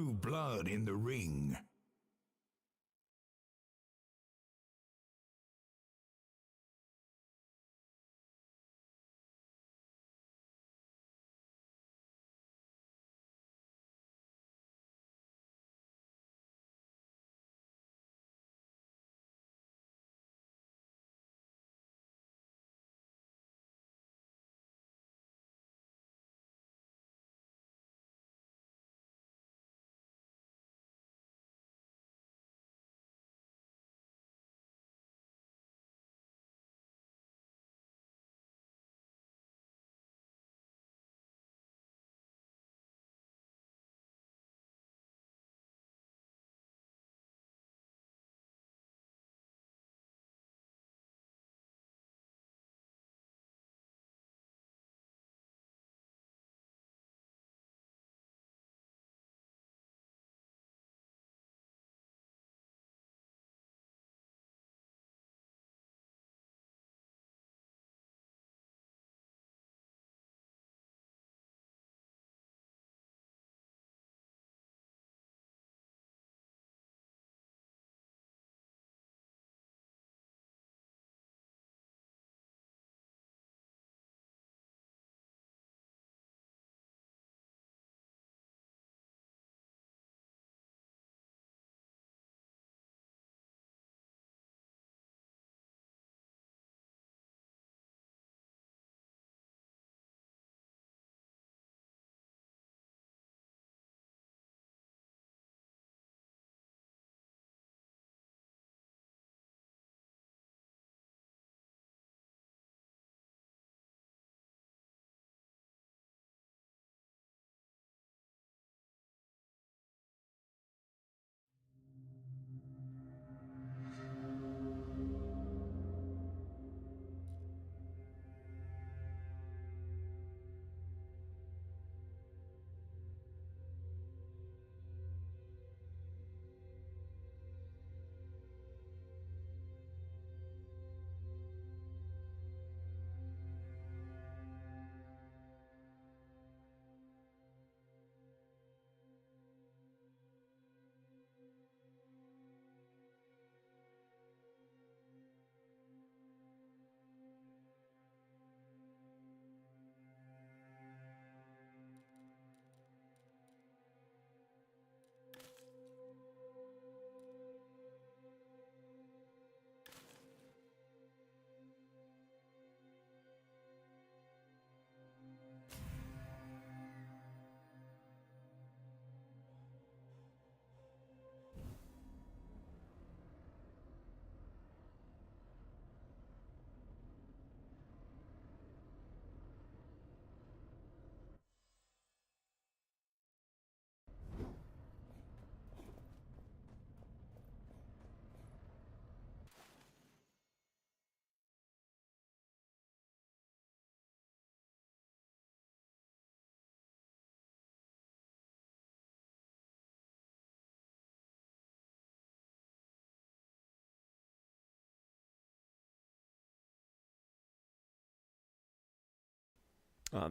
new blood in the ring.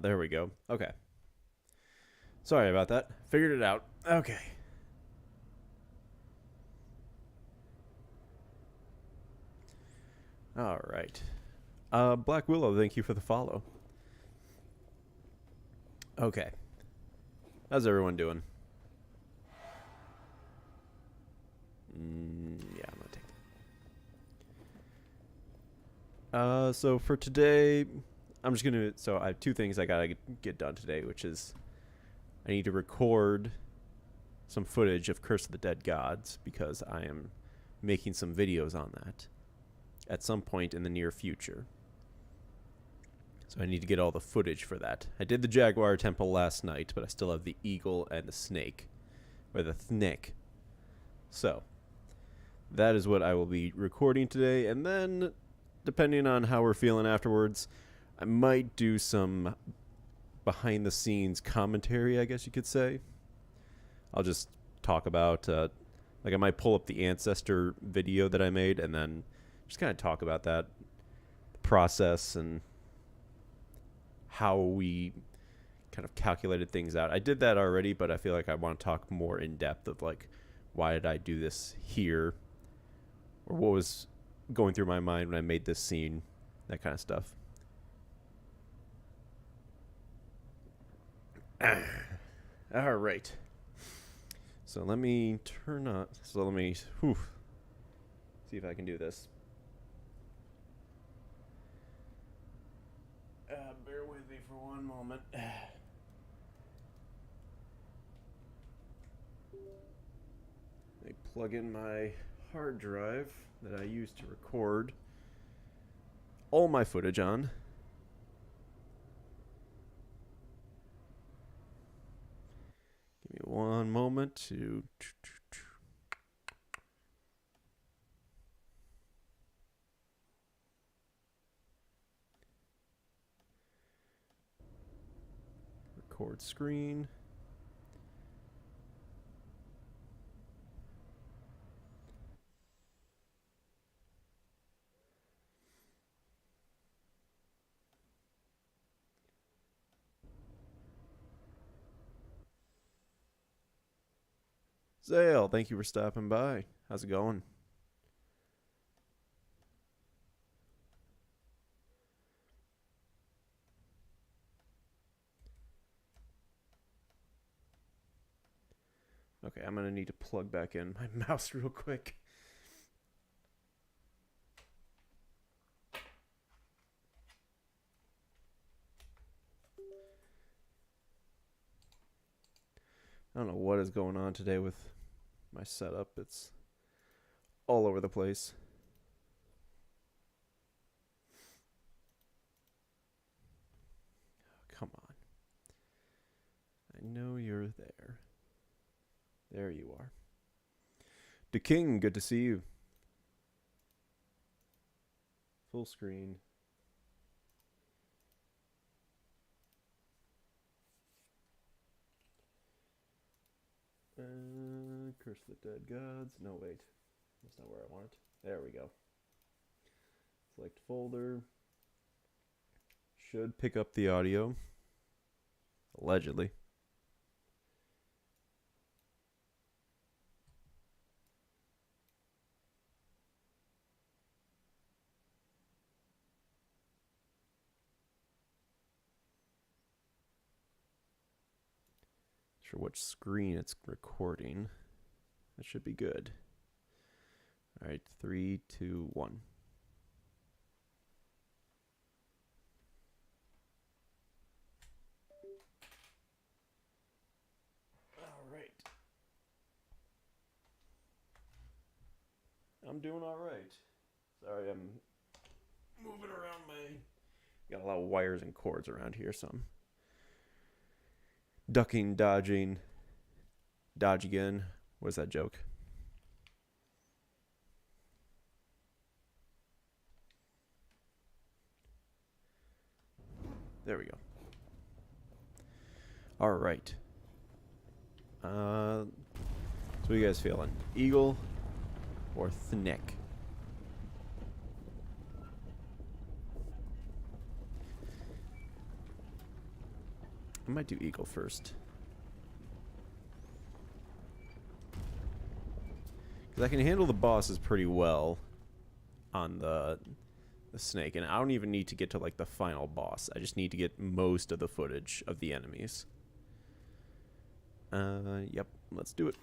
There we go. Okay. Sorry about that. Figured it out. Okay. All right. Black Willow, thank you for the follow. Okay. How's everyone doing? Yeah, I'm gonna take that. So for today, I'm just gonna. So I have two things I gotta get done today, which is I need to record some footage of Curse of the Dead Gods because I am making some videos on that at some point in the near future. So I need to get all the footage for that. I did the Jaguar Temple last night, but I still have the Eagle and the Snake. Or the Thnick. So, that is what I will be recording today. And then, depending on how we're feeling afterwards, I might do some behind-the-scenes commentary, I guess you could say. I'll just talk about, like I might pull up the Ancestor video that I made and then just kind of talk about that process and how we kind of calculated things out. I did that already, but I feel like I want to talk more in depth of like why did I do this here, or what was going through my mind when I made this scene, that kind of stuff. All right. So let me turn on. So let me see if I can do this. Bear with me for one moment. I plug in my hard drive that I use to record all my footage on. Give me one moment to. Record screen. Zale, thank you for stopping by. How's it going? Okay, I'm going to need to plug back in my mouse real quick. I don't know what is going on today with my setup. It's all over the place. Come on. I know you're there. There you are. The King, good to see you. Full screen. Curse of the Dead Gods. No, wait. That's not where I want it. There we go. Select folder. Should pick up the audio. Allegedly. Sure which screen it's recording. That should be good. All right, 3, 2, 1. All right. I'm doing all right. Sorry, I'm moving around got a lot of wires and cords around here, so I'm ducking, dodging, dodge again. What's that joke? There we go. All right. So what are you guys feeling? Eagle or Thnick? I might do Eagle first. Because I can handle the bosses pretty well on the snake. And I don't even need to get to like the final boss. I just need to get most of the footage of the enemies. Yep, let's do it.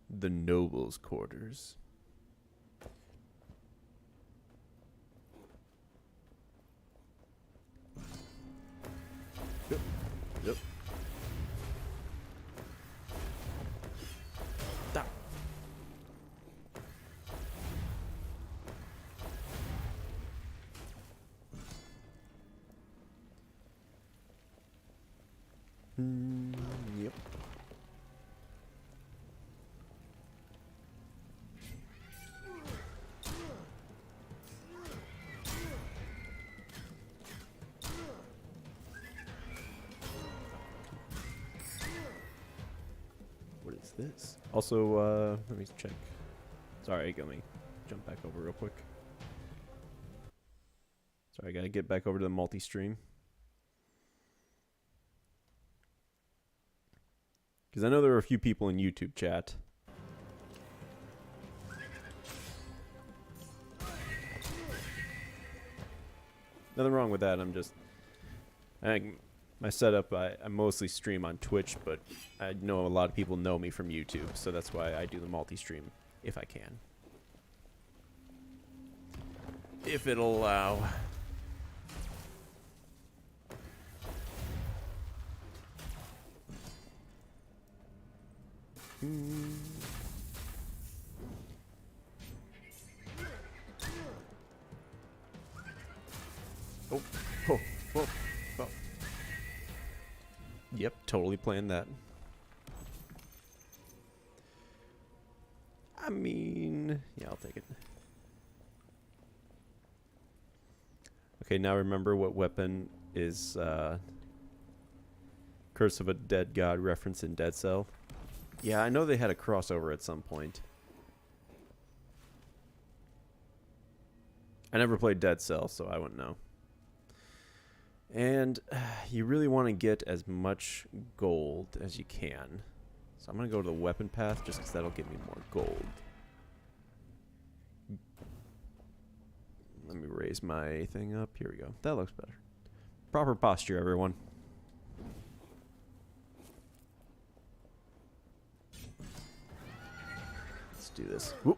The Noble's Quarters. Yep. Yep. Stop. Yep. this? Also, let me check. Sorry, let me jump back over real quick. Sorry, I gotta get back over to the multi-stream. Because I know there are a few people in YouTube chat. Nothing wrong with that. My setup, I mostly stream on Twitch, but I know a lot of people know me from YouTube, so that's why I do the multi-stream if I can. If it'll allow. Oh, oh, oh, oh. Yep, totally planned that. I mean, yeah, I'll take it. Okay, now remember what weapon is Curse of a Dead God reference in Dead Cell. Yeah, I know they had a crossover at some point. I never played Dead Cell, so I wouldn't know. And you really want to get as much gold as you can. So I'm going to go to the weapon path just because that'll give me more gold. Let me raise my thing up. Here we go. That looks better. Proper posture, everyone. Let's do this. Whoop.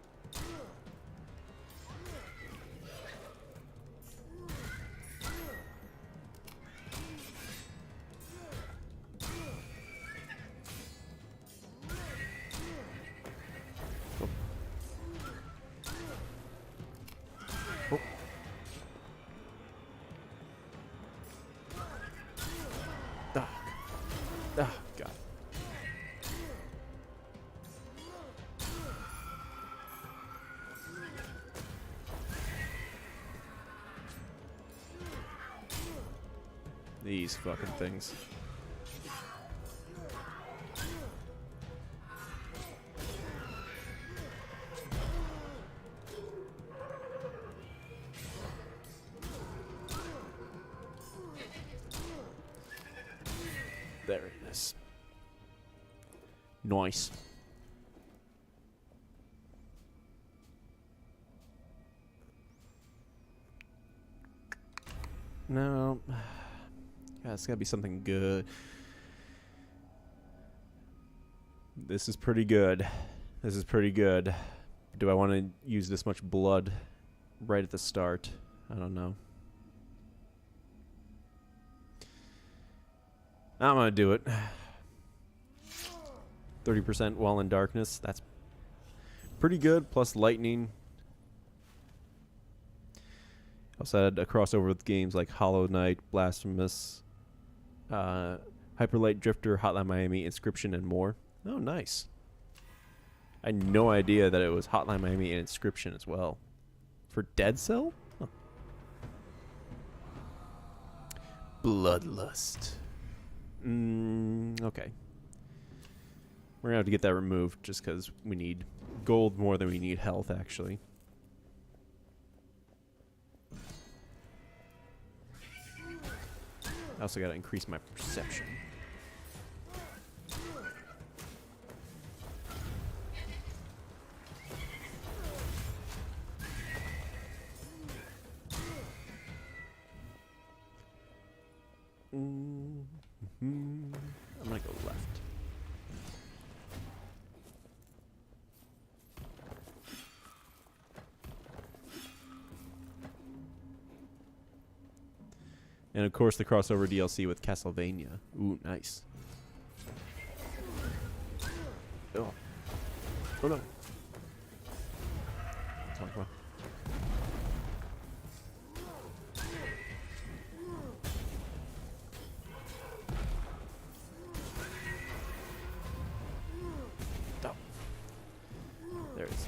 Oh, God. These fucking things. There it is. Nice. No. Yeah, it's gotta be something good. This is pretty good. This is pretty good. Do I want to use this much blood right at the start? I don't know. I'm gonna do it. 30% while in darkness. That's pretty good. Plus lightning. Also had a crossover with games like Hollow Knight, Blasphemous, Hyper Light Drifter, Hotline Miami, Inscription, and more. Oh, nice. I had no idea that it was Hotline Miami and Inscription as well. For Dead Cell? Huh. Bloodlust. Okay. We're gonna have to get that removed just because we need gold more than we need health, actually. I also gotta increase my perception. I'm gonna go left. And of course the crossover DLC with Castlevania. Ooh, nice. Oh. Oh no. Come on, come on. Oh. There it is.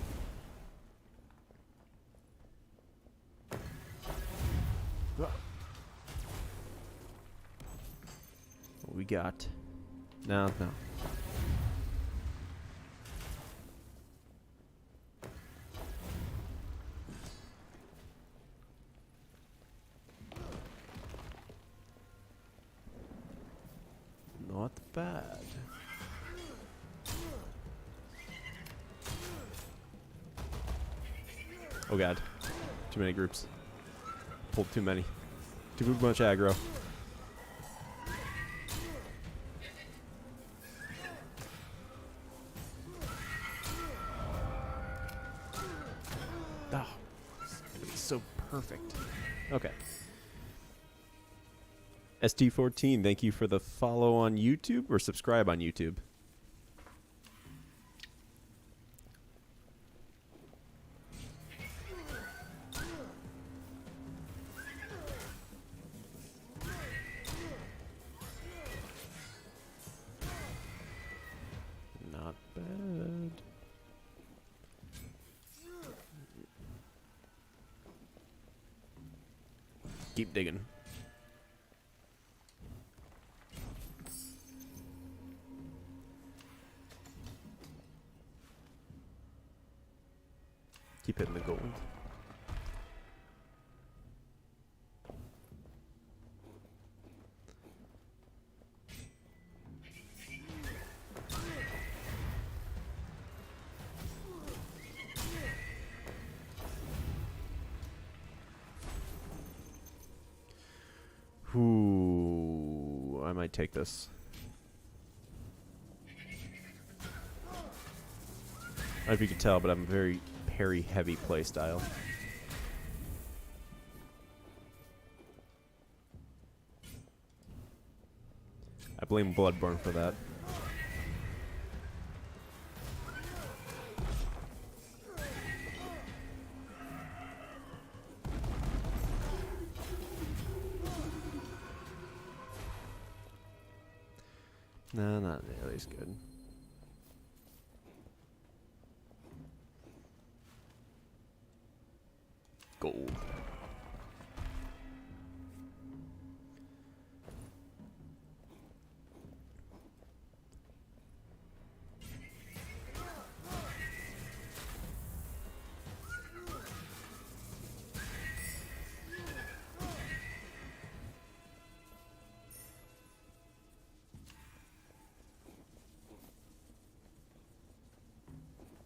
Oh. What we got? No. bad. Oh god. Too many groups. Pulled too many. Too much aggro. Oh, it's so perfect. Okay. ST14, thank you for the follow on YouTube or subscribe on YouTube. Not bad. Keep digging. Keep hitting the gold. Ooh, I might take this. I don't know if you can tell, but I'm a very parry heavy playstyle. I blame Bloodborne for that. No, not nearly as good. Gold.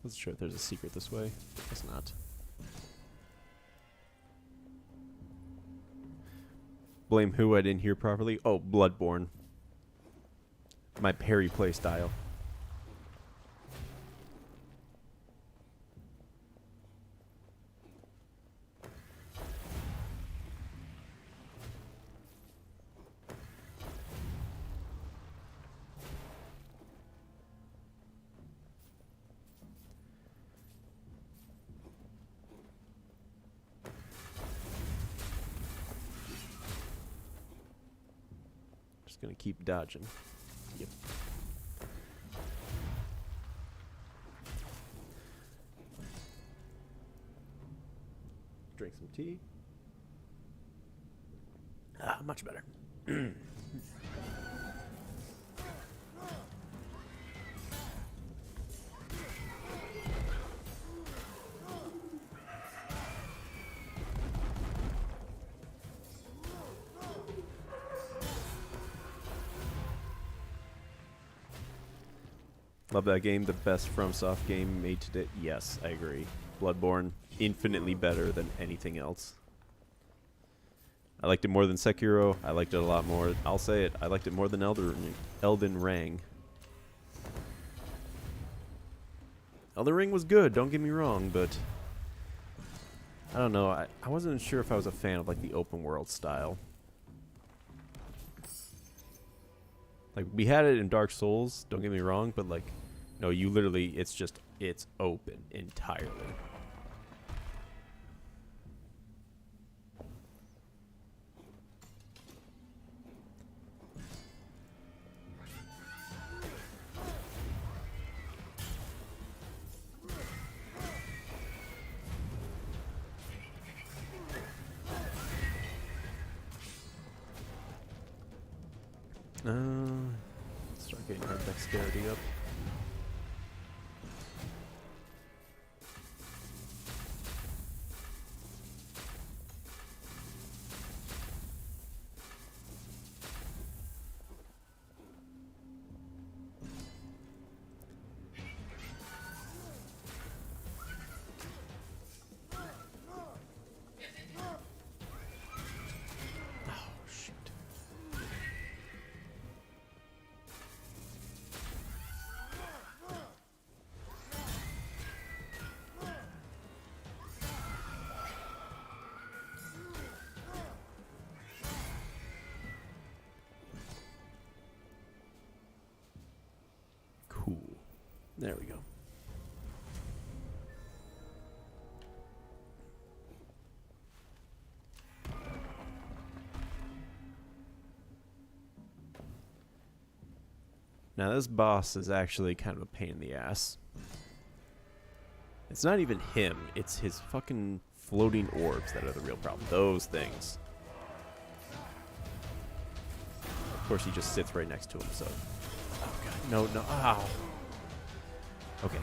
Let's sure if there's a secret this way. Guess not. Blame who I didn't hear properly? Oh, Bloodborne. My parry play style. Just gonna keep dodging. Yep. Drink some tea. Ah, much better. Love that game. The best FromSoft game made to date. Yes, I agree. Bloodborne, infinitely better than anything else. I liked it more than Sekiro. I liked it a lot more. I'll say it. I liked it more than Elden Ring. Elden Ring was good, don't get me wrong, but I don't know. I wasn't sure if I was a fan of like the open world style. Like, we had it in Dark Souls, don't get me wrong, but like, no, you literally, it's open entirely. Start getting our dexterity up. There we go. Now this boss is actually kind of a pain in the ass. It's not even him, it's his fucking floating orbs that are the real problem. Those things. Of course he just sits right next to him, so... Oh god, no, no, ow! Okay.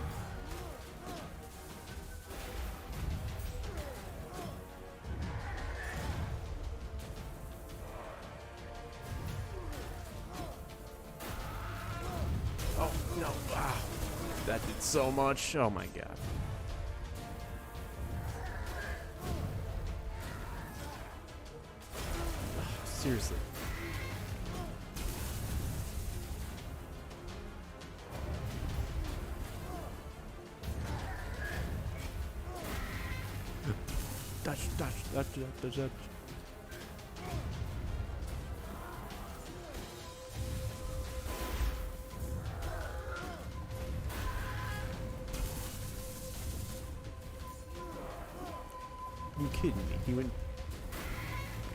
Oh, no, wow. That did so much, oh my god. Seriously. Dodge. You kidding me? He went.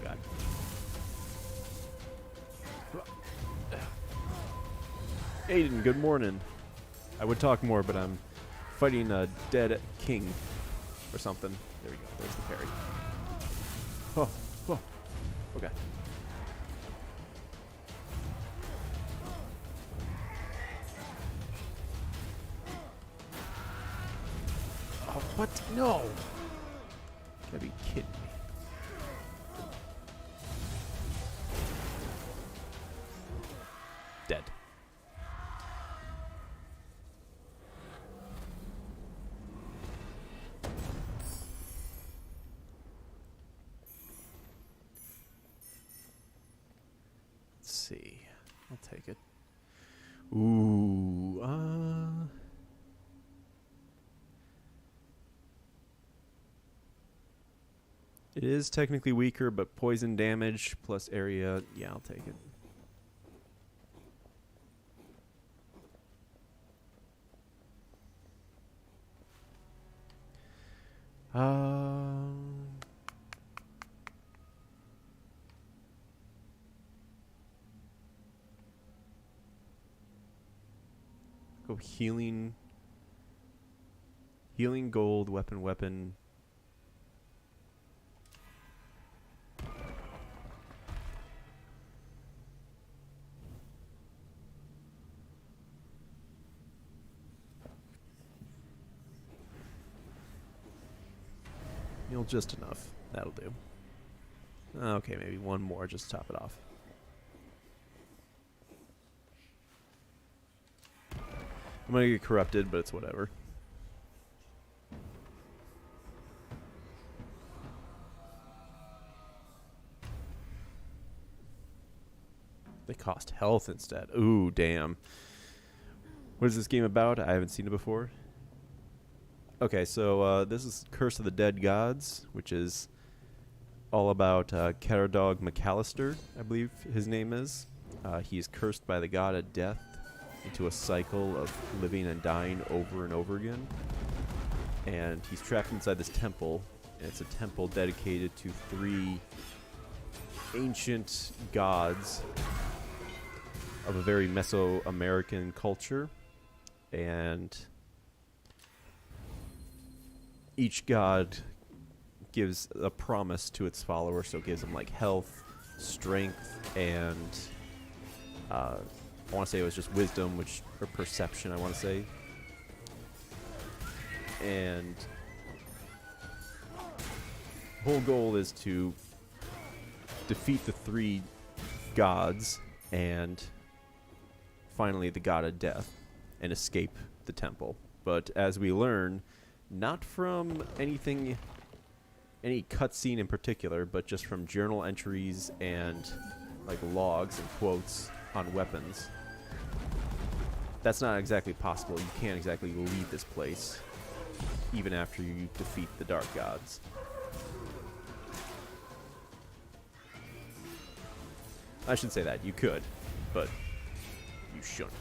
God. Aiden, good morning. I would talk more, but I'm fighting a dead king or something. There we go. There's the parry. Oh, oh. Okay. Oh, what? No! You gotta be kidding me. Dead. Let's see. I'll take it. Ooh, it is technically weaker, but poison damage plus area, yeah, I'll take it. Go healing gold, weapon. Heal just enough. That'll do. Okay, maybe one more just to top it off. I'm gonna get corrupted, but it's whatever. They cost health instead. Ooh, damn. What is this game about? I haven't seen it before. Okay, so this is Curse of the Dead Gods, which is all about Caradog McAllister, I believe his name is. He's cursed by the god of death into a cycle of living and dying over and over again. And he's trapped inside this temple, and it's a temple dedicated to 3 ancient gods of a very Mesoamerican culture. And each god gives a promise to its follower, so it gives them like health, strength, and I want to say it was just wisdom, or perception, I want to say. And the whole goal is to defeat the 3 gods and finally the god of death and escape the temple. But as we learn, not from any cutscene in particular, but just from journal entries and like logs and quotes on weapons, that's not exactly possible. You can't exactly leave this place even after you defeat the dark gods. I should say that. You could, but you shouldn't.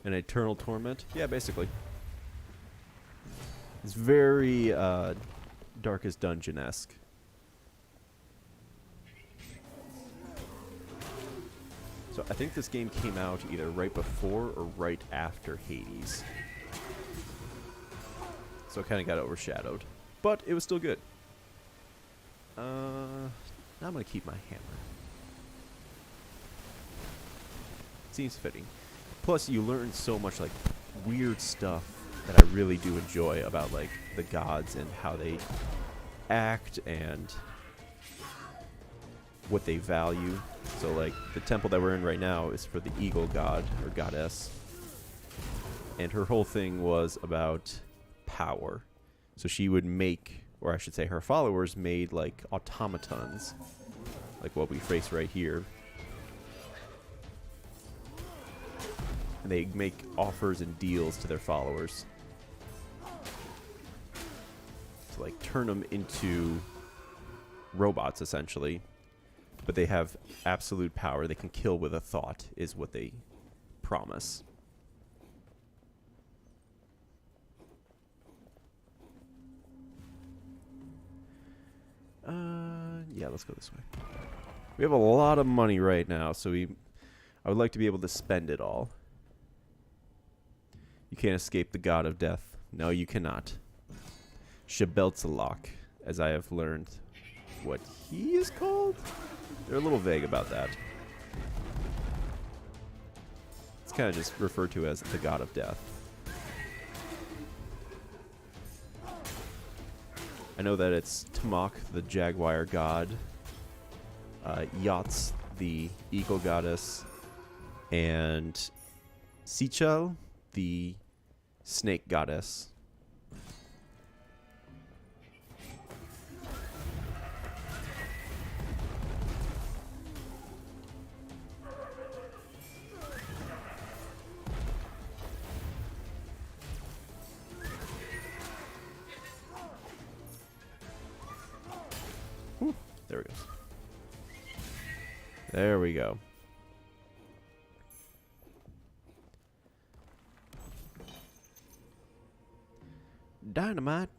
An eternal torment? Yeah, basically. It's very Darkest Dungeon-esque. So I think this game came out either right before or right after Hades. So it kind of got overshadowed. But it was still good. Now I'm going to keep my hammer. Seems fitting. Plus, you learn so much, like, weird stuff that I really do enjoy about, like, the gods and how they act and what they value. So, like, the temple that we're in right now is for the eagle god, or goddess. And her whole thing was about power. So she would make, or I should say her followers made, like, automatons. Like what we face right here. And they make offers and deals to their followers. To, like, turn them into robots, essentially. But they have absolute power. They can kill with a thought, is what they promise. Yeah, let's go this way. We have a lot of money right now, so I would like to be able to spend it all. You can't escape the god of death. No, you cannot. Shebelzelok, as I have learned what he is called? They're a little vague about that. It's kind of just referred to as the god of death. I know that it's Tamok, the jaguar god, Yachts, the eagle goddess, and Sichel, the snake goddess. Whew, there we go. There we go. Dynamite.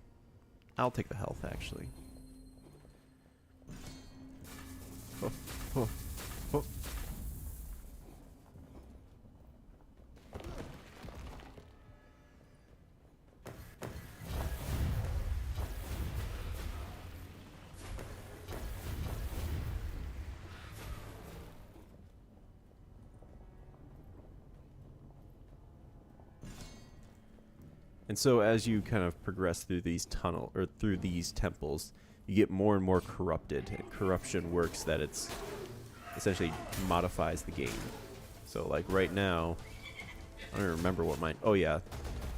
I'll take the health, actually. Oh, oh, oh. And so as you kind of progress through these through these temples, you get more and more corrupted. And corruption works that it's essentially modifies the game. So like right now, I don't remember what mine. Oh yeah,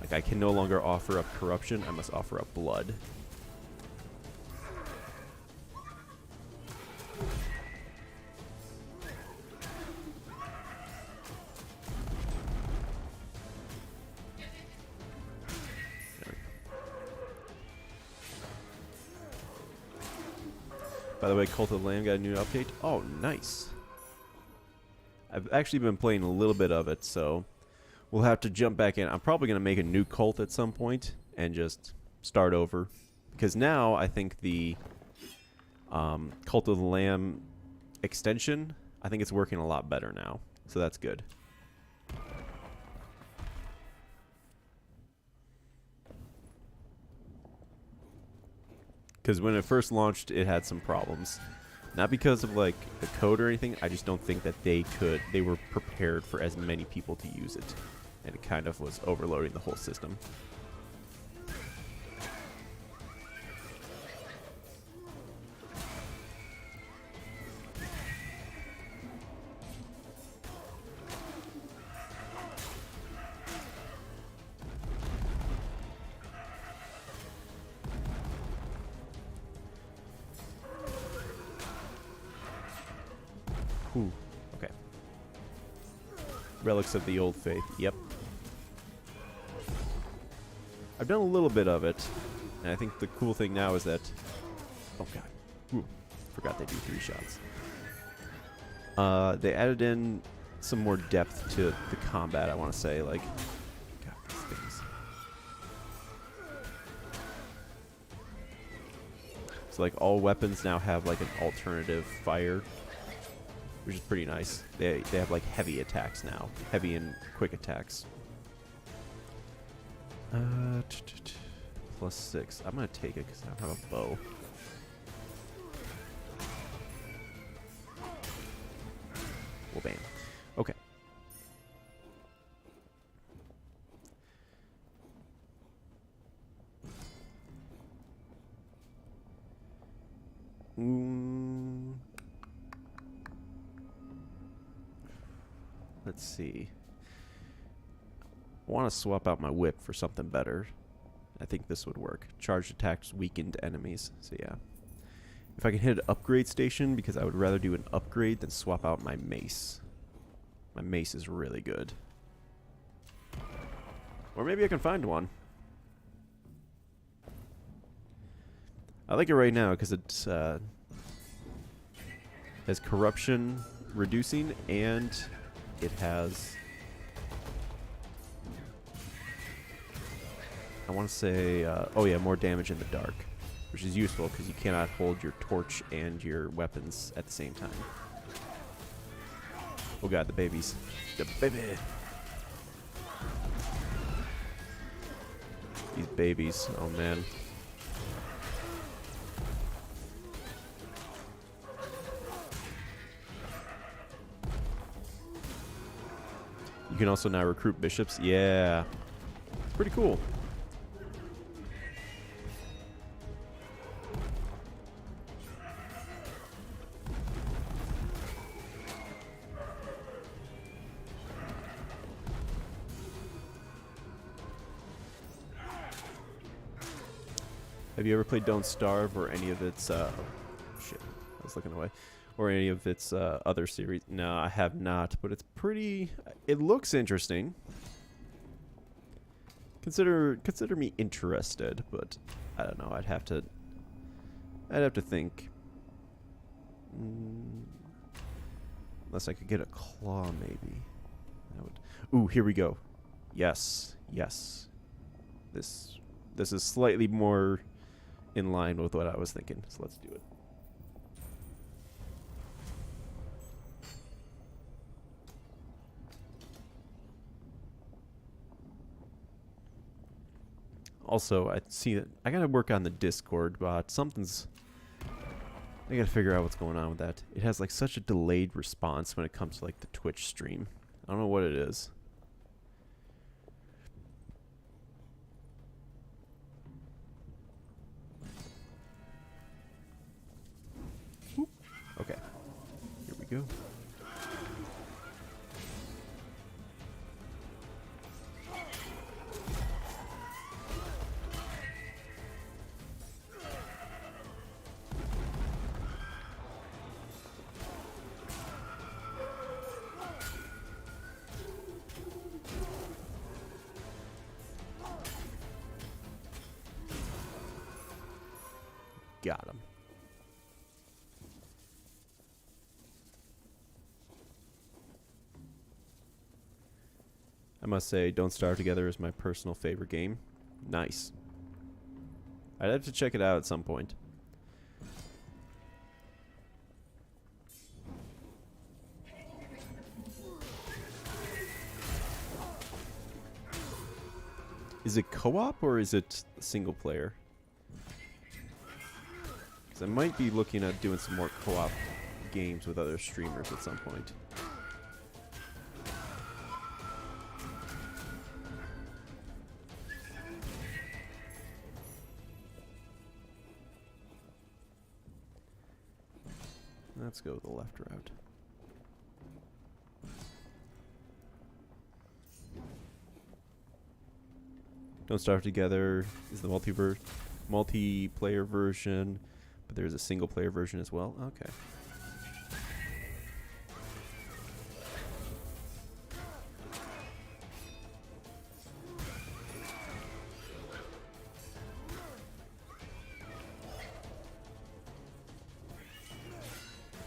like I can no longer offer up corruption. I must offer up blood. By the way, Cult of the Lamb got a new update. Oh, nice. I've actually been playing a little bit of it, so we'll have to jump back in. I'm probably going to make a new cult at some point and just start over. Because now I think the Cult of the Lamb extension, I think it's working a lot better now. So that's good. Because when it first launched, it had some problems. Not because of like the code or anything, I just don't think that they were prepared for as many people to use it. And it kind of was overloading the whole system. Ooh, okay. Relics of the Old Faith, yep. I've done a little bit of it, and I think the cool thing now is that... Oh god. Ooh, forgot they do 3 shots. They added in some more depth to the combat, I want to say. Like, So like all weapons now have like an alternative fire, which is pretty nice. They have like heavy attacks now, heavy and quick attacks. +6. I'm gonna take it because I don't have a bow. Well, bam. Okay. Let's see. I want to swap out my whip for something better. I think this would work. Charged attacks weakened enemies. So yeah. If I can hit an upgrade station, because I would rather do an upgrade than swap out my mace. My mace is really good. Or maybe I can find one. I like it right now because it has corruption reducing, and it has, I want to say, oh yeah, more damage in the dark, which is useful because you cannot hold your torch and your weapons at the same time. Oh god, the babies. The baby! These babies, oh man. You can also now recruit bishops. Yeah. Pretty cool. Have you ever played Don't Starve or any of its, shit, I was looking away. Or any of its other series? No, I have not, but it's pretty, it looks interesting. Consider me interested, but I don't know, I'd have to think. Unless I could get a claw, maybe. That would, ooh, here we go. Yes, yes. This is slightly more in line with what I was thinking, so let's do it. Also, I see that I gotta work on the Discord bot. I gotta figure out what's going on with that. It has like such a delayed response when it comes to like the Twitch stream. I don't know what it is. Okay, here we go. Got him. I must say, Don't Starve Together is my personal favorite game. Nice. I'd have to check it out at some point. Is it co-op or is it single player? I might be looking at doing some more co-op games with other streamers at some point. Let's go the left route. Don't Starve Together is the multiplayer version. But there's a single player version as well. Okay.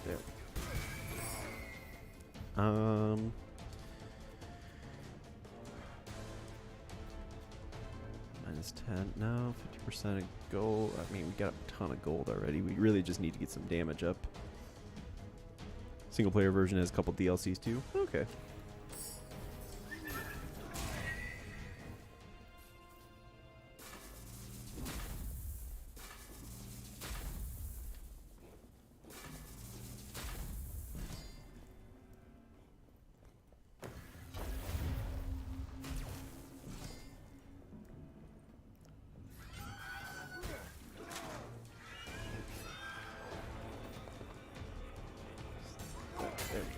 There. minus 10. No, 50% of gold. I mean, we got a ton of gold already. We really just need to get some damage up. Single player version has a couple DLCs too. Okay. There we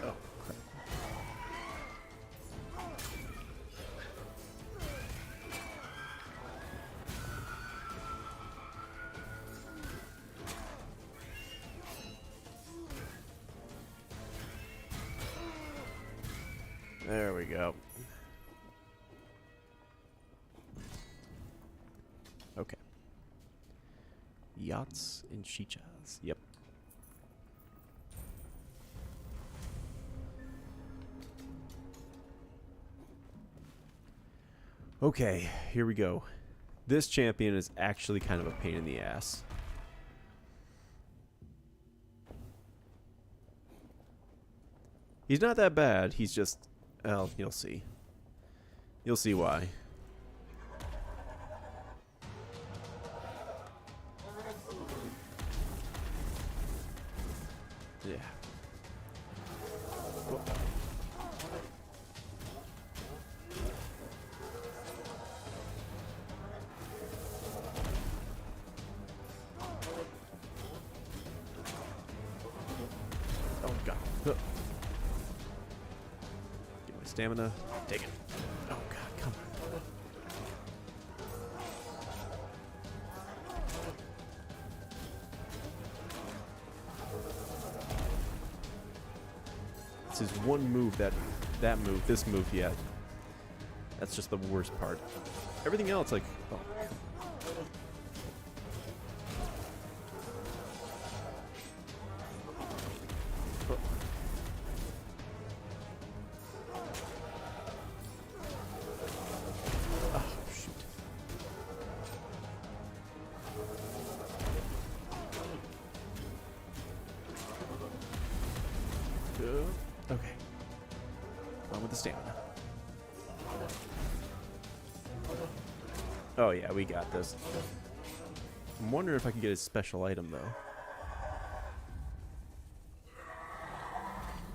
go. Oh, crap. There we go. Okay. Yachts and chichas. Yep. Okay, here we go. This champion is actually kind of a pain in the ass. He's not that bad. He's just... Well, you'll see. You'll see why. Yeah. Whoa. Oh god. Get my stamina. Take it. Oh god, come on. This is one move this move, yeah. That's just the worst part. Everything else, like, oh. Oh. Oh, shoot. Okay. On with the stamina. Oh yeah, we got this. I'm wondering if I can get a special item though.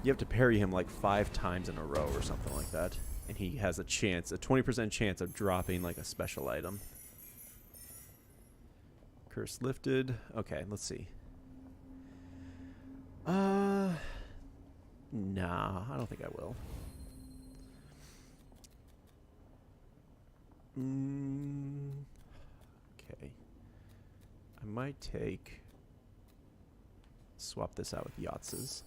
You have to parry him like 5 times in a row or something like that. And he has a chance, a 20% chance of dropping like a special item. Curse lifted. Okay, let's see. Nah, I don't think I will. Okay. I might swap this out with Yachtses.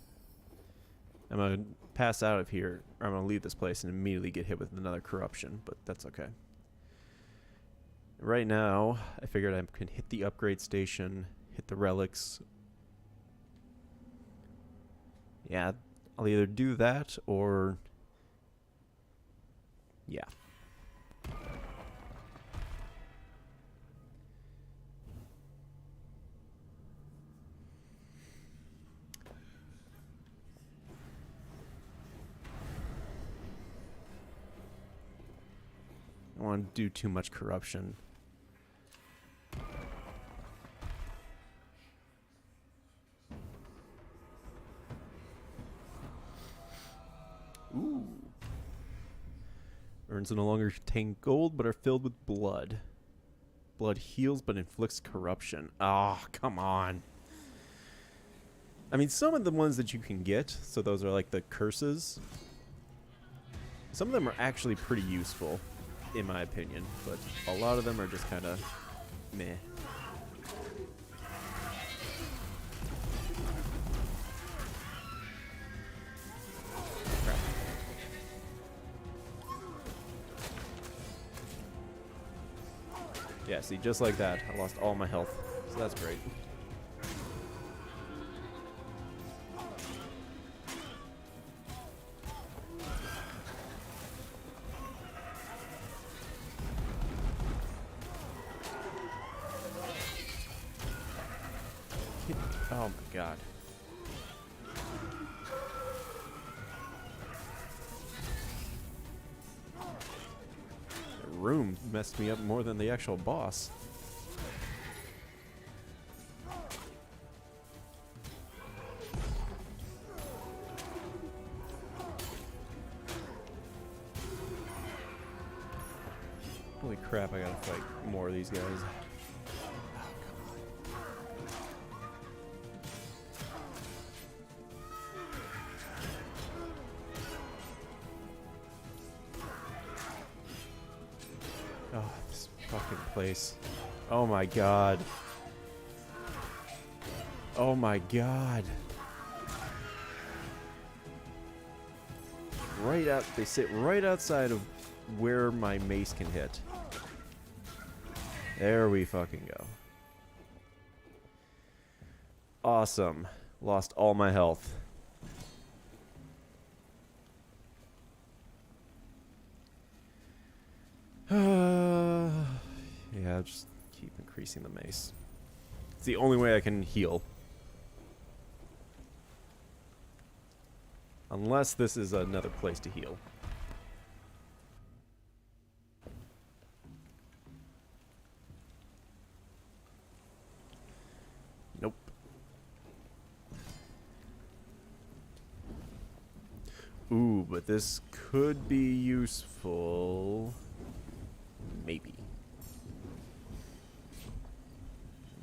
I'm going to pass out of here, or I'm going to leave this place and immediately get hit with another corruption, but that's okay. Right now, I figured I can hit the upgrade station, hit the relics. Yeah, I'll either do that or... yeah. I don't want to do too much corruption. Ooh. Urns no longer contain gold, but are filled with blood. Blood heals, but inflicts corruption. Ah, oh, come on. I mean, some of the ones that you can get, so those are like the curses. Some of them are actually pretty useful, in my opinion, but a lot of them are just kind of meh. Yeah, see, just like that, I lost all my health, so that's great. Oh my god. The room messed me up more than the actual boss. Holy crap, I gotta fight more of these guys. Oh, this fucking place. Oh my god. Oh my god. Right out, they sit right outside of where my mace can hit. There we fucking go. Awesome. Lost all my health. Yeah, just keep increasing the mace. It's the only way I can heal. Unless this is another place to heal. Nope. Ooh, but this could be useful. Maybe.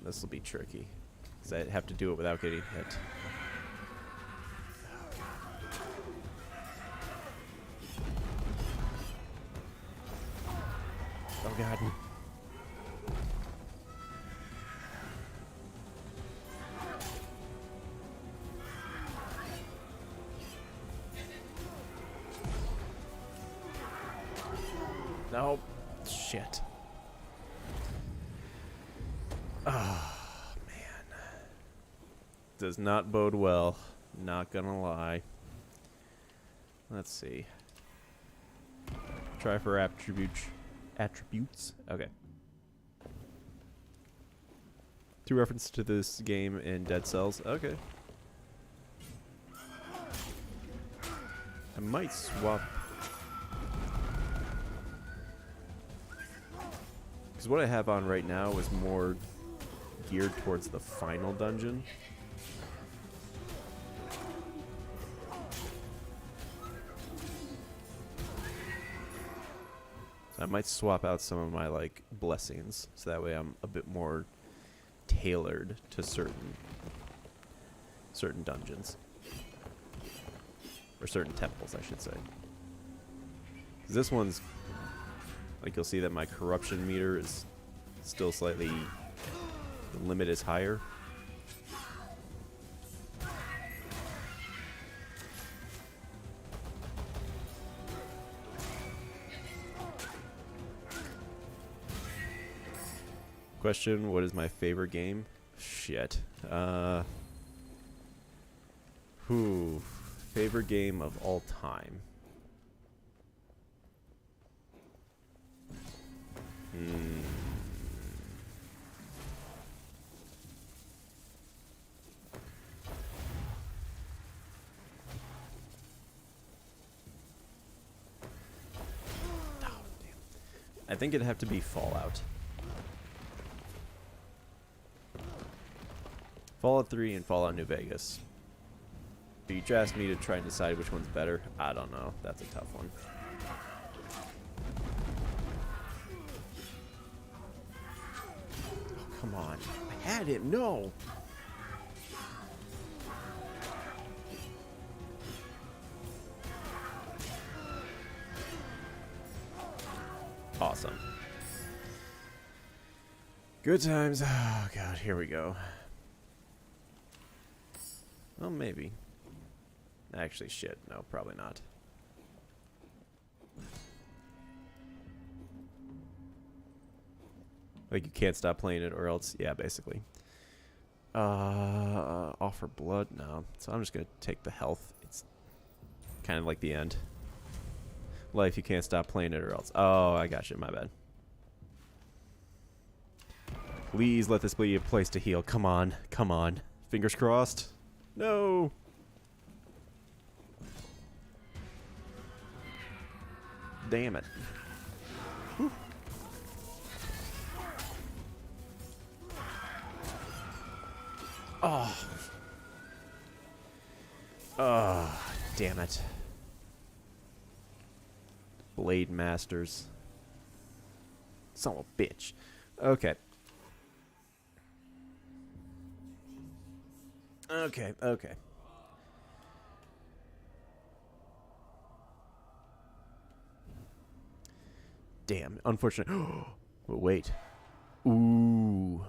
This will be tricky, because I have to do it without getting hit. Oh god. Nope. Shit. Oh, man. Does not bode well. Not gonna lie. Let's see. Try for attributes. Okay. 2 references to this game in Dead Cells. Okay. I might swap. Because what I have on right now is more geared towards the final dungeon. So I might swap out some of my like blessings, so that way I'm a bit more tailored to certain dungeons. Or certain temples, I should say. 'Cause this one's, like, you'll see that my corruption meter is still slightly, the limit is higher. Question, what is my favorite game? Shit. Favorite game of all time. I think it'd have to be Fallout. Fallout 3 and Fallout New Vegas. If you just asked me to try and decide which one's better, I don't know. That's a tough one. Oh, come on. I had him. No. Awesome. Good times. Oh, God. Here we go. Well, maybe. Actually, shit. No, probably not. Like, you can't stop playing it or else... Yeah, basically. Offer blood? No. So I'm just going to take the health. It's kind of like the end. Life, you can't stop playing it or else... Oh, I got you. My bad. Please let this be a place to heal. Come on. Come on. Fingers crossed. No. Damn it. Whew. Oh. Oh, damn it. Blade Masters. Son of a bitch. Okay. Okay. Damn. Unfortunate. But wait. Ooh.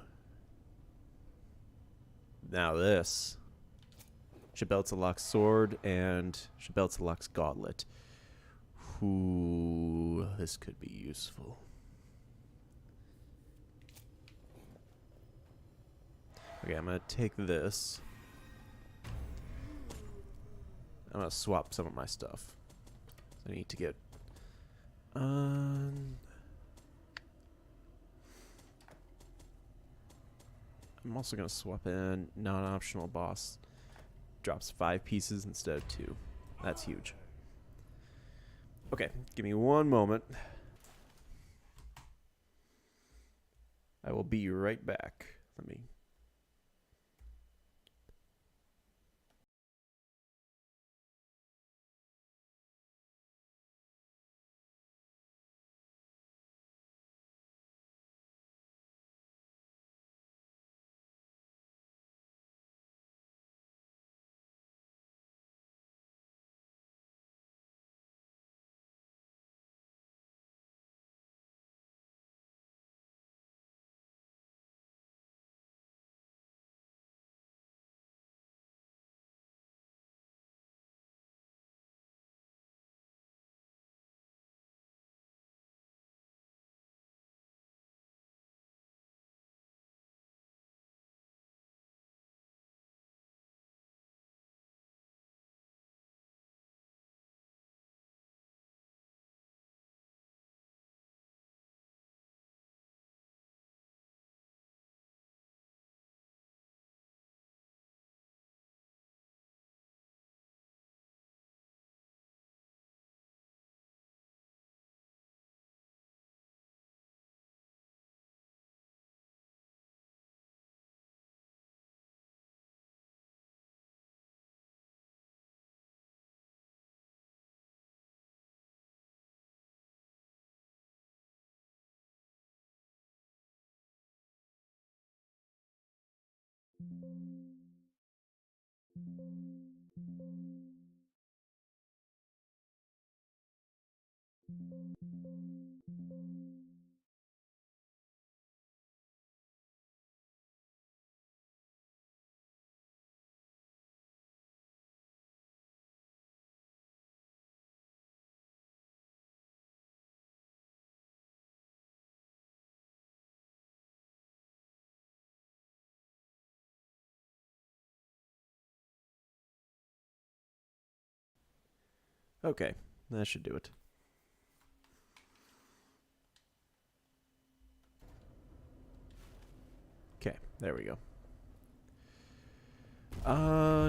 Now this. Shabeltalok's sword and Shabeltalok's gauntlet. Ooh, this could be useful. Okay, I'm gonna take this. I'm gonna swap some of my stuff. I need to get. I'm also gonna swap in non-optional boss. Drops 5 pieces instead of 2. That's huge. Okay, give me one moment. I will be right back. Let me. Okay, that should do it. Okay, there we go.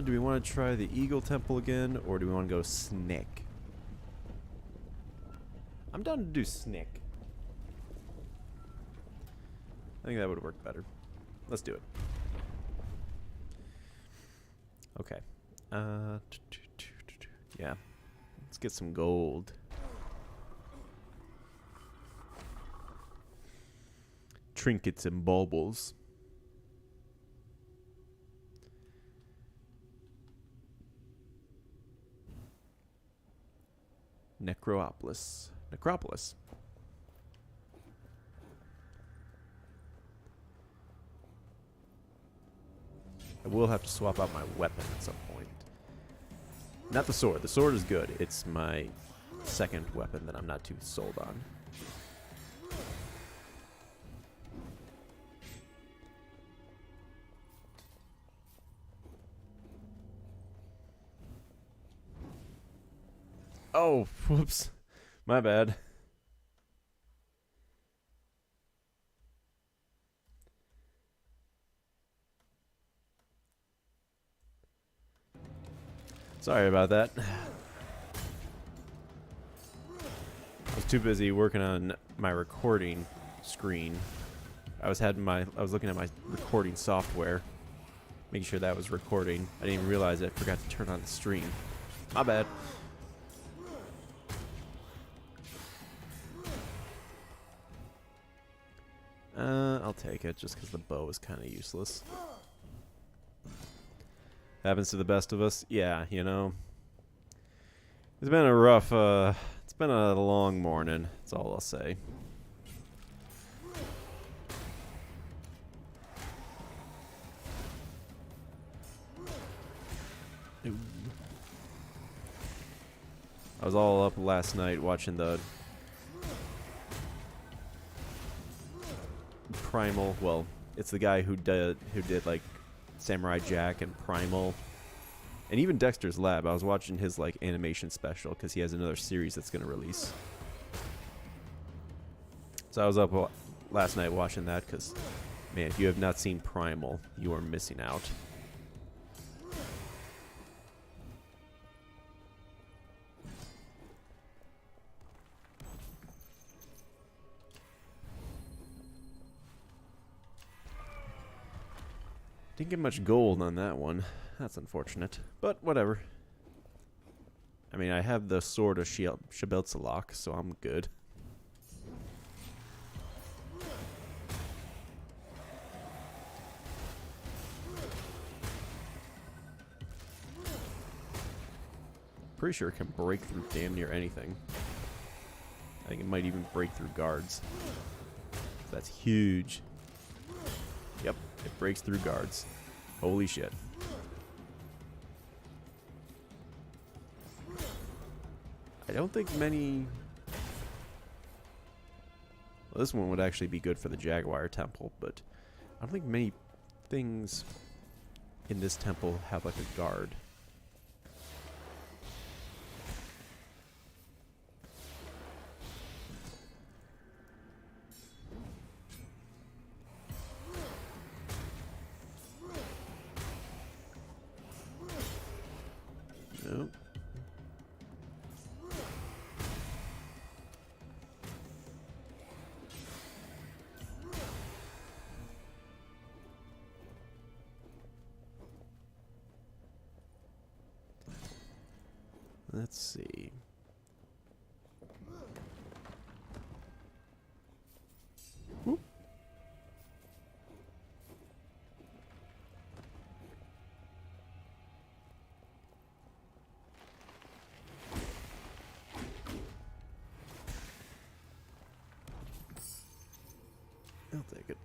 Do we want to try the Eagle Temple again, or do we want to go Snick? I'm down to do Snick. I think that would work better. Let's do it. Okay. Yeah. Let's get some gold. Trinkets and baubles. Necropolis. I will have to swap out my weapon at some point. Not the sword. The sword is good. It's my second weapon that I'm not too sold on. Oh, whoops. My bad. Sorry about that. I was too busy working on my recording screen. I was looking at my recording software, making sure that was recording. I didn't even realize I forgot to turn on the stream. My bad. I'll take it just because the bow is kind of useless. Happens to the best of us. Yeah, you know. It's been a rough, it's been a long morning. That's all I'll say. Ooh. I was all up last night watching the Primal. Well, it's the guy who did like Samurai Jack and Primal, and even Dexter's Lab. I was watching his like animation special because he has another series that's gonna release. So I was up last night watching that because, man, if you have not seen Primal, you are missing out. Didn't get much gold on that one. That's unfortunate. But whatever. I mean, I have the Sword of Shabeltzalak, so I'm good. Pretty sure it can break through damn near anything. I think it might even break through guards. That's huge. Yep, it breaks through guards. Holy shit. I don't think many... Well, this one would actually be good for the Jaguar Temple, but I don't think many things in this temple have like a guard. Nope. Let's see. Whoop. I'll take it.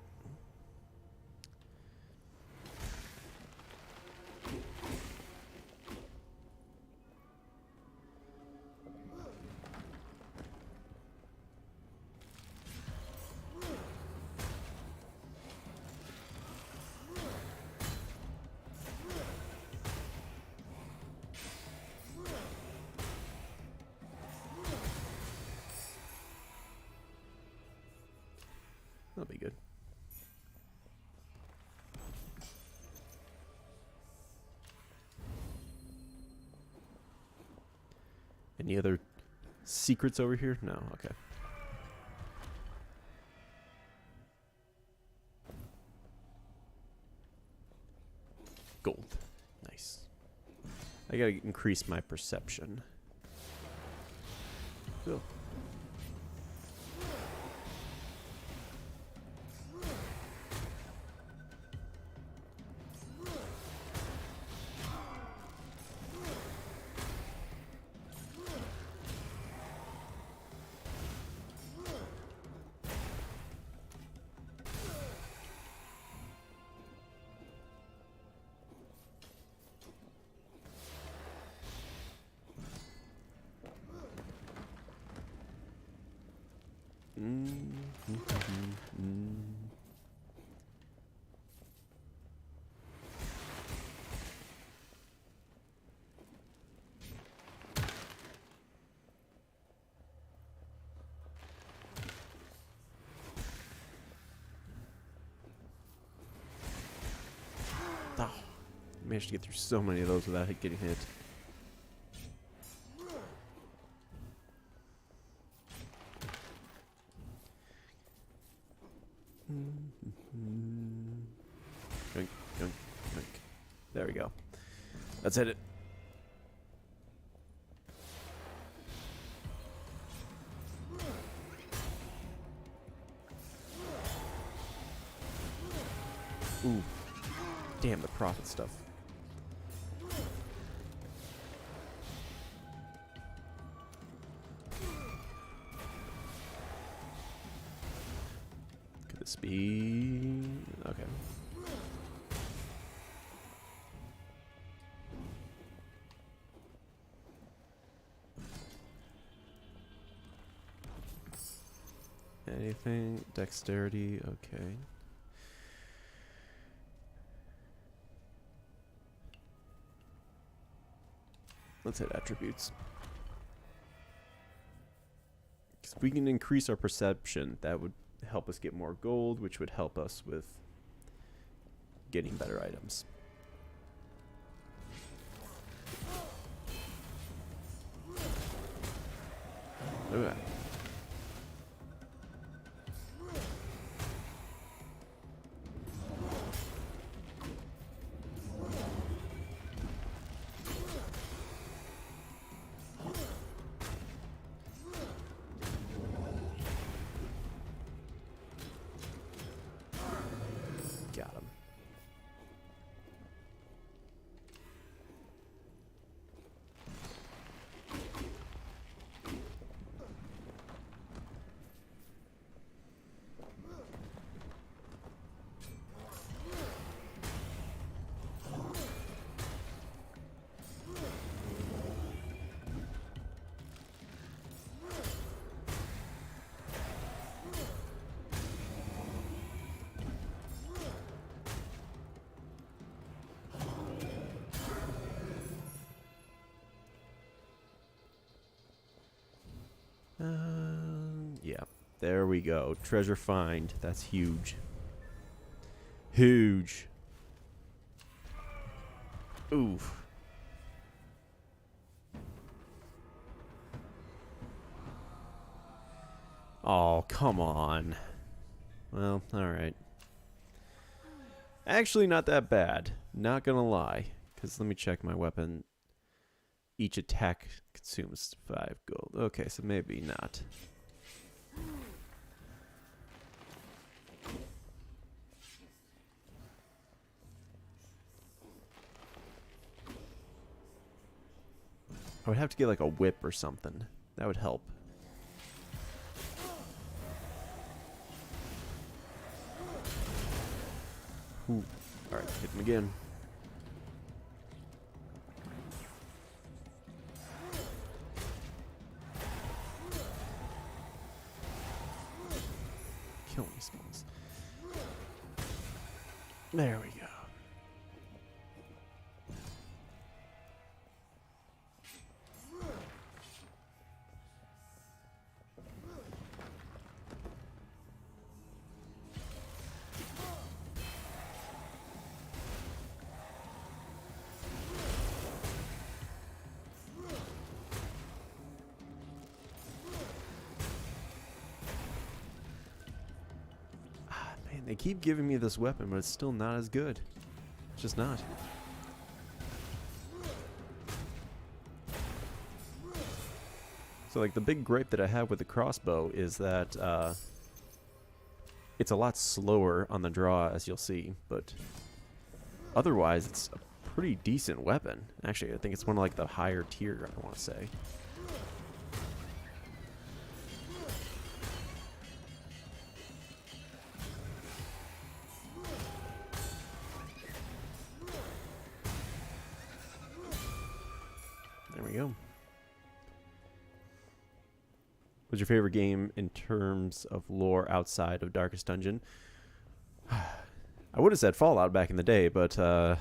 That'll be good. Any other secrets over here? No, okay. Gold. Nice. I gotta increase my perception. Cool. Oh, managed to get through so many of those without getting hit. let's hit it. Ooh. Damn, the profit stuff. Could this be... Okay. Anything? Dexterity, okay. Let's hit attributes. If we can increase our perception, that would help us get more gold, which would help us with getting better items. Okay. Got him. Yeah, there we go. Treasure find. That's huge. Huge. Oof. Oh, come on. Well, alright. Actually, not that bad. Not gonna lie. Because let me check my weapon. Each attack consumes 5 gold. Okay, so maybe not. I would have to get like a whip or something. That would help. Ooh. Alright, hit him again. Kill me, Smalls. There we go. They keep giving me this weapon, but it's still not as good. It's just not. So, like, the big gripe that I have with the crossbow is that it's a lot slower on the draw, as you'll see, but otherwise, it's a pretty decent weapon. Actually, I think it's one of, like, the higher tier, I want to say. There we go. What's your favorite game in terms of lore outside of Darkest Dungeon? I would have said Fallout back in the day, but I'm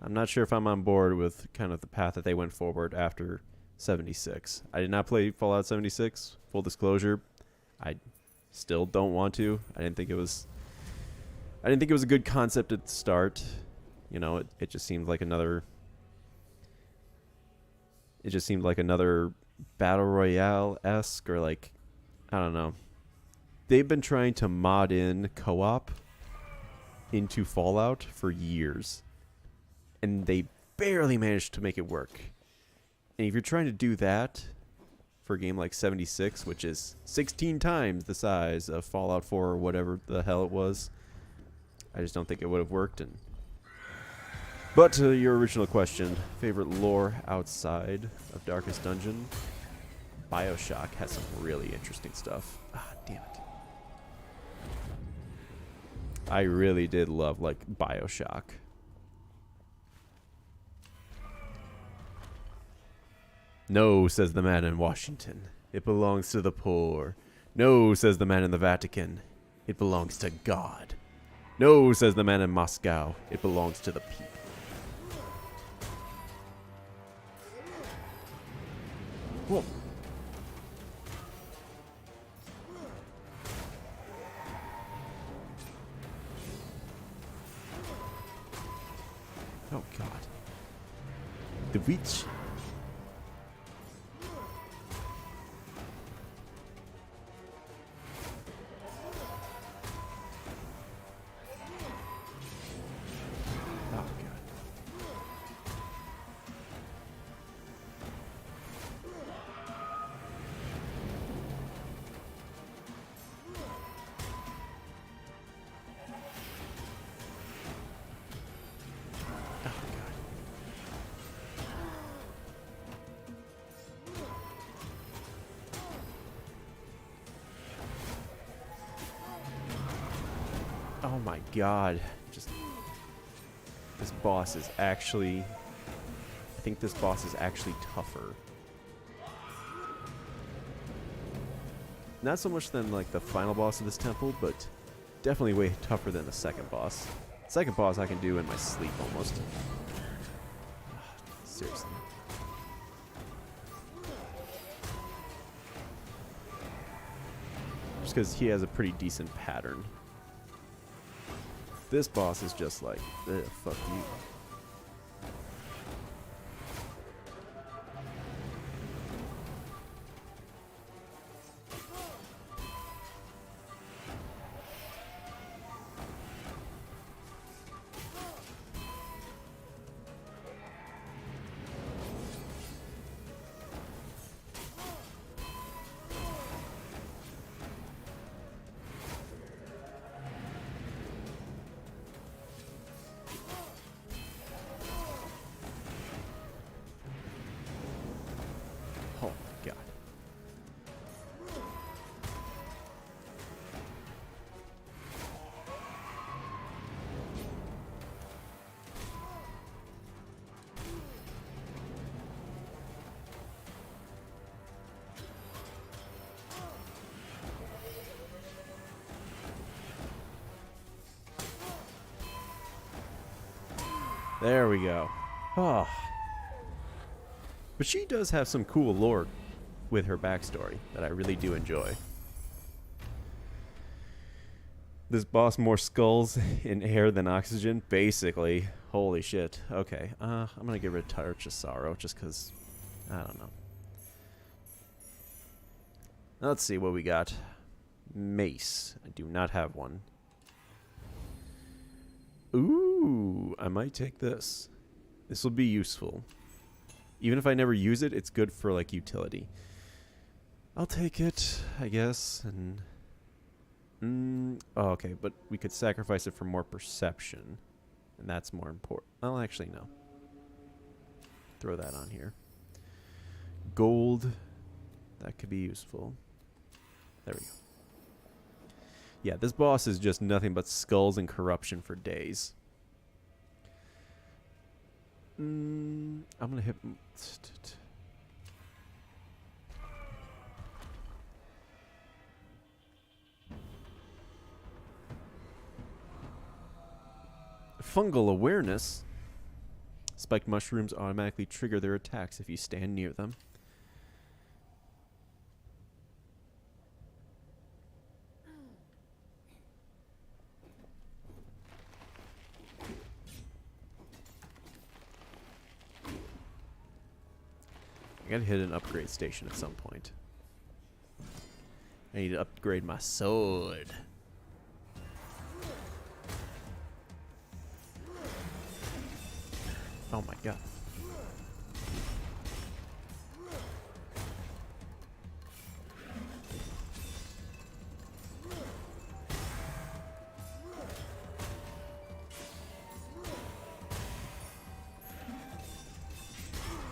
not sure if I'm on board with kind of the path that they went forward after 76. I did not play Fallout 76, full disclosure. I still don't want to. I didn't think it was a good concept at the start. You know, it just seemed like another Battle Royale-esque, or like, I don't know. They've been trying to mod in co-op into Fallout for years. And they barely managed to make it work. And if you're trying to do that for a game like 76, which is 16 times the size of Fallout 4 or whatever the hell it was, I just don't think it would have worked. But to your original question, favorite lore outside of Darkest Dungeon, BioShock has some really interesting stuff. Ah, damn it. I really did love, like, BioShock. No, says the man in Washington. It belongs to the poor. No, says the man in the Vatican. It belongs to God. No, says the man in Moscow. It belongs to the people. Whoa. Oh, God. The witch. Oh, God. Oh my God. Just this boss is actually, I think this boss is actually tougher. Not so much than like the final boss of this temple, but definitely way tougher than the second boss. Second boss I can do in my sleep almost. Seriously. Just because he has a pretty decent pattern. This boss is just like, fuck you. Oh my God. There we go. Oh. But she does have some cool lore with her backstory that I really do enjoy. This boss more skulls in air than oxygen? Basically. Holy shit. Okay. I'm gonna get rid of Touch of Sorrow just because, I don't know. Now let's see what we got. Mace. I do not have one. Ooh, I might take this. This will be useful. Even if I never use it, it's good for, like, utility. I'll take it, I guess, and... oh, okay, but we could sacrifice it for more perception. And that's more important. Well, actually, no. Throw that on here. Gold. That could be useful. There we go. Yeah, this boss is just nothing but skulls and corruption for days. I'm gonna hit... Fungal awareness. Spiked mushrooms automatically trigger their attacks if you stand near them. I gotta hit an upgrade station at some point. I need to upgrade my sword. Oh my god.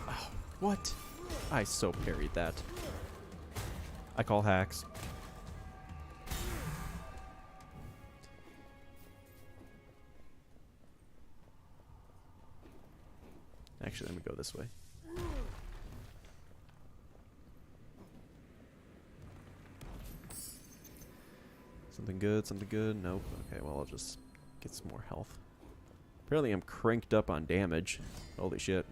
Oh, what? I so parried that. I call hacks. Actually, let me go this way. Something good, something good. Nope. Okay, well, I'll just get some more health. Apparently, I'm cranked up on damage. Holy shit.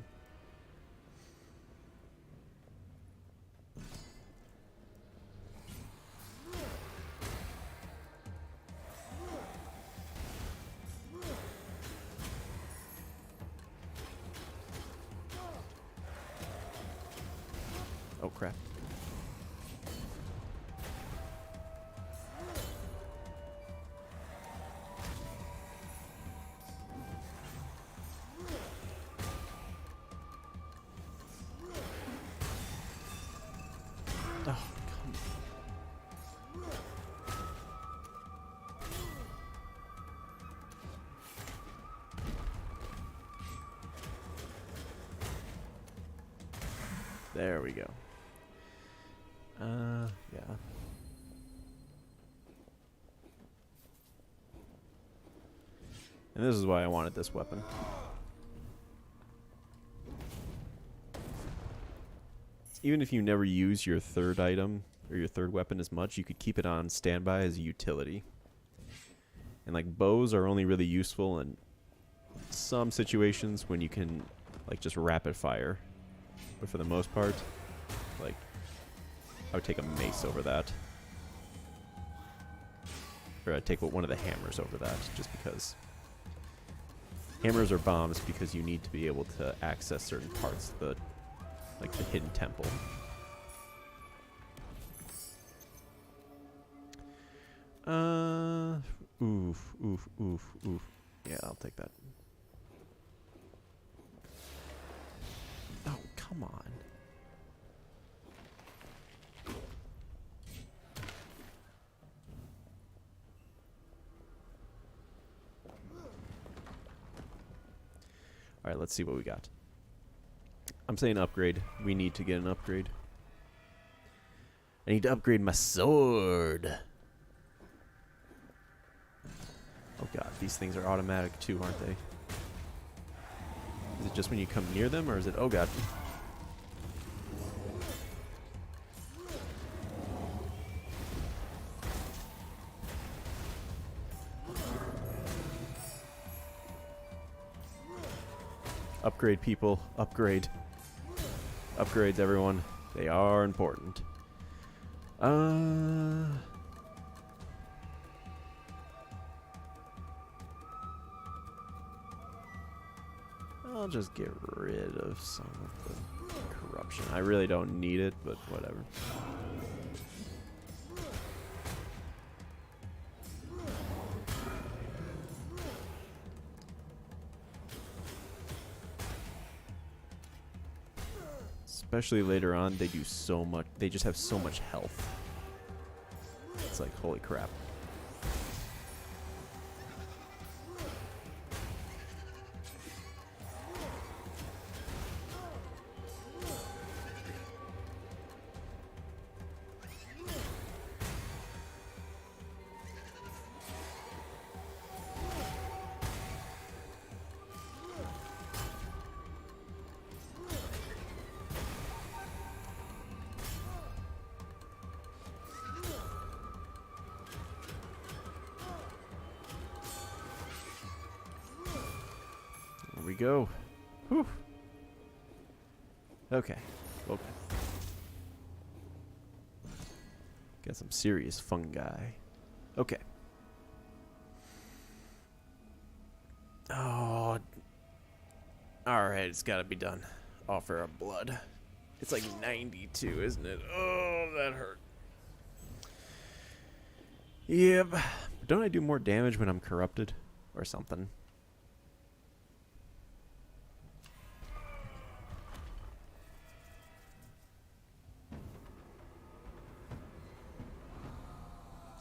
Oh, crap. Oh, come There we go. Yeah. And this is why I wanted this weapon. Even if you never use your third item or your third weapon as much, you could keep it on standby as a utility. And like bows are only really useful in some situations when you can like just rapid fire. But for the most part, like I would take a mace over that. Or I'd take one of the hammers over that, just because. Hammers are bombs because you need to be able to access certain parts of the, like the hidden temple. Oof, oof, oof, oof. Yeah, I'll take that. Oh, come on. Alright, let's see what we got. I'm saying upgrade. We need to get an upgrade. I need to upgrade my sword. Oh god, these things are automatic too, aren't they? Is it just when you come near them, or is it... Oh god. Upgrade, people. Upgrade. Upgrades, everyone. They are important. I'll just get rid of some of the corruption. I really don't need it, but whatever. Especially later on, they do so much. They just have so much health. It's like, holy crap. There we go. Whew. Okay. Okay. Got some serious fungi. Okay. Oh. Alright, it's gotta be done. Offer of blood. It's like 92, isn't it? Oh, that hurt. Yep. Don't I do more damage when I'm corrupted? Or something?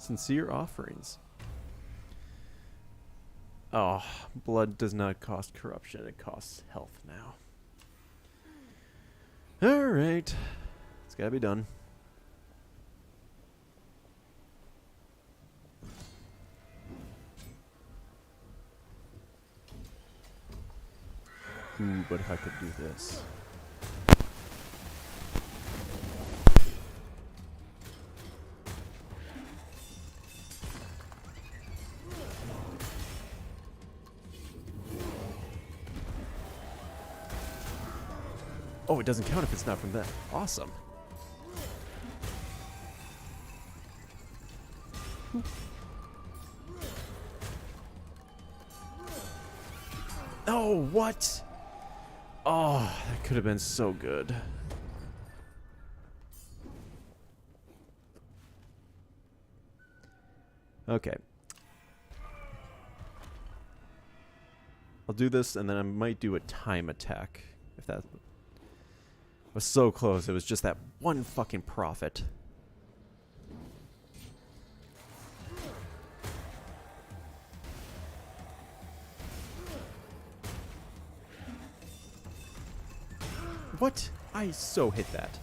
Sincere offerings. Oh, blood does not cost corruption. It costs health now. Alright. It's gotta be done. Ooh, but if I could do this. Oh, it doesn't count if it's not from them. Awesome. Oh, what? Oh, that could have been so good. Okay. I'll do this, and then I might do a time attack. If that was so close. It was just that one fucking prophet. What? I so hit that.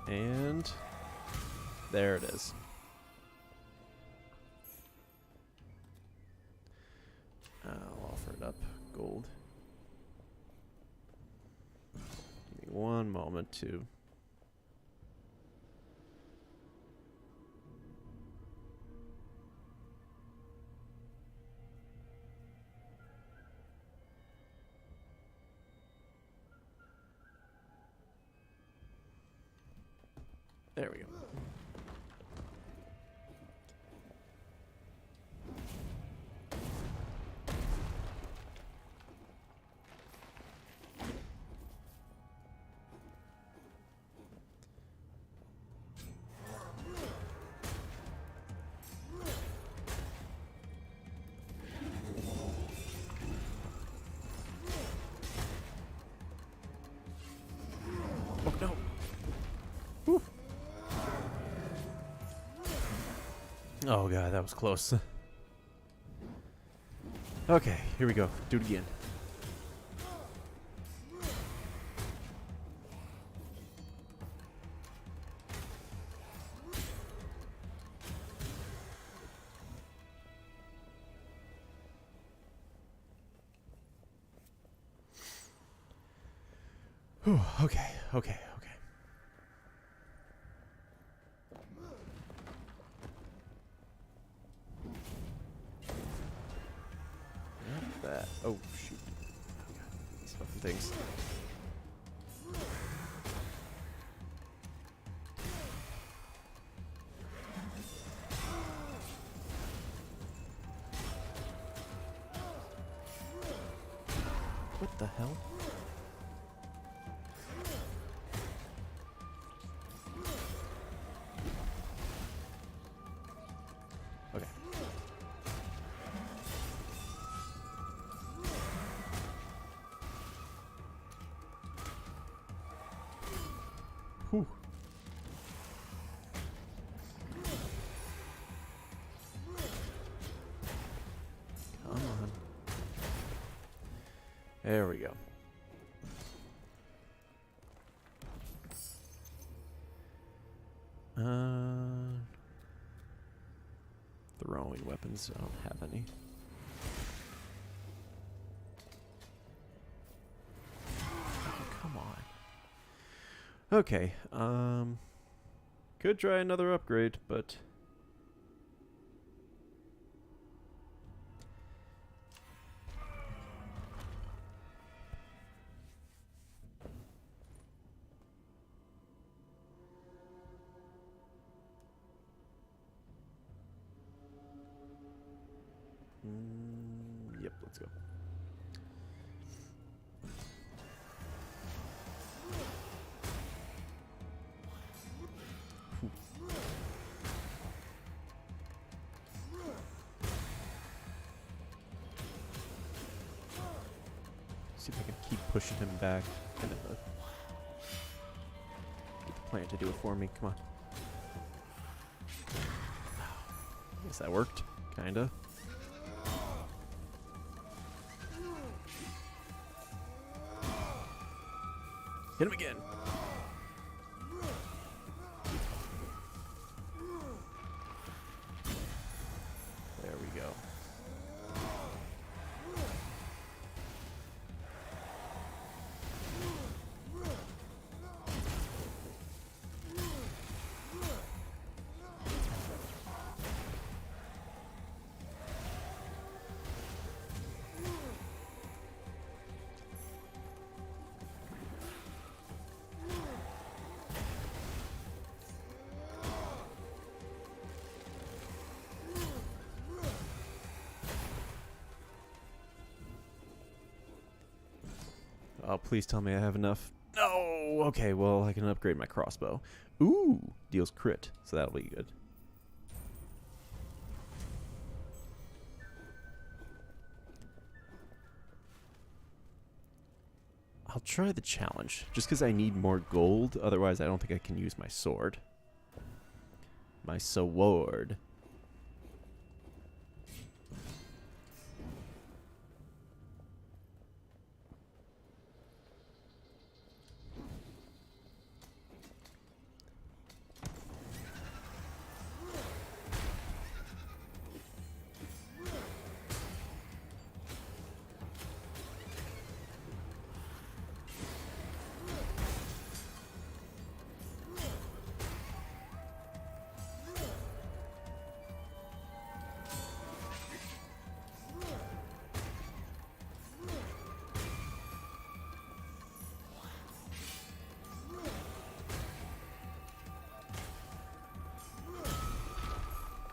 And there it is. I'll offer it up. Gold. Give me one moment to... There we go. Oh no! Whew. Oh god, that was close. Okay, here we go. Do it again. Whew, okay. Not that. Oh, shoot. These fucking things. What the hell? Okay. Whew. Come on. There we go. Throwing weapons. I don't have any. Oh, come on. Okay. Could try another upgrade, but yep, let's go. See if I can keep pushing him back. Kind of get the plant to do it for me. Come on. Guess that worked. Kinda. Hit him again. There we go. Oh, please tell me I have enough. No! Okay, well, I can upgrade my crossbow. Ooh! Deals crit, so that'll be good. I'll try the challenge, just because I need more gold. Otherwise, I don't think I can use my sword. My sword.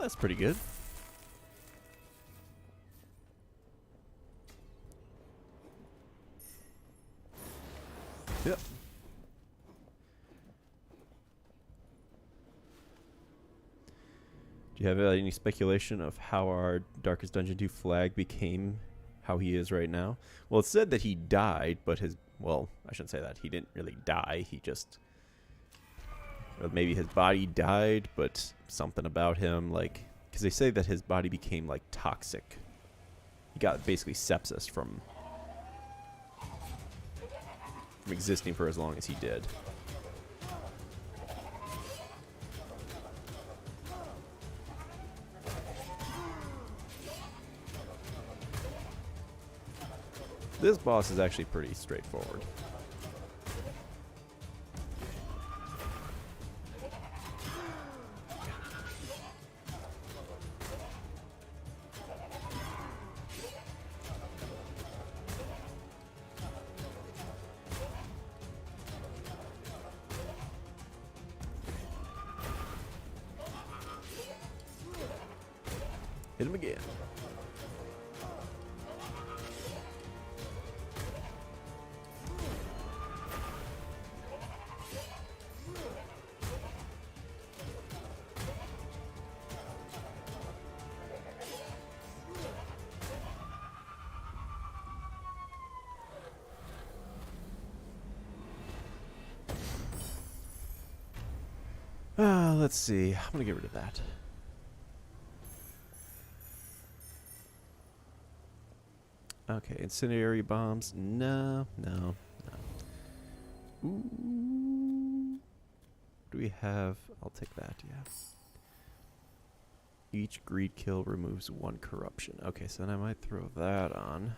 That's pretty good. Yep. Do you have any speculation of how our Darkest Dungeon 2 flag became how he is right now? Well, it said that he died, but his... Well, I shouldn't say that. He didn't really die. He just... Or maybe his body died, but something about him, like... Because they say that his body became, like, toxic. He got basically sepsis from existing for as long as he did. This boss is actually pretty straightforward. Hit him again. Let's see. I'm gonna get rid of that. Okay, incendiary bombs. No, no, no. Ooh. Do we have? I'll take that, yeah. Each greed kill removes 1 corruption. Okay, so then I might throw that on.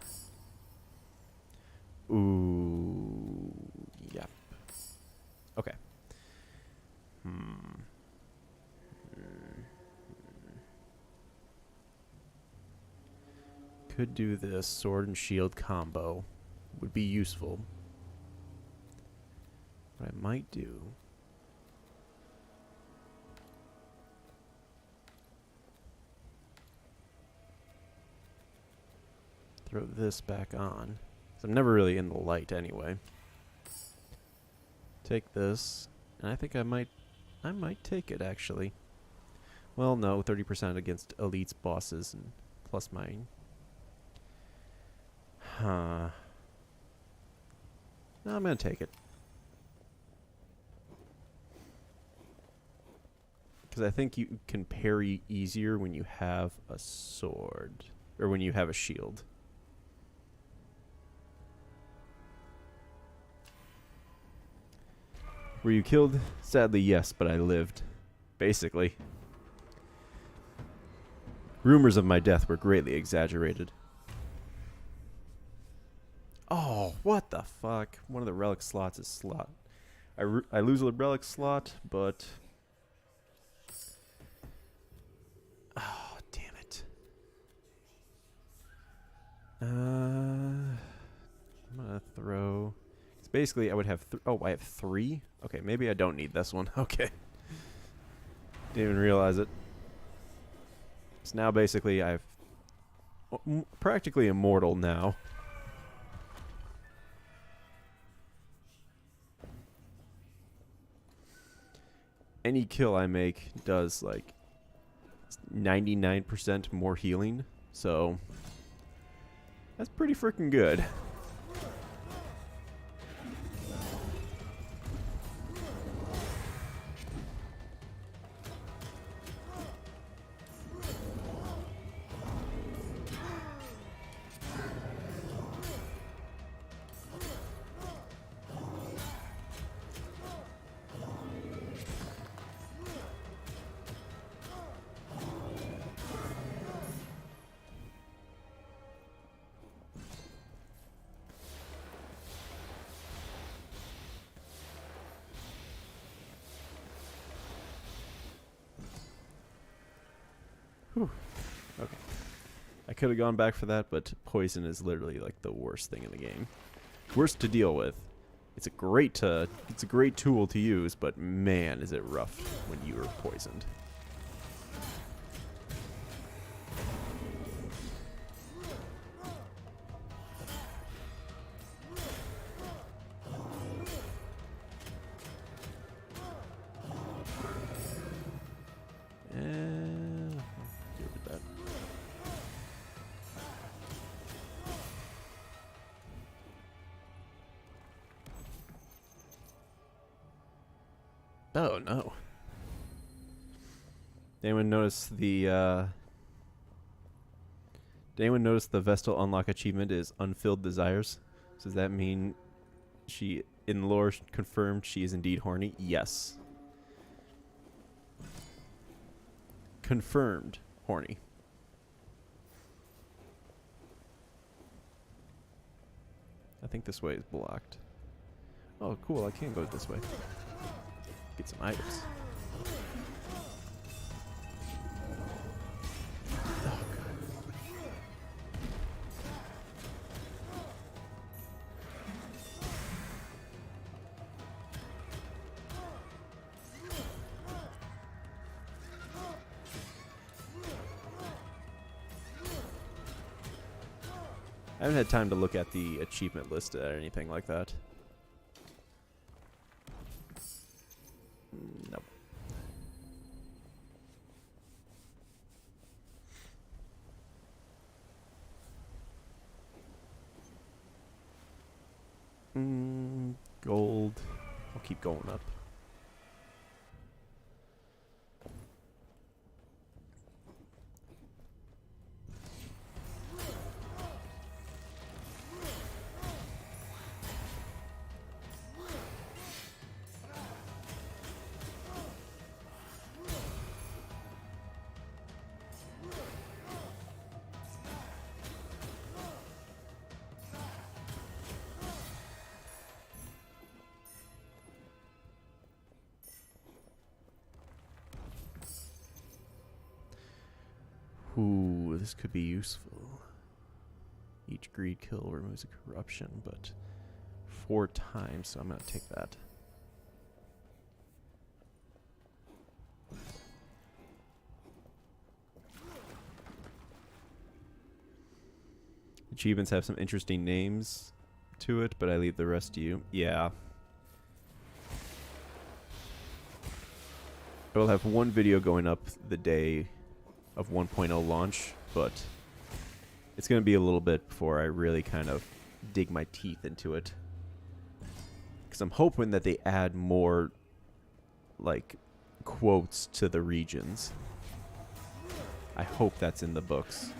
Ooh, yep. Okay. Could do this sword and shield combo. Would be useful. What I might do... Throw this back on. 'Cause I'm never really in the light anyway. Take this. And I think I might take it actually. Well, no, 30% against elites, bosses, and plus mine. Huh. No, I'm gonna take it. Because I think you can parry easier when you have a sword. Or when you have a shield. Were you killed? Sadly, yes, but I lived. Basically. Rumors of my death were greatly exaggerated. Oh, what the fuck? One of the relic slots is slot. I lose a relic slot, but... Oh, damn it. I'm gonna throw... It's basically, I would have... Oh, I have 3? Okay, maybe I don't need this one. Okay. Didn't even realize it. So now basically I've... practically immortal now. Any kill I make does like 99% more healing, so that's pretty freaking good. Whew. Okay. I could have gone back for that, but poison is literally like the worst thing in the game. Worst to deal with. It's a great tool to use, but man, is it rough when you are poisoned. Deal with that. Oh no. Did anyone notice the Vestal unlock achievement is unfilled desires? So does that mean she in lore confirmed she is indeed horny? Yes. Confirmed horny. I think this way is blocked. Oh cool, I can go this way. Get some items. Oh, God. I haven't had time to look at the achievement list or anything like that. Nope. Gold. I'll keep going up. Ooh, this could be useful. Each greed kill removes a corruption, but 4 times, so I'm going to take that. Achievements have some interesting names to it, but I leave the rest to you. Yeah. I will have one video going up the day of 1.0 launch, but it's going to be a little bit before I really kind of dig my teeth into it. because I'm hoping that they add more, like, quotes to the regions. I hope that's in the books.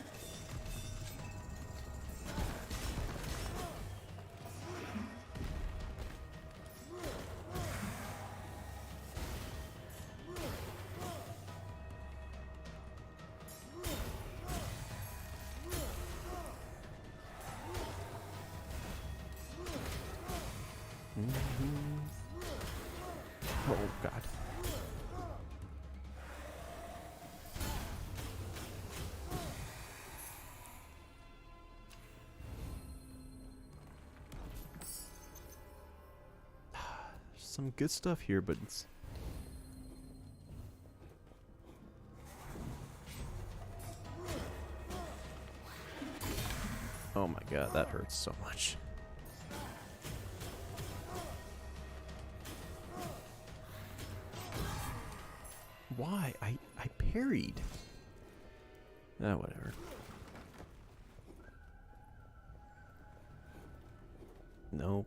Oh, God. Some good stuff here, but it's... Oh my God, that hurts so much. Why? I parried. Ah, whatever. Nope.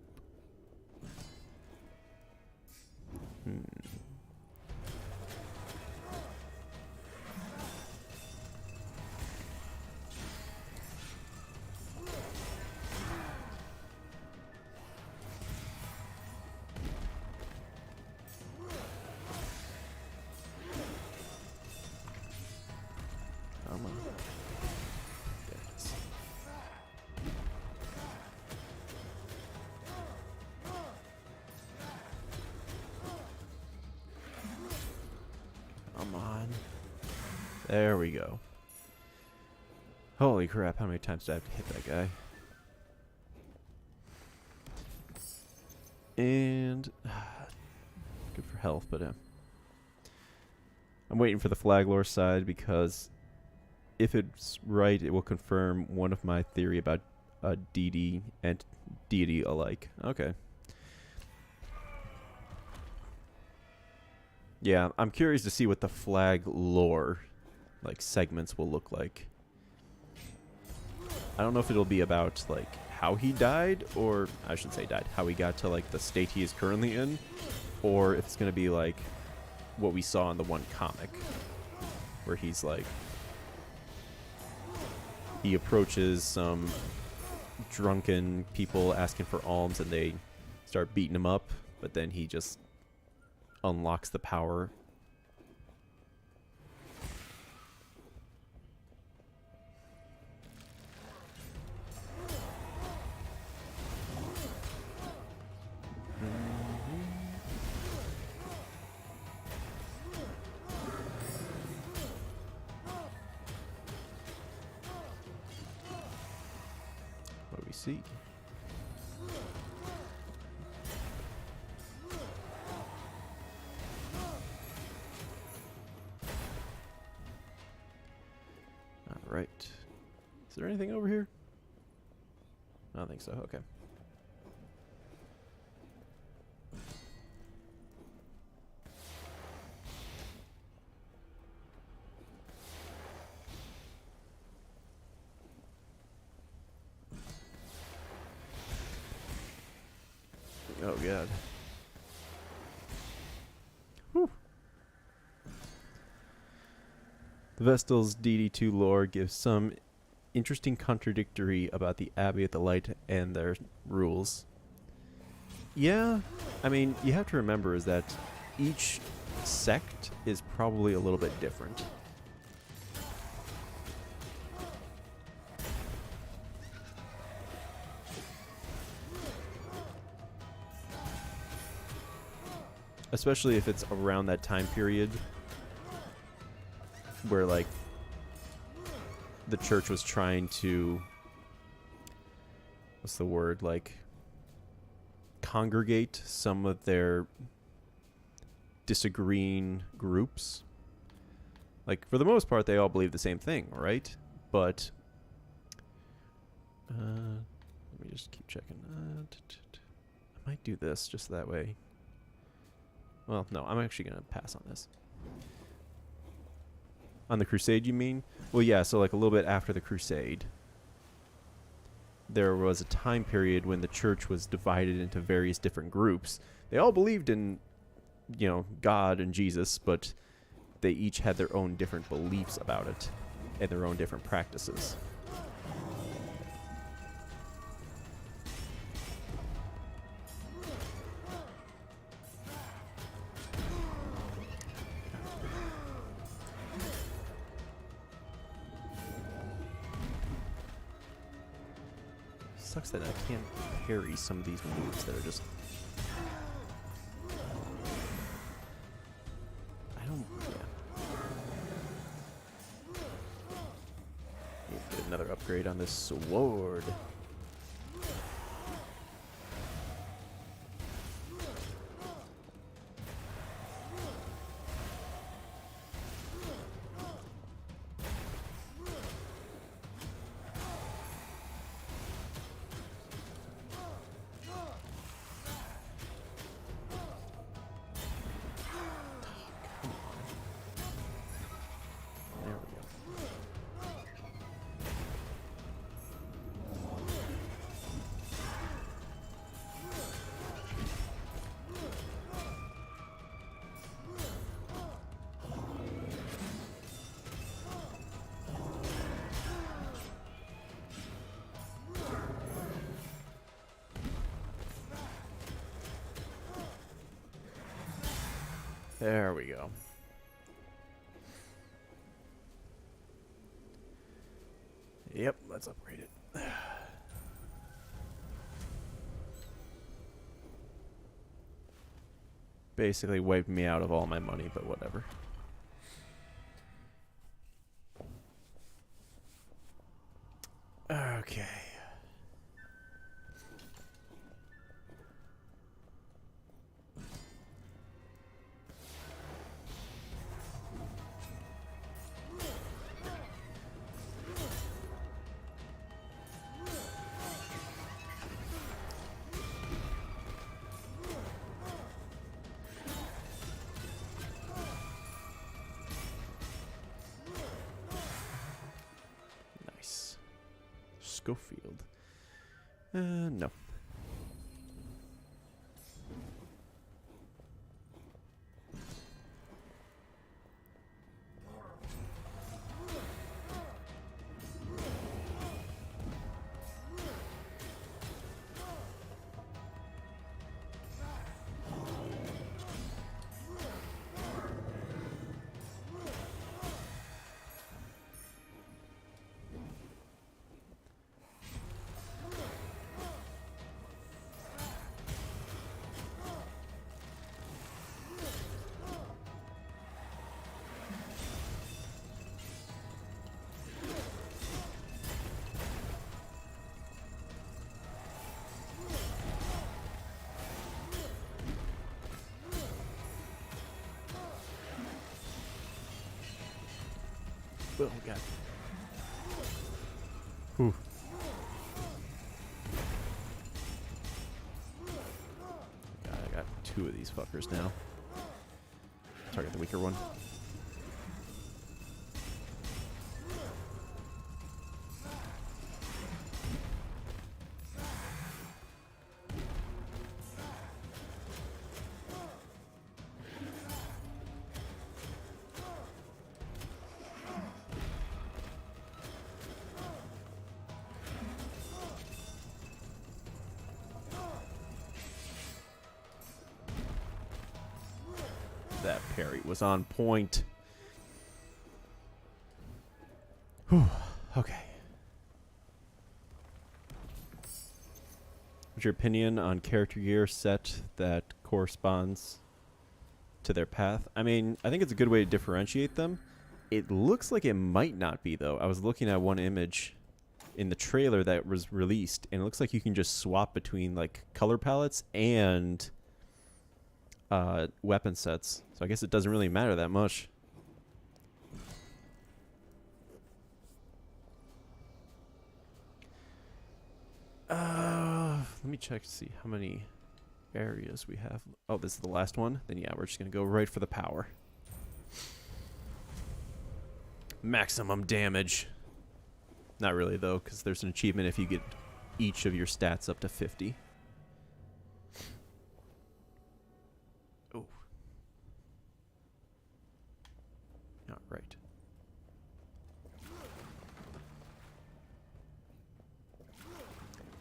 Come on. There it is. Come on. There we go. Holy crap, how many times did I have to hit that guy? And... good for health, but I'm waiting for the flag lore side because if it's right, it will confirm one of my theory about DD and deity alike. Okay. Yeah, I'm curious to see what the flag lore, like, segments will look like. I don't know if it'll be about, like, how he died, or I shouldn't say died, how he got to, like, the state he is currently in, or if it's going to be, like, what we saw in the one comic, where he's, like, he approaches some drunken people asking for alms, and they start beating him up, but then he just unlocks the power. What do we see? Right. Is there anything over here? I don't think so. Okay. Oh, God. Whew. The Vestal's DD2 lore gives some interesting contradictory about the Abbey of the Light and their rules. Yeah, I mean, you have to remember is that each sect is probably a little bit different. Especially if it's around that time period where, like, the church was trying to, what's the word, like, congregate some of their disagreeing groups. Like, for the most part, they all believe the same thing, right? But, let me just keep checking. I might do this just that way. Well, no, I'm actually going to pass on this. On the Crusade, you mean? Well, yeah, so like a little bit after the Crusade, there was a time period when the church was divided into various different groups. They all believed in, God and Jesus, but they each had their own different beliefs about it and their own different practices. Sucks that I can't parry some of these moves that are just... I don't... Yeah. Need to get another upgrade on this sword. There we go. Yep, let's upgrade it. Basically wiped me out of all my money, but whatever. Okay. Schofield. No. Oh, God. Whew. God, I got two of these fuckers now. Target the weaker one. That parry was on point. Whew. Okay. What's your opinion on character gear set that corresponds to their path? I mean, I think it's a good way to differentiate them. It looks like it might not be, though. I was looking at one image in the trailer that was released, and it looks like you can just swap between, like, color palettes and weapon sets. So I guess it doesn't really matter that much. Let me check to see how many areas we have. Oh, this is the last one? Then yeah, we're just going to go right for the power. Maximum damage. Not really, though, because there's an achievement if you get each of your stats up to 50. Oh. All right.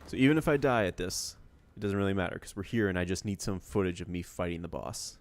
So even if I die at this, it doesn't really matter because we're here and I just need some footage of me fighting the boss.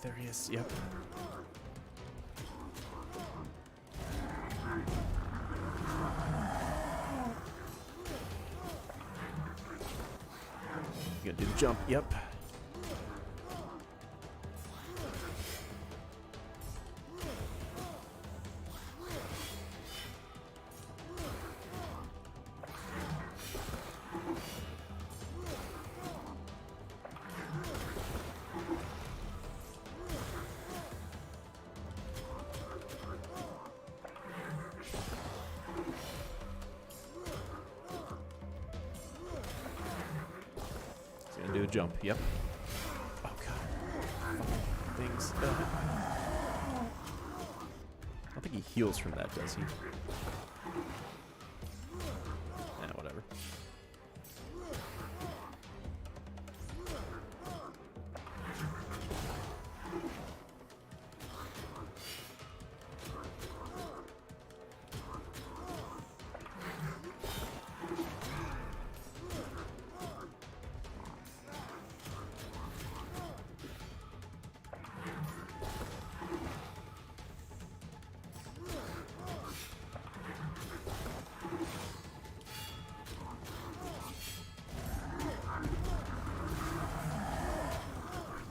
There he is, yep. You gotta do the jump, yep. Do a jump, yep. Oh god. Fucking things. I don't think he heals from that, does he? Whatever.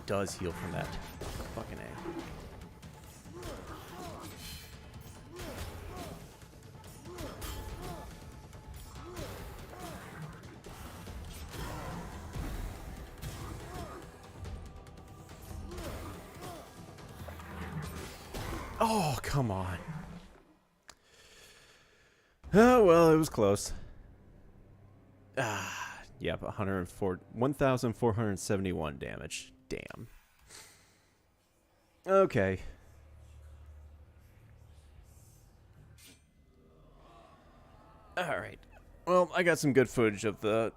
Does heal from that. Fucking A. Oh, come on. Oh, well, it was close. Yep, 1,471 damage. Damn. Okay. Alright. Well, I got some good footage of the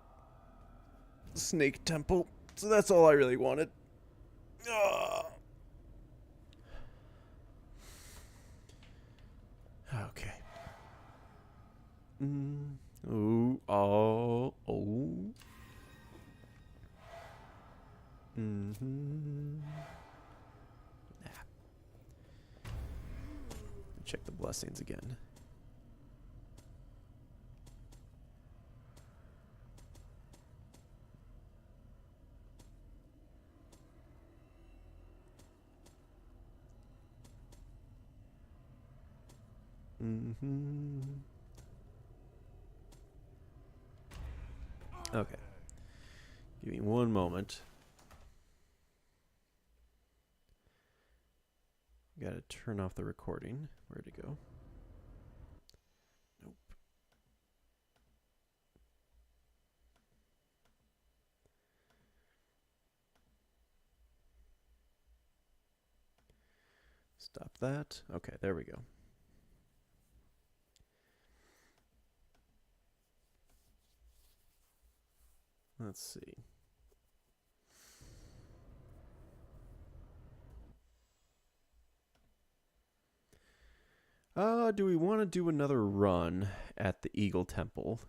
Snake Temple, so that's all I really wanted. Okay. Ooh, oh. Check the blessings again. Okay. Give me one moment. Gotta turn off the recording. Where'd it go? Nope. Stop that. Okay, there we go. Let's see. Do we want to do another run at the Eagle Temple?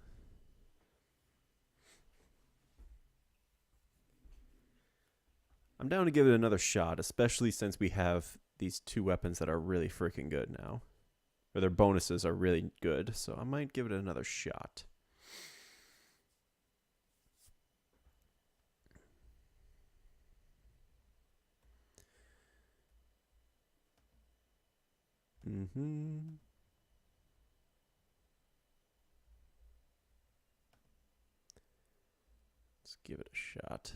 I'm down to give it another shot, especially since we have these two weapons that are really freaking good now. Or their bonuses are really good, so I might give it another shot. Let's give it a shot.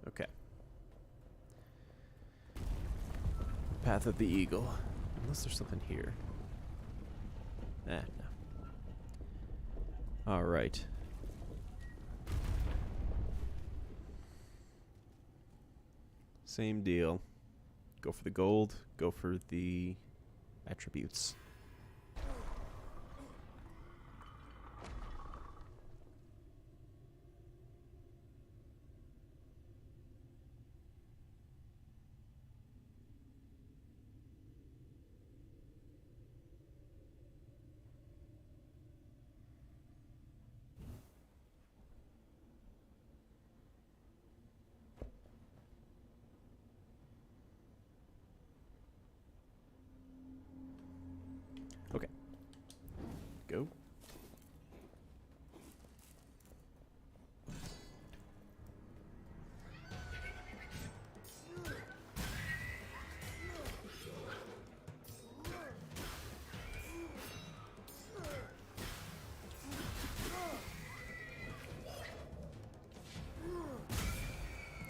Okay. Path of the Eagle. Unless there's something here. No. Alright. Same deal. Go for the gold. Go for the attributes. Okay. Go.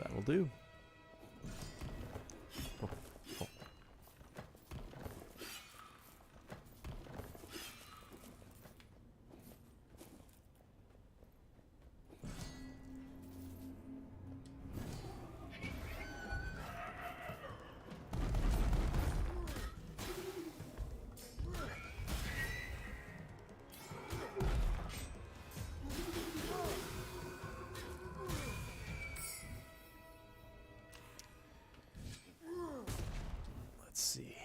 That'll do. Oh, oh. Let's see.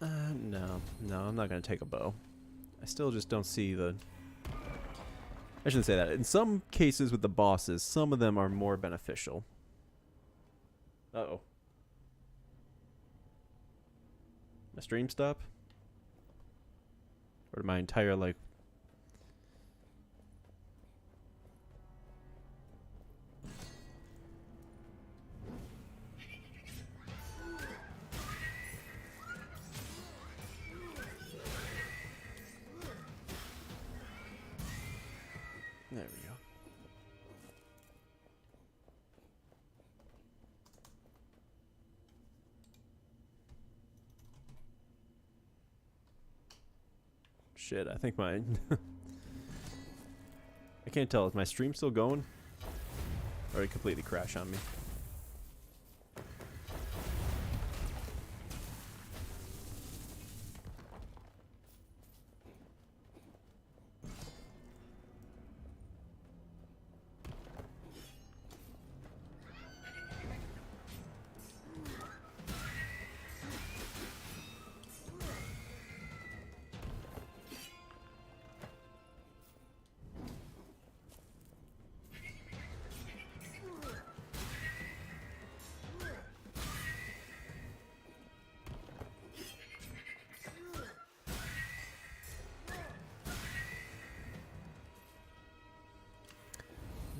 Damn. No, I'm not going to take a bow. I still just don't see the... I shouldn't say that. In some cases with the bosses, some of them are more beneficial. Uh-oh. My stream stop? Or did my entire, like... There we go. Shit, I think mine... I can't tell. Is my stream still going? Or did it completely crash on me?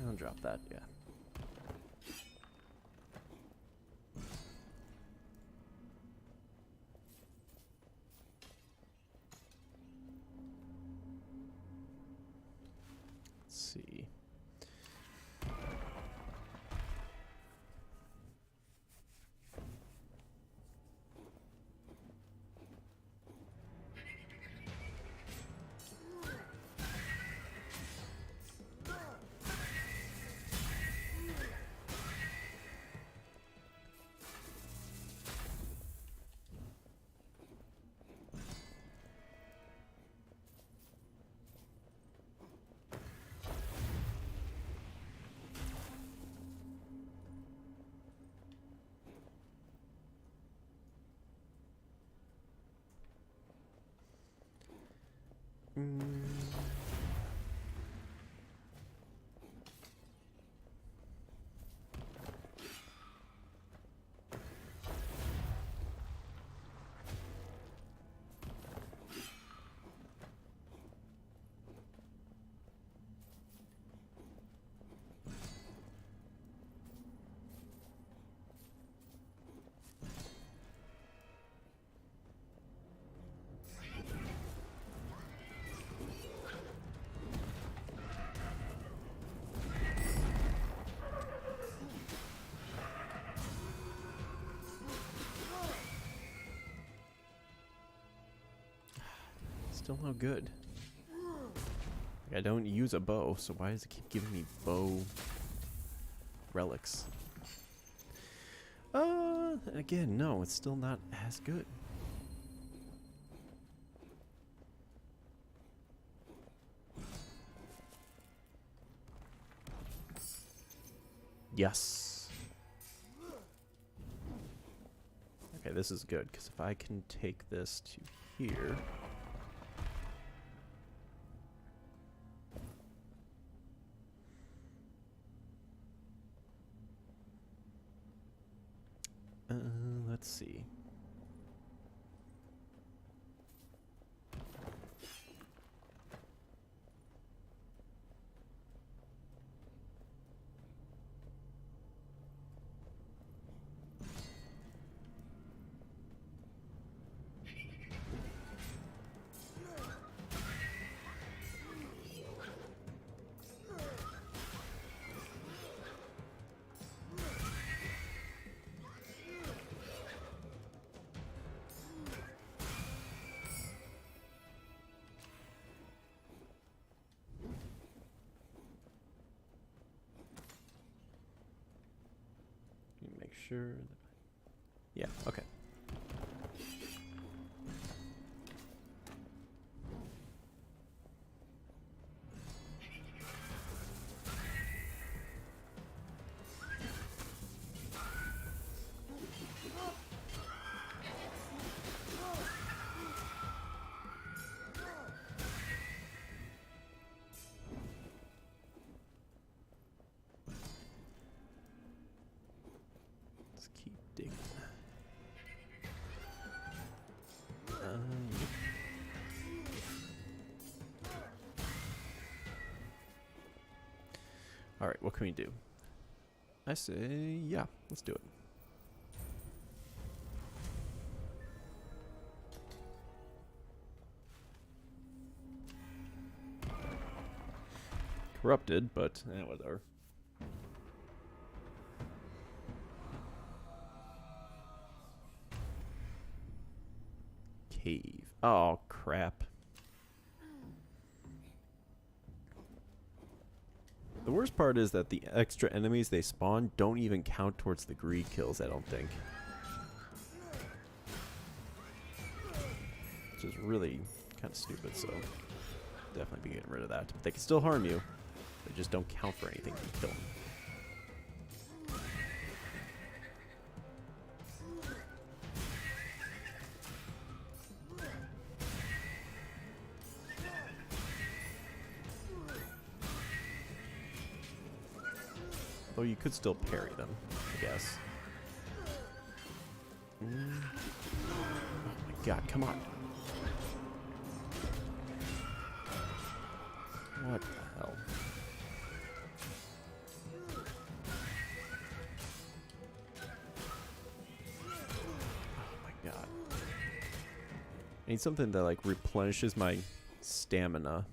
I'll drop that, yeah. Mm. Still no good. Like, I don't use a bow, so why does it keep giving me bow relics? Again, no, it's still not as good. Yes. Okay, this is good, because if I can take this to here... let's see. Make sure that... Yeah, okay. Let's keep digging. Alright, what can we do? I say, yeah, let's do it. Corrupted, but whatever. Cave. Oh, crap. The worst part is that the extra enemies they spawn don't even count towards the greed kills, I don't think. Which is really kind of stupid, so definitely be getting rid of that. But they can still harm you. They just don't count for anything if you kill them. Though you could still parry them, I guess. Oh my god, come on. What the hell? Oh my god. I need something that like replenishes my stamina.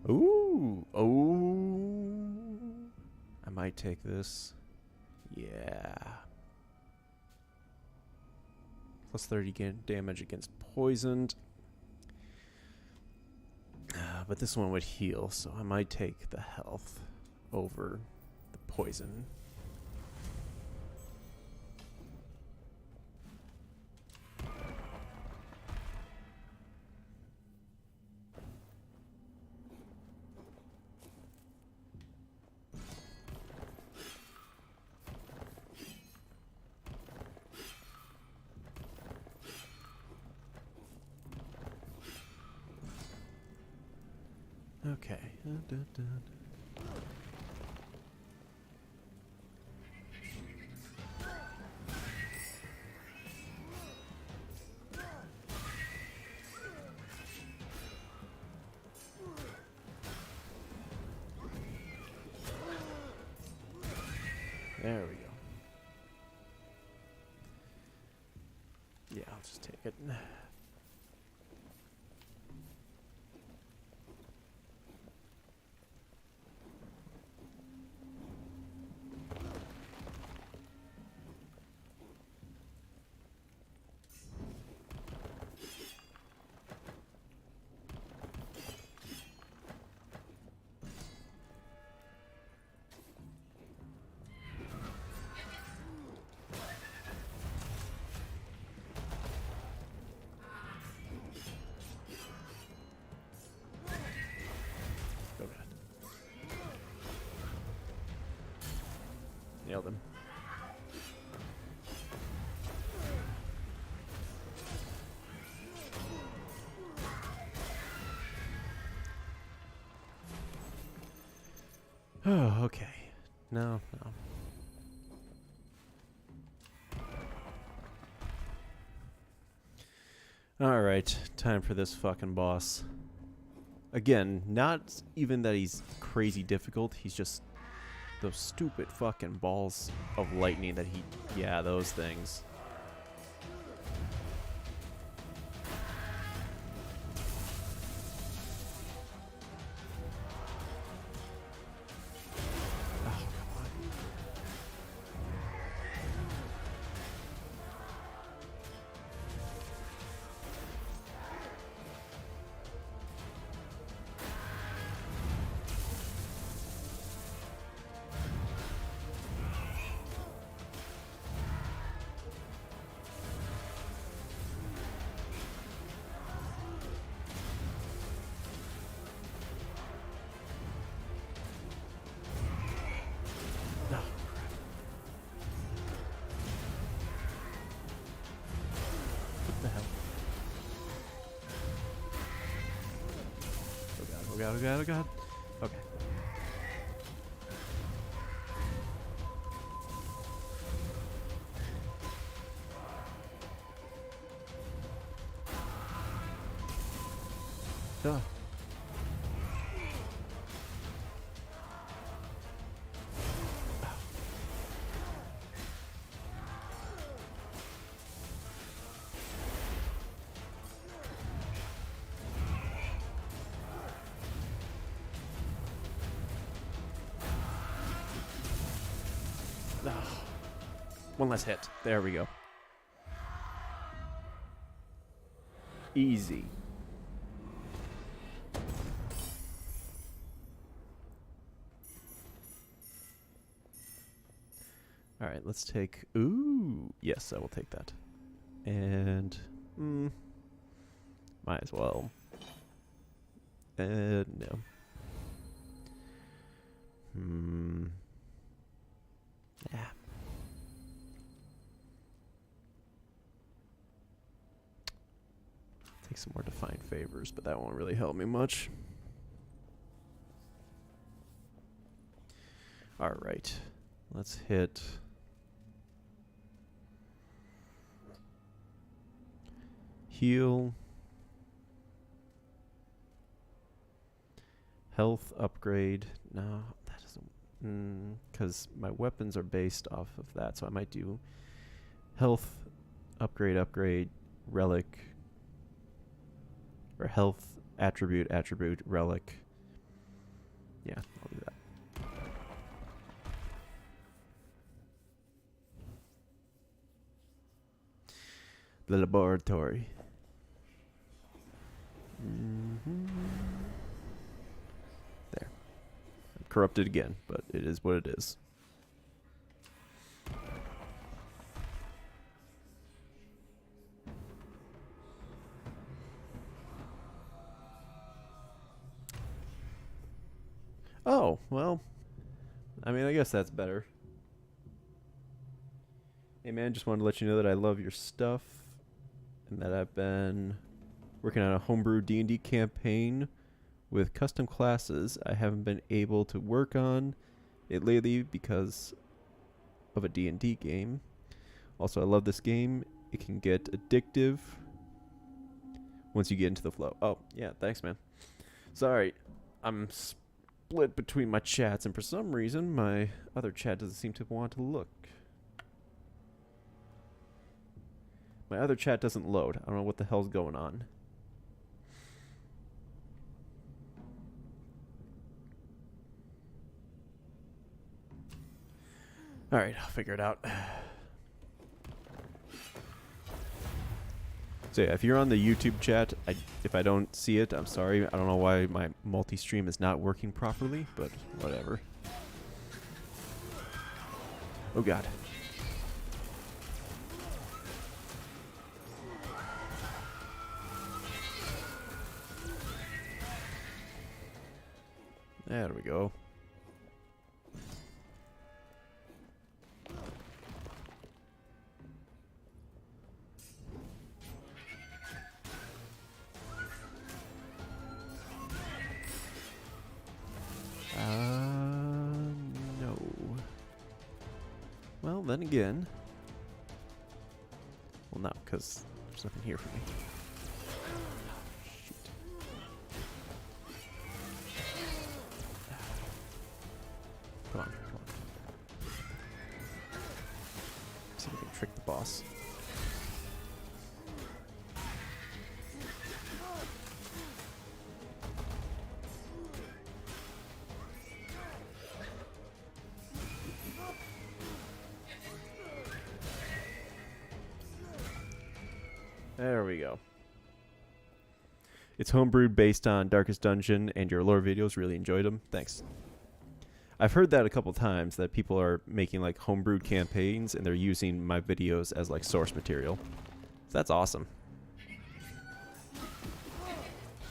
Ooh, oh, I might take this. Yeah. Plus 30 damage against poisoned. But this one would heal, so I might take the health over the poison. Okay. There we go. Yeah, I'll just take it. Oh god. Nailed him. Oh, okay. No. Alright, time for this fucking boss. Again, not even that he's crazy difficult, he's just those stupid fucking balls of lightning that he... Yeah, those things. Oh, come on. No. What the hell? Oh god, oh god, oh god, oh god. Okay. Duh. No. One less hit. There we go. Easy. Alright, let's take... Ooh! Yes, I will take that. And... might as well. No. Yeah. Take some more defined favors, but that won't really help me much. Alright. Let's hit... Heal. Health upgrade. No, that doesn't... because my weapons are based off of that, so I might do health, upgrade, relic, or health, attribute, relic. Yeah, I'll do that. The laboratory. There. I'm corrupted again, but it is what it is. Oh, well, I mean, I guess that's better. Hey man, just wanted to let you know that I love your stuff and that I've been working on a homebrew D&D campaign with custom classes. I haven't been able to work on it lately because of a D&D game. Also, I love this game. It can get addictive once you get into the flow. Oh, yeah, thanks, man. Sorry, I'm split between my chats, and for some reason, my other chat doesn't seem to want to look. My other chat doesn't load. I don't know what the hell's going on. Alright, I'll figure it out. So yeah, if you're on the YouTube chat, if I don't see it, I'm sorry. I don't know why my multi-stream is not working properly, but whatever. Oh god. There we go. No. Well, then again. Well, no, because there's nothing here for me. Shoot. Come on, come on. See if we can trick the boss. There we go. It's homebrewed based on Darkest Dungeon and your lore videos. Really enjoyed them. Thanks. I've heard that a couple times, that people are making like homebrewed campaigns and they're using my videos as like source material. So that's awesome.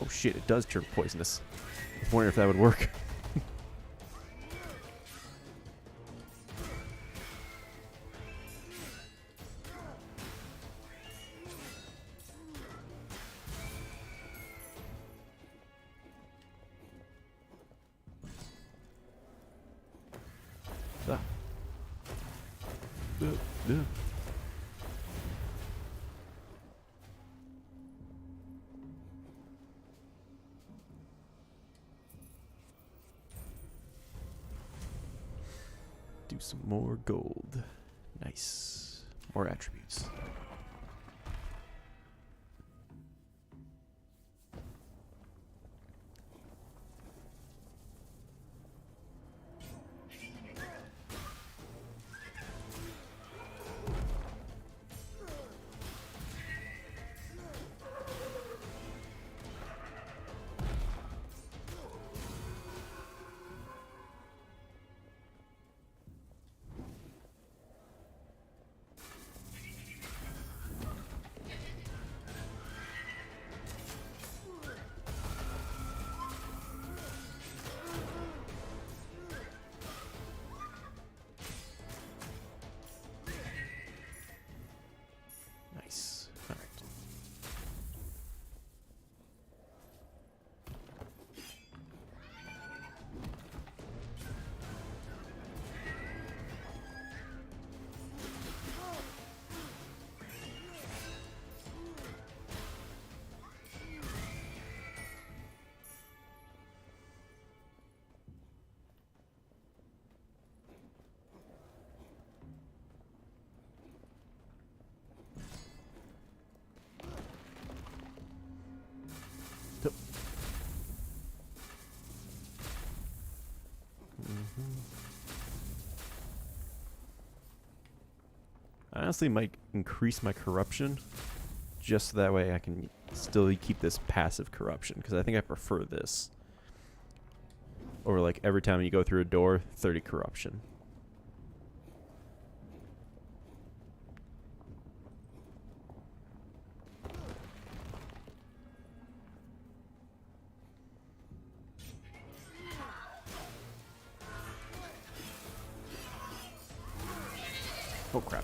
Oh shit, it does turn poisonous. I was wondering if that would work. Do some more gold. Nice. More attributes. Nice. All right. I honestly might increase my corruption just so that way I can still keep this passive corruption, because I think I prefer this. Or like every time you go through a door, 30 corruption. Oh crap.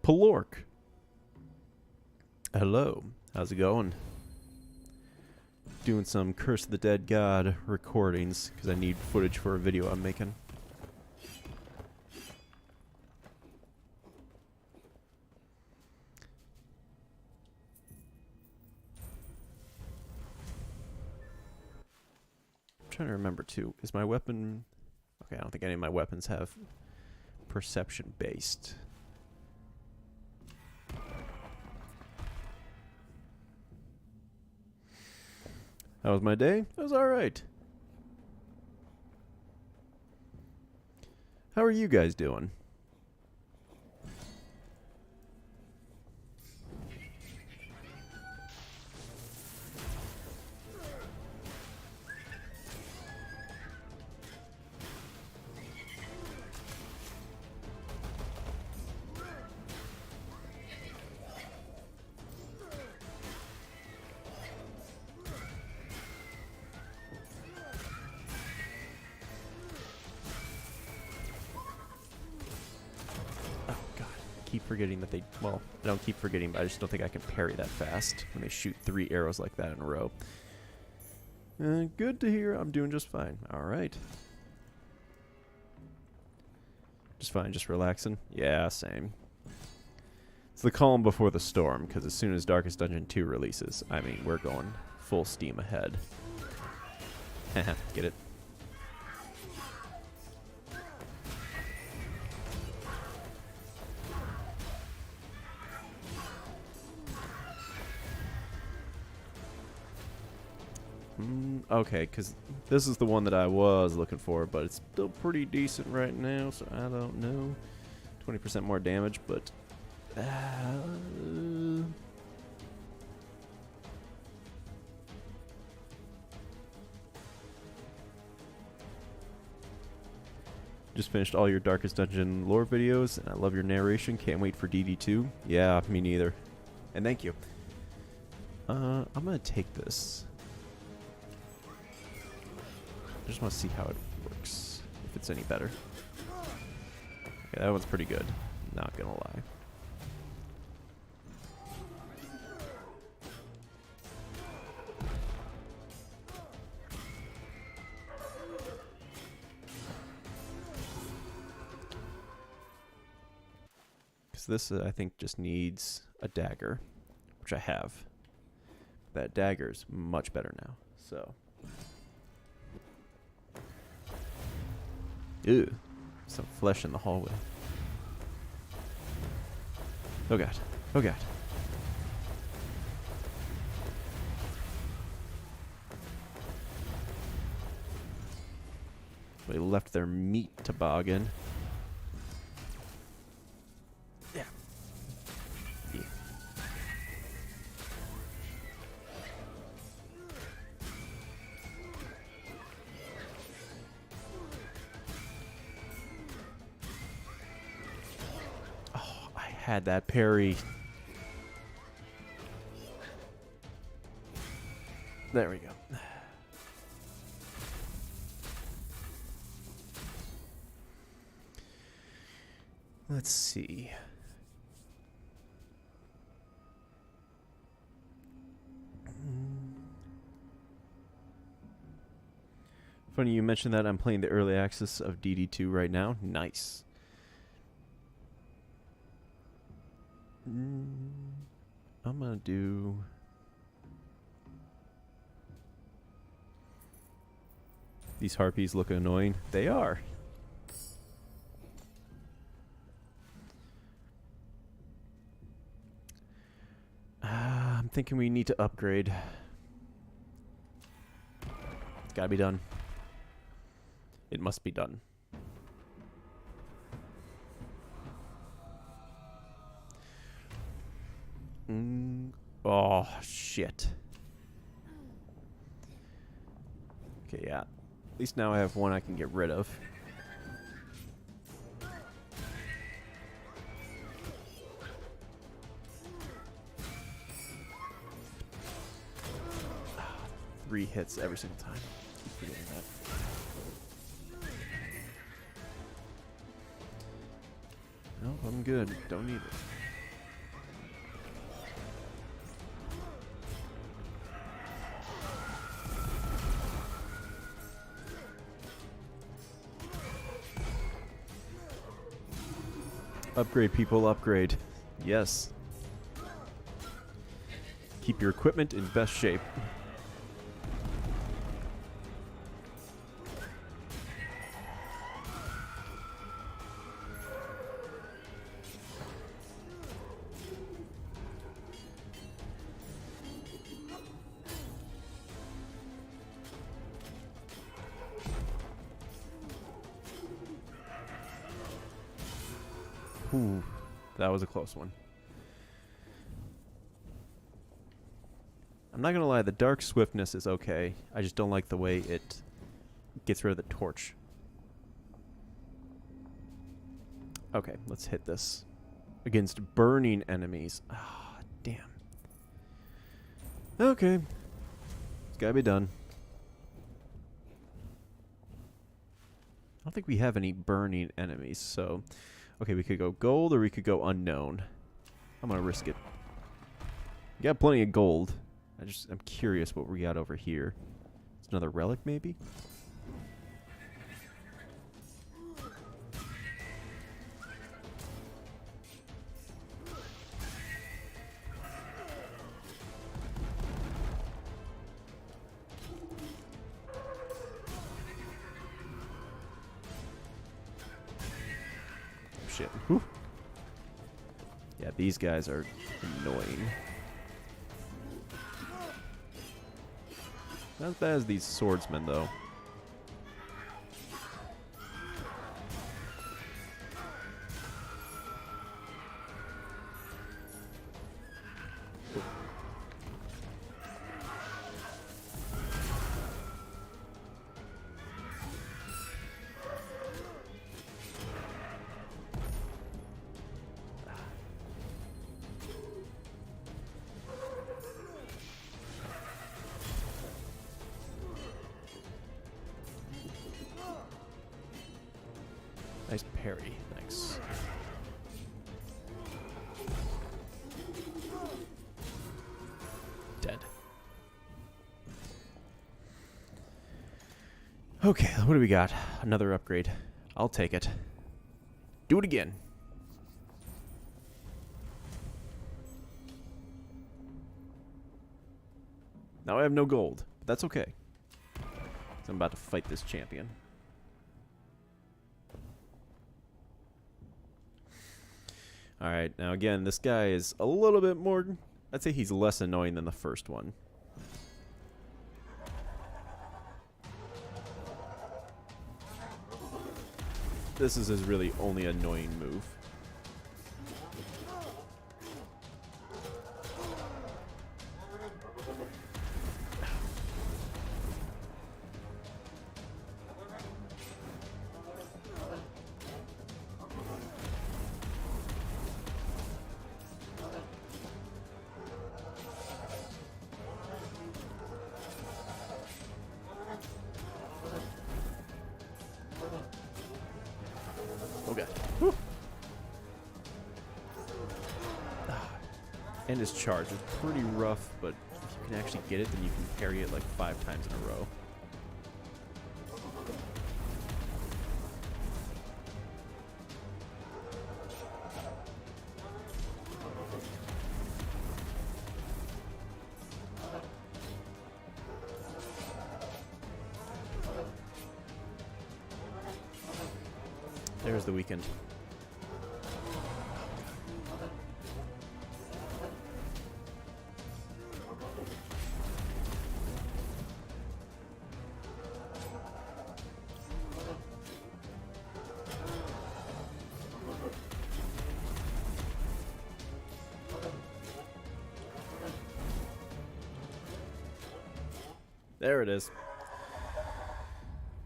Palork. Hello. How's it going? Doing some Curse of the Dead God recordings because I need footage for a video I'm making. I'm trying to remember too. Is my weapon... Okay, I don't think any of my weapons have perception based. How was my day? It was alright. How are you guys doing? Keep forgetting that they... Well, I don't keep forgetting, but I just don't think I can parry that fast when they shoot 3 arrows like that in a row. Good to hear. I'm doing just fine. Alright. Just fine. Just relaxing? Yeah, same. It's the calm before the storm, because as soon as Darkest Dungeon 2 releases, I mean, we're going full steam ahead. Get it? Okay, because this is the one that I was looking for, but it's still pretty decent right now, so I don't know. 20% more damage, but... Just finished all your Darkest Dungeon lore videos, and I love your narration. Can't wait for DD2. Yeah, me neither. And thank you. I'm gonna take this. I just want to see how it works, if it's any better. Okay, that one's pretty good, not gonna lie. Because this, I think, just needs a dagger, which I have. That dagger's much better now, so... Ew. Some flesh in the hallway. Oh god. Oh god. They left their meat toboggan. Yeah. Yeah. Had that parry. There we go. Let's see. Funny you mentioned that. I'm playing the early access of DD2 right now. Nice. I'm gonna do... These harpies look annoying. They are. I'm thinking we need to upgrade. It's gotta be done. It must be done. Oh, shit. Okay, yeah. At least now I have one I can get rid of. Three hits every single time. Keep forgetting that. Nope, I'm good. Don't need it. Upgrade, people, upgrade. Yes. Keep your equipment in best shape. Ooh, that was a close one. I'm not gonna lie, the dark swiftness is okay. I just don't like the way it gets rid of the torch. Okay, let's hit this. Against burning enemies. Ah, damn. Okay. It's gotta be done. I don't think we have any burning enemies, so... Okay, we could go gold or we could go unknown. I'm gonna risk it. We got plenty of gold. I'm curious what we got over here. It's another relic, maybe? Shit. Whew. Yeah, these guys are annoying. Not as bad as these swordsmen, though. Nice parry, thanks. Dead. Okay, what do we got? Another upgrade. I'll take it. Do it again. Now I have no gold, but that's okay. 'Cause I'm about to fight this champion. Alright, now again, this guy is a little bit more... I'd say he's less annoying than the first one. This is his really only annoying move. Okay. Whew. And his charge is pretty rough, but if you can actually get it, then you can parry it like 5 times in a row. There's the weekend. There it is.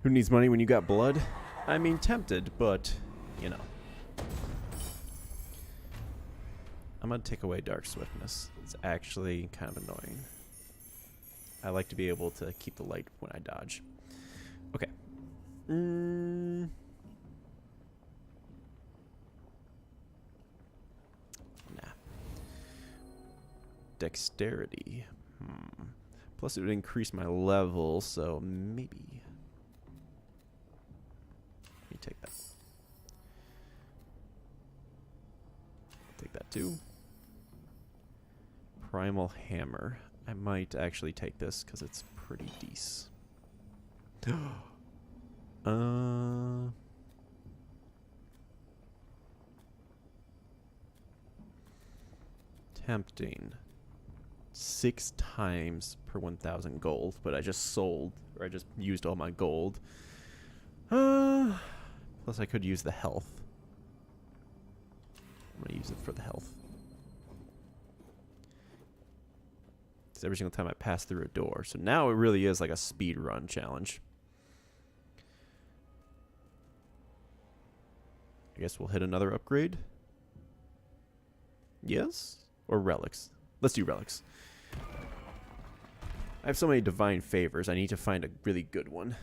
Who needs money when you got blood? I mean, tempted, but, you know. I'm going to take away Dark Swiftness. It's actually kind of annoying. I like to be able to keep the light when I dodge. Okay. Nah. Dexterity. Plus it would increase my level, so maybe. Let me take that. to. Primal Hammer. I might actually take this because it's pretty decent. Tempting. 6 times per 1,000 gold, but I just sold, or I just used all my gold. Plus I could use the health. I'm gonna use it for the health. It's every single time I pass through a door. So now it really is like a speed run challenge. I guess we'll hit another upgrade. Yes? Or relics. Let's do relics. I have so many divine favors. I need to find a really good one.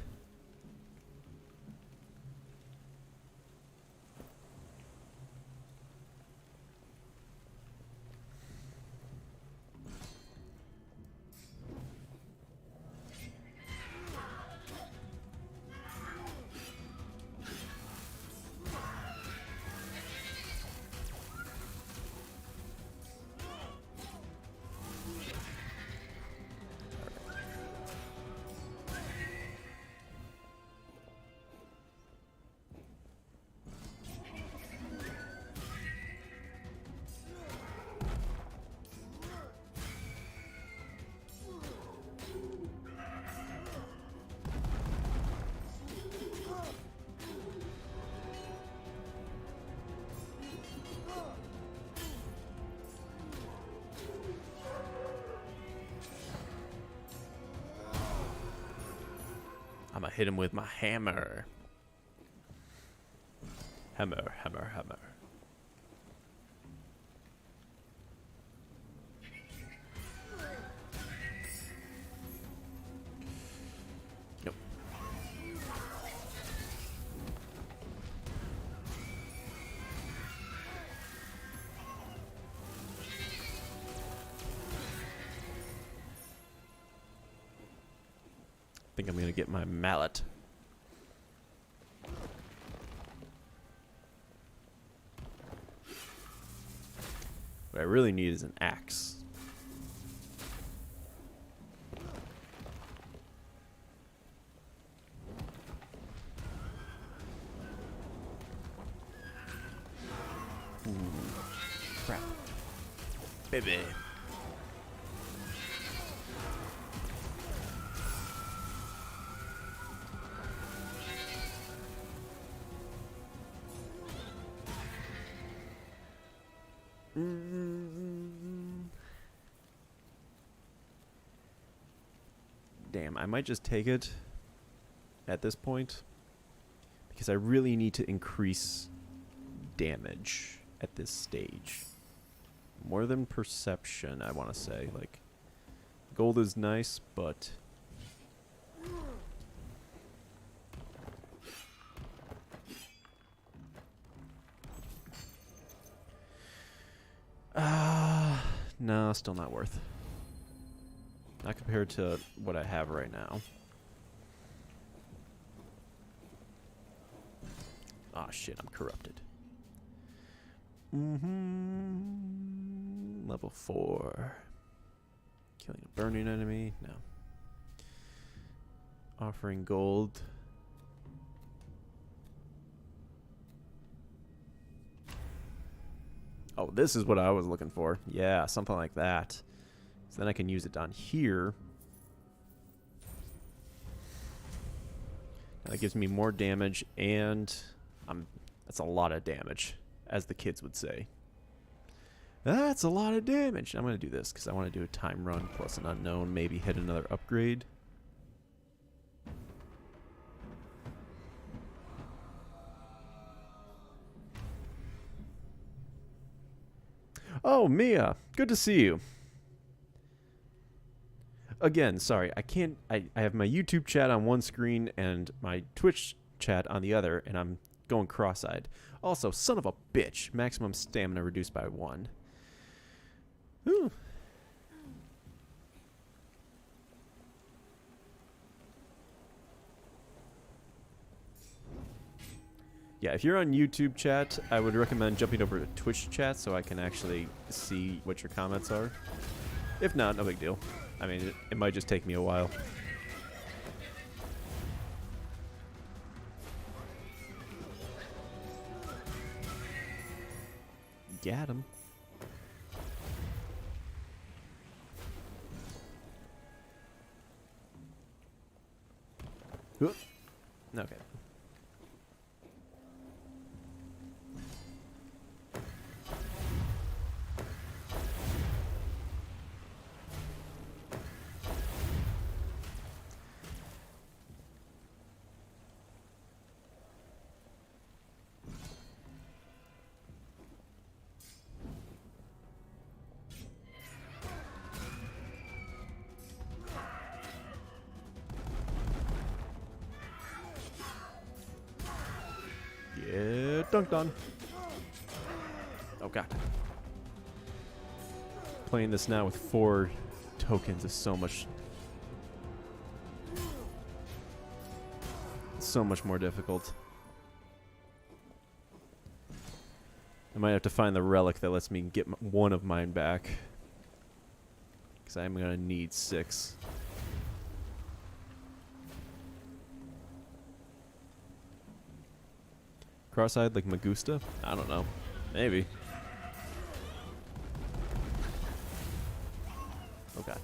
I'm gonna hit him with my hammer. Hammer, hammer, hammer. Nope. I think I'm gonna get my mallet. What I really need is an axe. Ooh, crap. Baby. Damn, I might just take it at this point because I really need to increase damage at this stage. More than perception, I want to say. Like, gold is nice, but no, still not worth. Not compared to what I have right now. Ah, shit, I'm corrupted. Level 4. Killing a burning enemy? No. Offering gold. Oh, this is what I was looking for. Yeah, something like that. So then I can use it down here. That gives me more damage, and that's a lot of damage, as the kids would say. That's a lot of damage. I'm going to do this because I want to do a time run plus an unknown, maybe hit another upgrade. Oh, Mia, good to see you. Again, sorry, I have my YouTube chat on one screen and my Twitch chat on the other, and I'm going cross-eyed. Also, son of a bitch, maximum stamina reduced by 1. Ooh. Yeah, if you're on YouTube chat, I would recommend jumping over to Twitch chat so I can actually see what your comments are. If not, no big deal. I mean, it might just take me a while. Got him. Whoop. Okay. Yeah, dunked on. Oh god. Playing this now with 4 tokens is so much more difficult. I might have to find the relic that lets me get one of mine back, because I'm gonna need 6. Cross-eyed like Magusta? I don't know. Maybe. Oh god.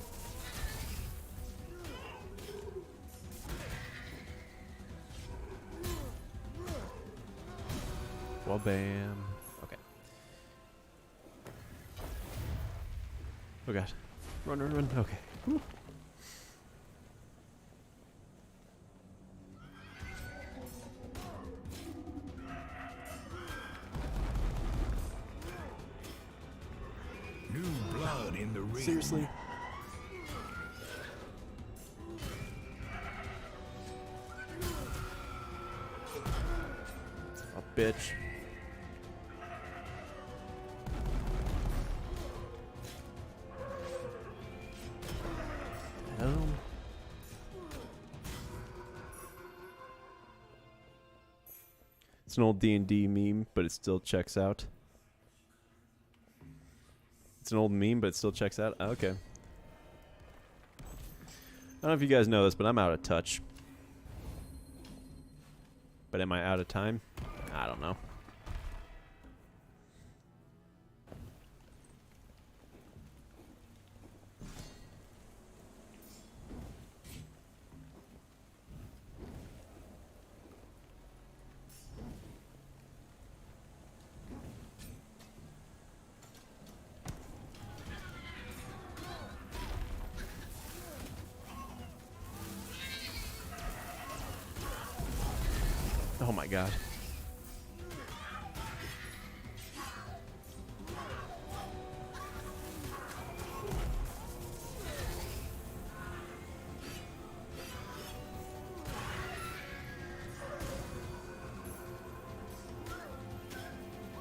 Well, bam. Okay. Oh god. Run, run, run. Okay. Whew. New blood in the ring. Seriously? Oh, bitch. It's an old D&D meme, but it still checks out. It's an old meme, but it still checks out? Oh, okay. I don't know if you guys know this, but I'm out of touch. But am I out of time? I don't know. Oh my god.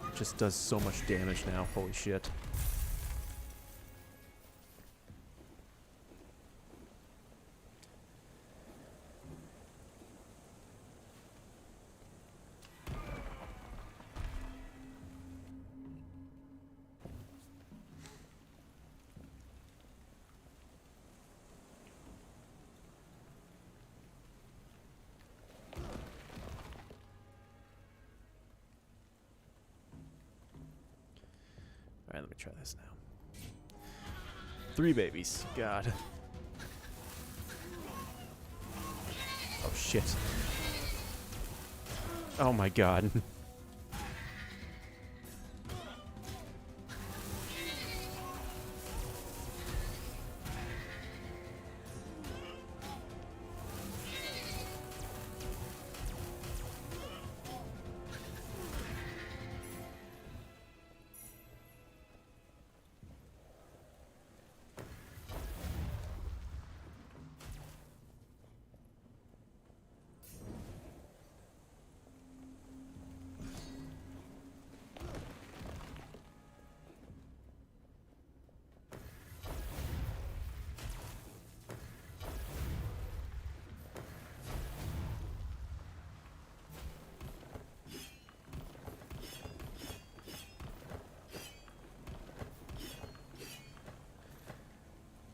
It just does so much damage now. Holy shit. Alright, let me try this now. 3 babies. God. Oh shit. Oh my god.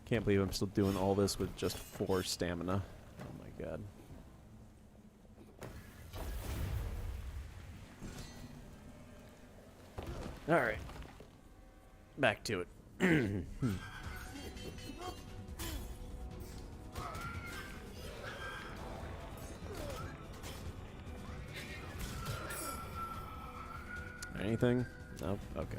Can't believe I'm still doing all this with just 4 stamina. Oh my god. Alright. Back to it. Anything? Nope. Okay.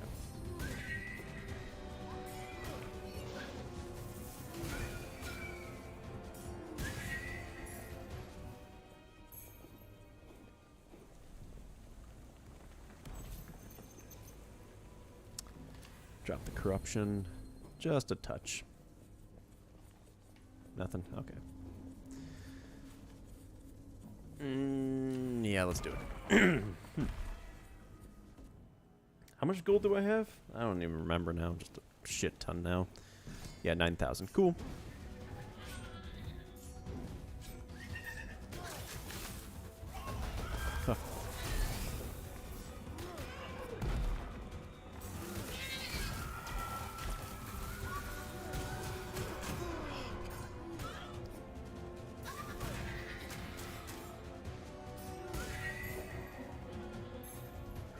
Drop the corruption. Just a touch. Nothing? Okay. Yeah, let's do it. How much gold do I have? I don't even remember now. Just a shit ton now. Yeah, 9,000. Cool. Huh.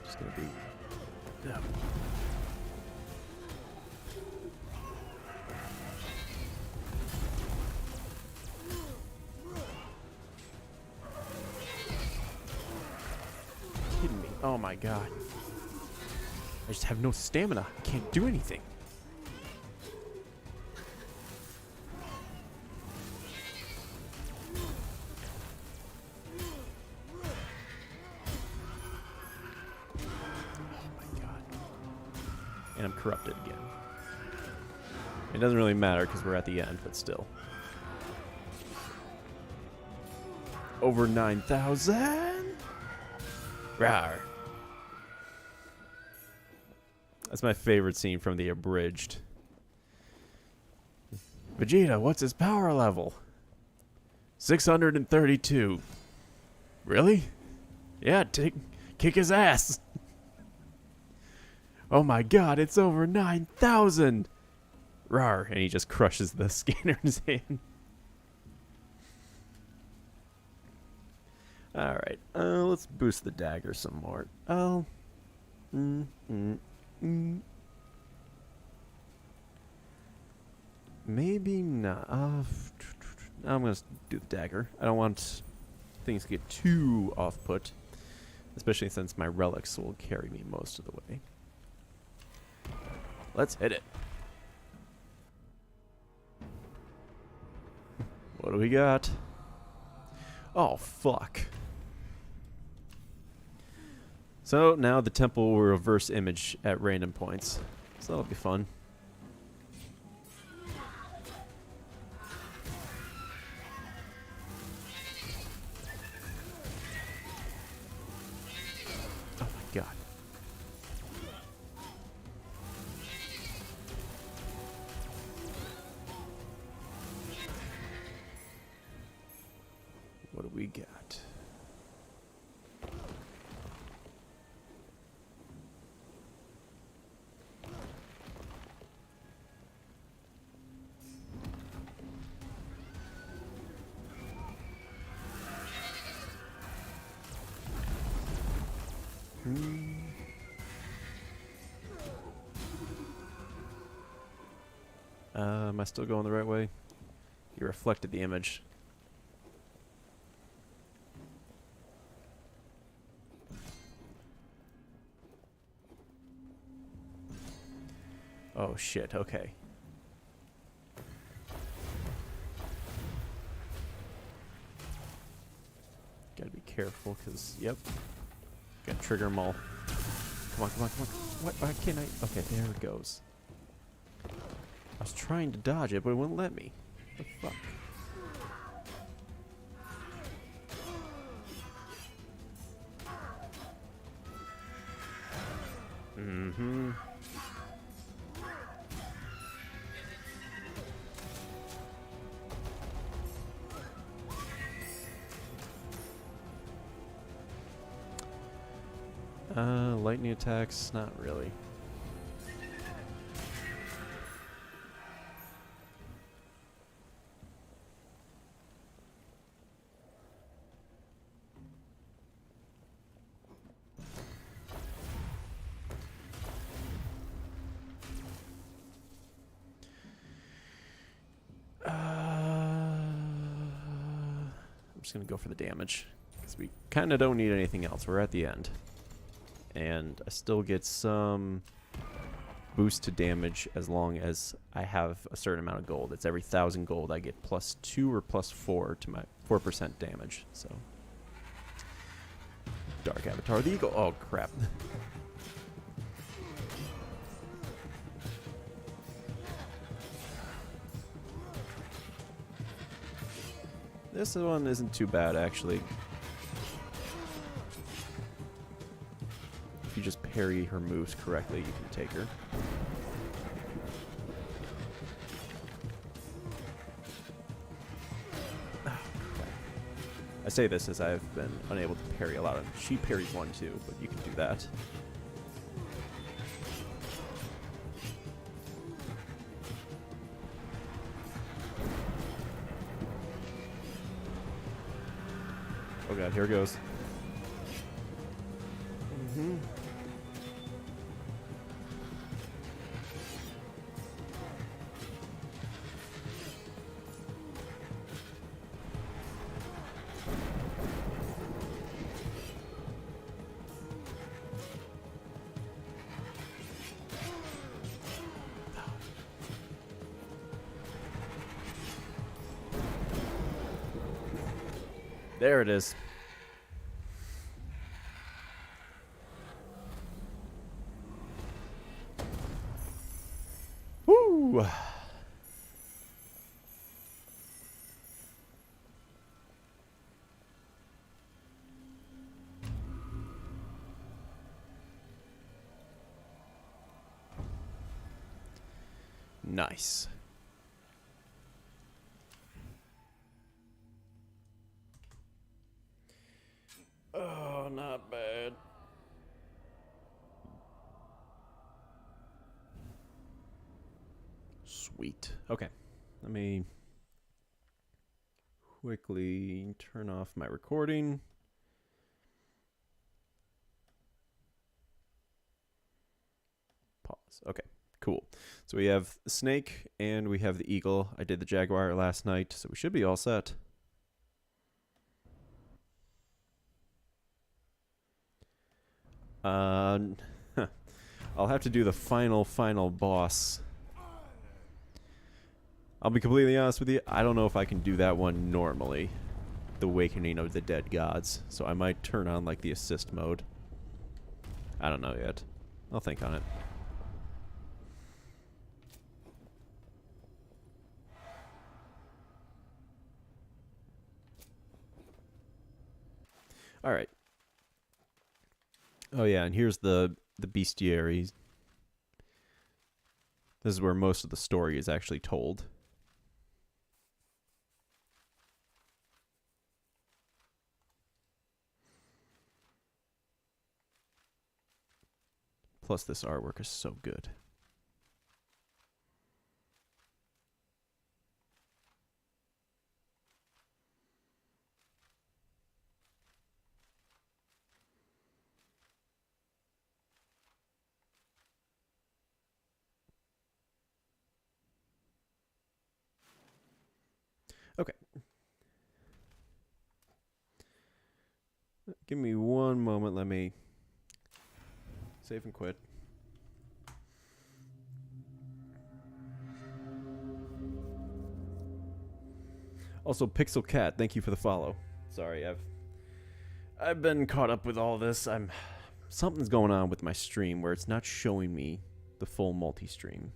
Just gonna be... Yeah. Kidding me? Oh my god. I just have no stamina. I can't do anything. And I'm corrupted again. It doesn't really matter because we're at the end, but still. Over 9,000? Rawr. That's my favorite scene from the abridged. Vegeta, what's his power level? 632. Really? Yeah, kick his ass. Oh my god, it's over 9,000! Rawr, and he just crushes the scanner in his hand. Alright, let's boost the dagger some more. Oh. Maybe not. I'm gonna do the dagger. I don't want things to get too off-put. Especially since my relics will carry me most of the way. Let's hit it. What do we got? Oh, fuck. So now the temple will reverse image at random points. So that'll be fun. Oh my god. What do we got? Am I still going the right way? You reflected the image. Oh shit, okay. Gotta be careful, because, yep. Gotta trigger them all. Come on, come on, come on. What? Why can't I? Okay, there it goes. I was trying to dodge it, but it wouldn't let me. What the fuck? Mm-hmm. Lightning attacks, not really. just going to go for the damage. Because we kind of don't need anything else. We're at the end. And I still get some boost to damage as long as I have a certain amount of gold. It's every 1,000 gold I get +2 or +4 to my 4% damage. So, Dark Avatar of the Eagle. Oh, crap. This one isn't too bad, actually. If you just parry her moves correctly, you can take her. Oh, crap. I say this as I've been unable to parry a lot of... She parries one too, but you can do that. Oh god, here it goes. Mm-hmm. There it is. Woo! Nice. Oh, not bad. Sweet. Okay. Let me quickly turn off my recording. Pause. Okay. Cool. So we have the snake and we have the eagle. I did the jaguar last night, so we should be all set. I'll have to do the final boss. I'll be completely honest with you, I don't know if I can do that one normally. The Awakening of the Dead Gods. So I might turn on like the assist mode. I don't know yet. I'll think on it. Alright. Oh yeah, and here's the bestiaries. This is where most of the story is actually told. Plus this artwork is so good. Okay. Give me one moment, let me save and quit. Also, Pixel Cat, thank you for the follow. Sorry, I've been caught up with all this. Something's going on with my stream where it's not showing me the full multi-stream.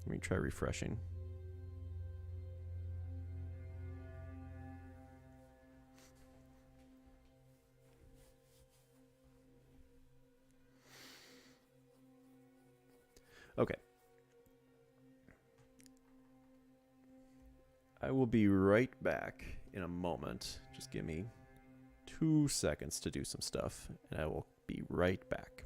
Let me try refreshing. Okay. I will be right back in a moment. Just give me 2 seconds to do some stuff, and I will be right back.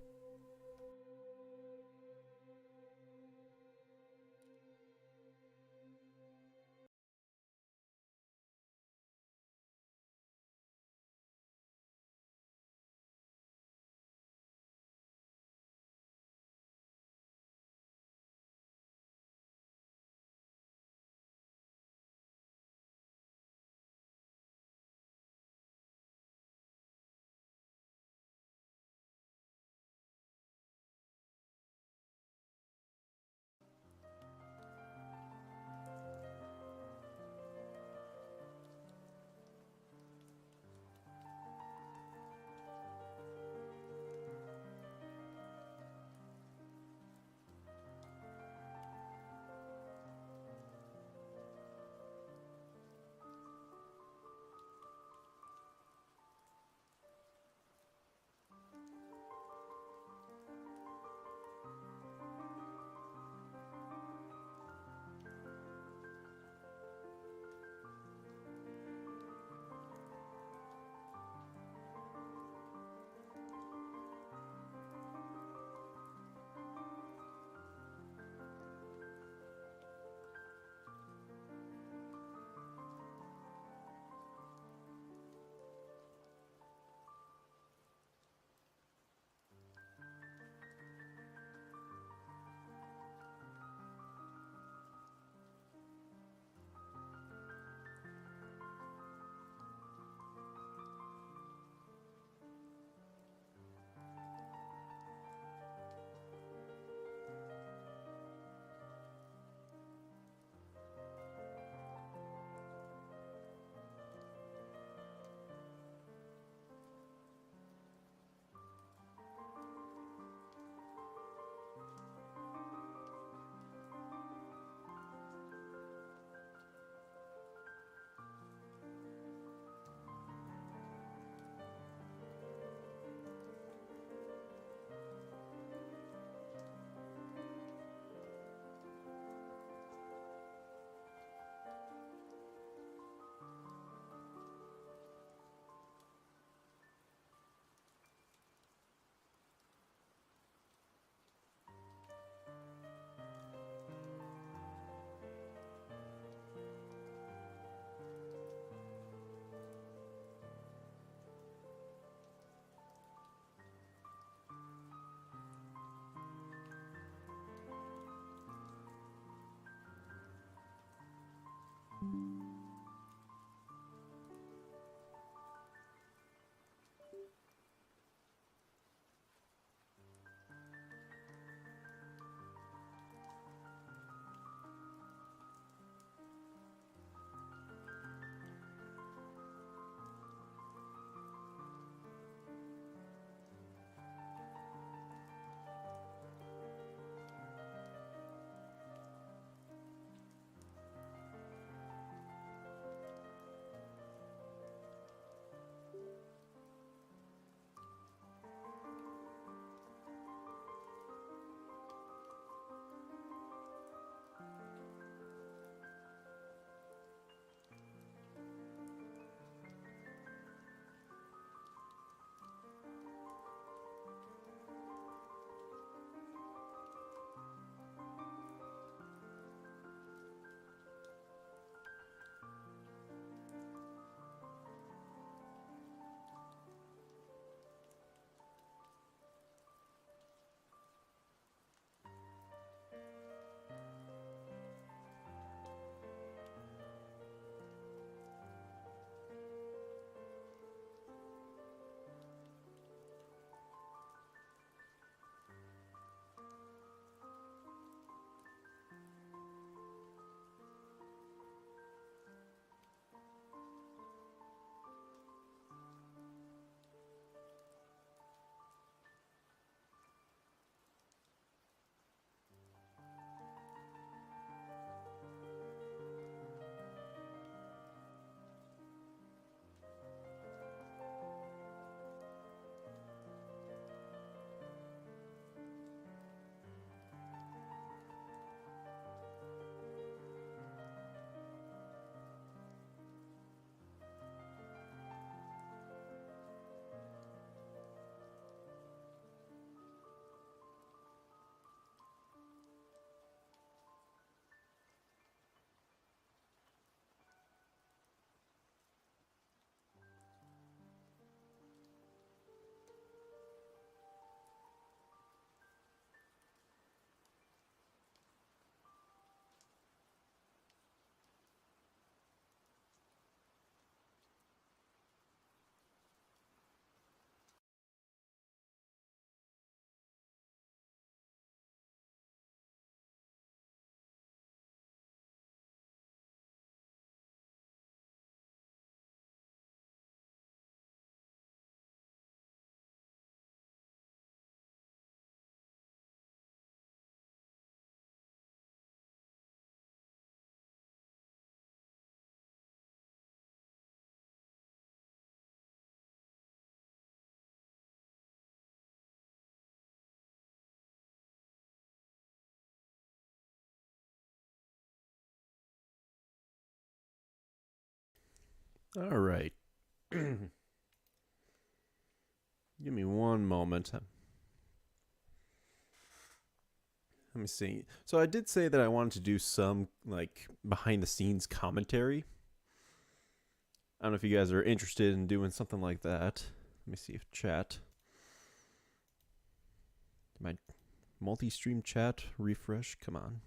All right. Give me one moment. Let me see. So I did say that I wanted to do some like behind the scenes commentary. I don't know if you guys are interested in doing something like that. Let me see if chat. My multi-stream chat refresh. Come on.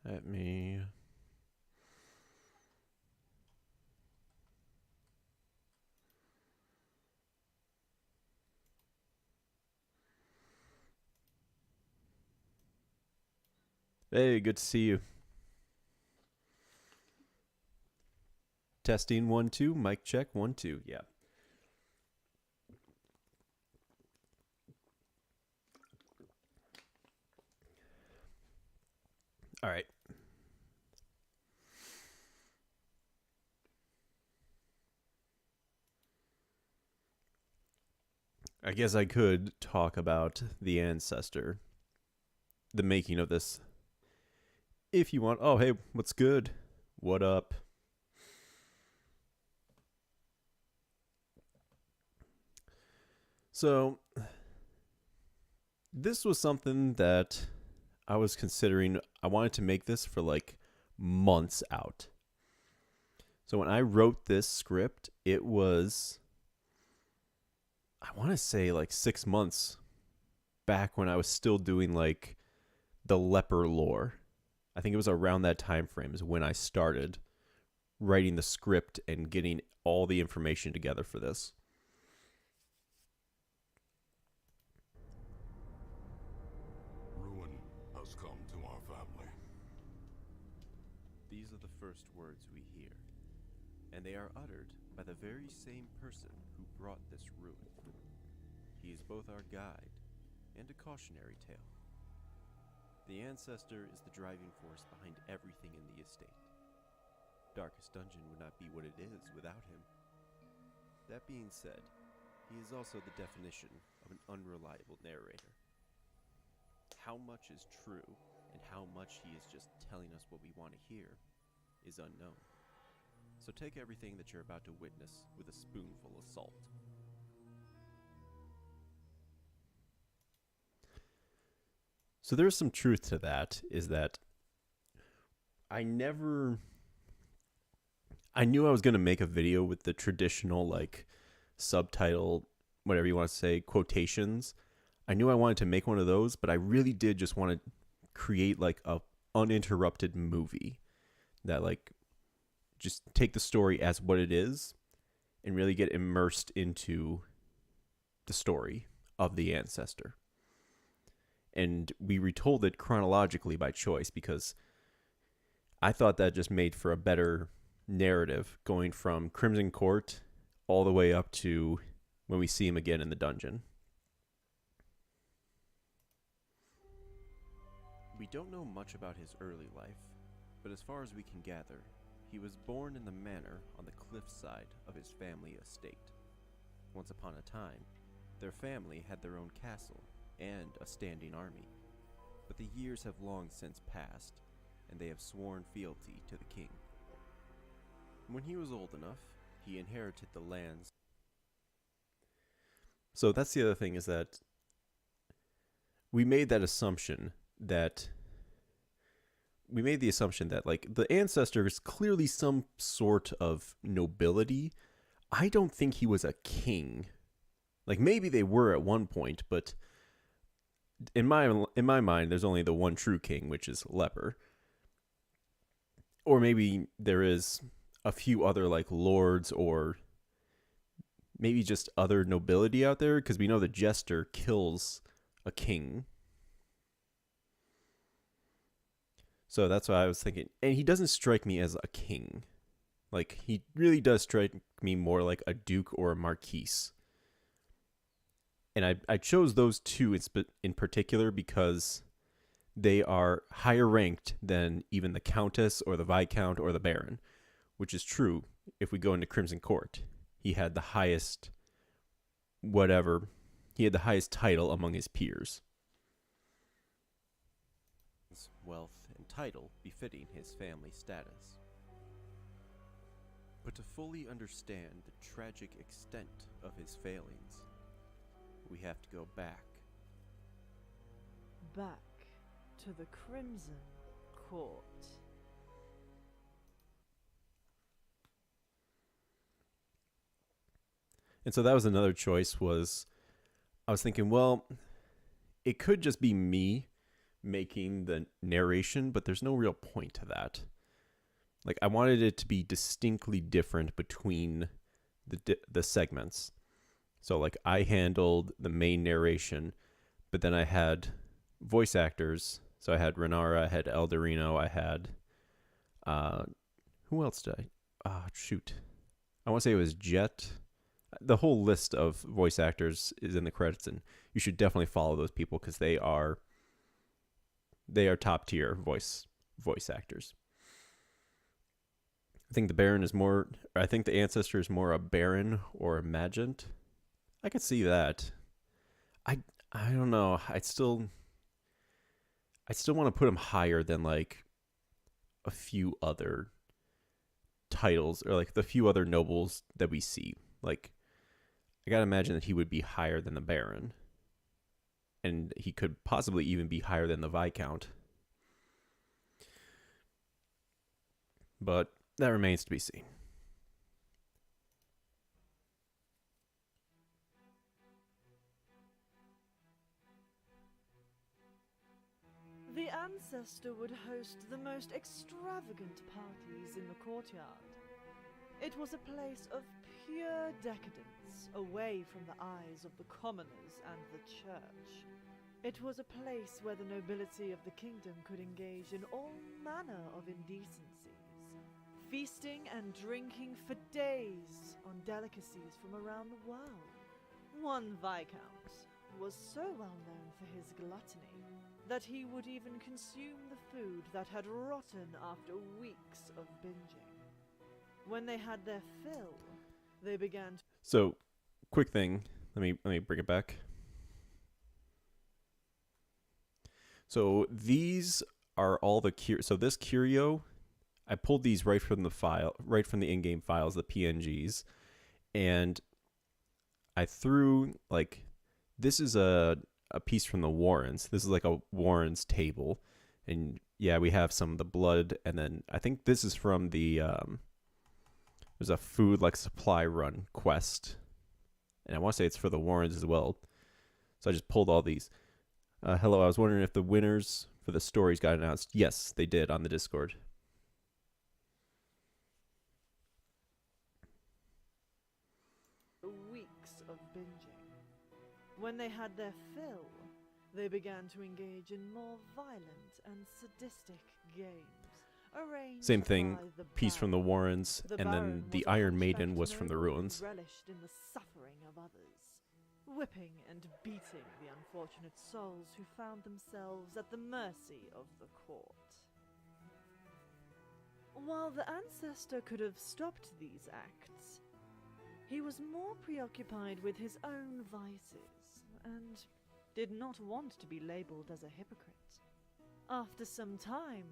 Let me. Hey, good to see you. Testing 1 2, mic check 1 2. Yeah. All right. I guess I could talk about the ancestor, the making of this. If you want. Oh, hey, what's good? What up? So, this was something that I was considering. I wanted to make this for like months out. So, when I wrote this script, it was, I want to say like 6 months back when I was still doing like the leper lore. I think it was around that time frame is when I started writing the script and getting all the information together for this. Ruin has come to our family. These are the first words we hear, and they are uttered by the very same person who brought this ruin. He is both our guide and a cautionary tale. The ancestor is the driving force behind everything in the estate. Darkest Dungeon would not be what it is without him. That being said, he is also the definition of an unreliable narrator. How much is true and how much he is just telling us what we want to hear is unknown. So take everything that you're about to witness with a spoonful of salt. So there's some truth to that, is that I knew I was going to make a video with the traditional like subtitle, whatever you want to say, quotations. I knew I wanted to make one of those, but I really did just want to create like a uninterrupted movie that like just take the story as what it is and really get immersed into the story of the ancestor. And we retold it chronologically by choice because I thought that just made for a better narrative, going from Crimson Court all the way up to when we see him again in the dungeon. We don't know much about his early life, but as far as we can gather, he was born in the manor on the cliffside of his family estate. Once upon a time, their family had their own castle and a standing army, but the years have long since passed, and they have sworn fealty to the king. When he was old enough, he inherited the lands. So that's the other thing, is that we made the assumption that like the ancestor is clearly some sort of nobility. I don't think he was a king. Like maybe they were at one point, but in my mind, there's only the one true king, which is Leper. Or maybe there is a few other like lords, or maybe just other nobility out there, because we know the jester kills a king. So that's what I was thinking. And he doesn't strike me as a king. Like, he really does strike me more like a duke or a marquise. And I chose those two in particular because they are higher ranked than even the countess or the viscount or the baron, which is true if we go into Crimson Court. He had the highest whatever. He had the highest title among his peers. Wealth and title befitting his family status. But to fully understand the tragic extent of his failings, we have to go back. Back to the Crimson Court. And so that was another choice. I was thinking, well, it could just be me making the narration, but there's no real point to that. Like, I wanted it to be distinctly different between the segments. So, like, I handled the main narration, but then I had voice actors. So I had Renara, I had Eldarino, I had who else did I? I want to say it was Jet. The whole list of voice actors is in the credits, and you should definitely follow those people because they are top tier voice actors. I think the ancestor is more a Baron or a Magent. I could see that. I don't know. I still want to put him higher than like a few other titles or like the few other nobles that we see. Like, I gotta imagine that he would be higher than the Baron. And he could possibly even be higher than the Viscount. But that remains to be seen. The ancestor would host the most extravagant parties in the courtyard. It was a place of pure decadence, away from the eyes of the commoners and the church. It was a place where the nobility of the kingdom could engage in all manner of indecencies, feasting and drinking for days on delicacies from around the world. One Viscount was so well known for his gluttony that he would even consume the food that had rotten after weeks of binging. When they had their fill, they began to... So, quick thing. Let me bring it back. So these are all the so this curio, I pulled these right from the in-game files, the PNGs, and I threw like, this is a piece from the Warrens. This is like a Warrens table, and yeah, we have some of the blood, and then I think this is from the there's a food like supply run quest, and I want to say it's for the Warrens as well. So I just pulled all these. Hello, I was wondering if the winners for the stories got announced. Yes, they did on the Discord. weeks of binging. When they had their fill, they began to engage in more violent and sadistic games. Same thing, piece from the Warrens, and then the Iron Maiden was from the Ruins. Relished in the suffering of others, whipping and beating the unfortunate souls who found themselves at the mercy of the court. While the ancestor could have stopped these acts, he was more preoccupied with his own vices, and did not want to be labeled as a hypocrite. After some time,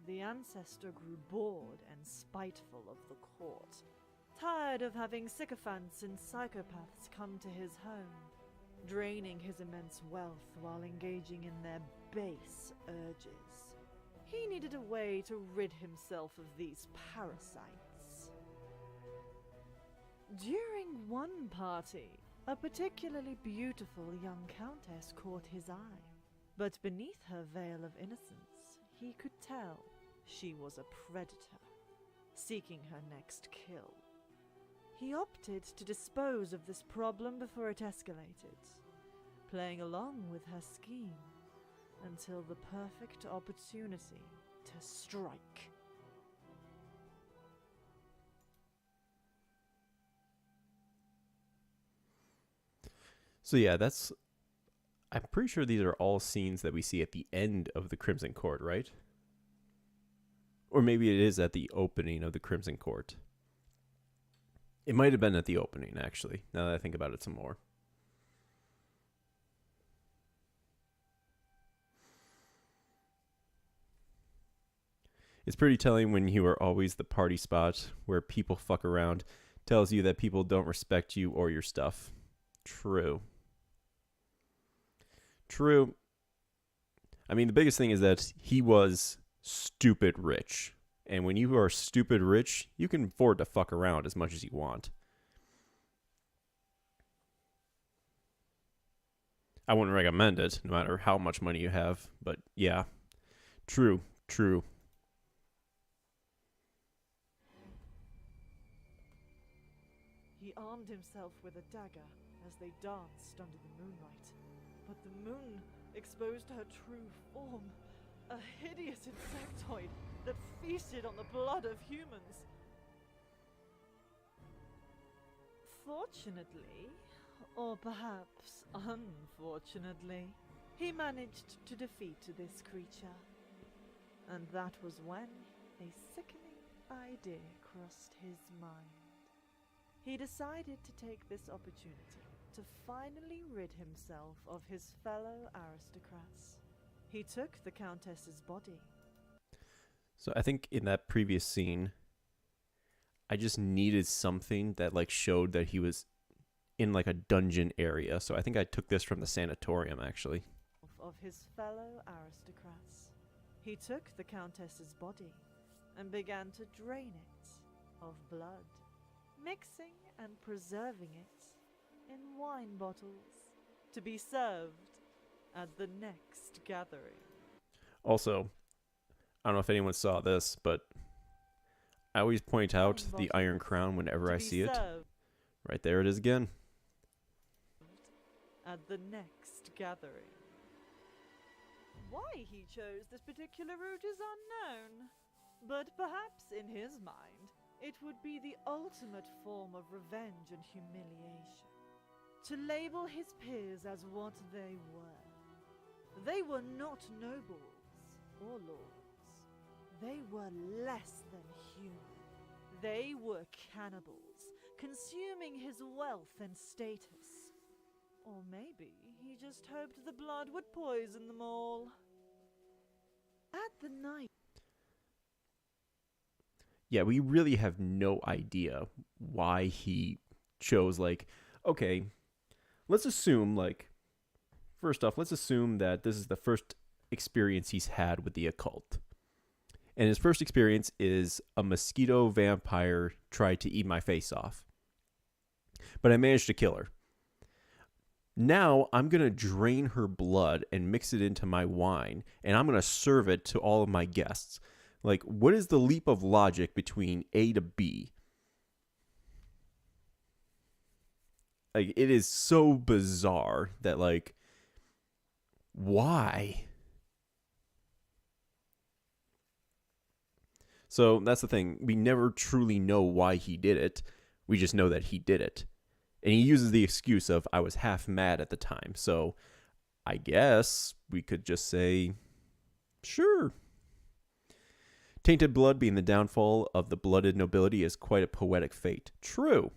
the ancestor grew bored and spiteful of the court, tired of having sycophants and psychopaths come to his home, draining his immense wealth while engaging in their base urges. He needed a way to rid himself of these parasites. During one party, a particularly beautiful young countess caught his eye, but beneath her veil of innocence, he could tell she was a predator, seeking her next kill. He opted to dispose of this problem before it escalated, playing along with her scheme until the perfect opportunity to strike. So yeah, I'm pretty sure these are all scenes that we see at the end of the Crimson Court, right? Or maybe it is at the opening of the Crimson Court. It might have been at the opening, actually, now that I think about it some more. It's pretty telling when you are always the party spot where people fuck around. Tells you that people don't respect you or your stuff. True. True. I mean, the biggest thing is that he was stupid rich. And when you are stupid rich, you can afford to fuck around as much as you want. I wouldn't recommend it, no matter how much money you have. But yeah, true, true. He armed himself with a dagger as they danced under the moonlight. But the moon exposed her true form, a hideous insectoid that feasted on the blood of humans. Fortunately, or perhaps unfortunately, he managed to defeat this creature. And that was when a sickening idea crossed his mind. He decided to take this opportunity to finally rid himself of his fellow aristocrats. He took the Countess's body. So I think in that previous scene, I just needed something that like showed that he was in like a dungeon area. So I think I took this from the sanatorium actually. Of his fellow aristocrats. He took the Countess's body and began to drain it of blood, mixing and preserving it in wine bottles to be served at the next gathering. Also, I don't know if anyone saw this, but I always point out the Iron Crown whenever I see it. Right there it is again. At the next gathering. Why he chose this particular route is unknown, but perhaps in his mind it would be the ultimate form of revenge and humiliation. To label his peers as what they were. They were not nobles or lords. They were less than human. They were cannibals, consuming his wealth and status. Or maybe he just hoped the blood would poison them all. At the night. Yeah, we really have no idea why he chose, like, okay, let's assume, like, first off, let's assume that this is the first experience he's had with the occult. And his first experience is a mosquito vampire tried to eat my face off. But I managed to kill her. Now I'm going to drain her blood and mix it into my wine, and I'm going to serve it to all of my guests. Like, what is the leap of logic between A to B? Like, it is so bizarre that, like, why? So that's the thing. We never truly know why he did it. We just know that he did it. And he uses the excuse of, I was half mad at the time. So I guess we could just say, sure. Tainted blood being the downfall of the blooded nobility is quite a poetic fate. True.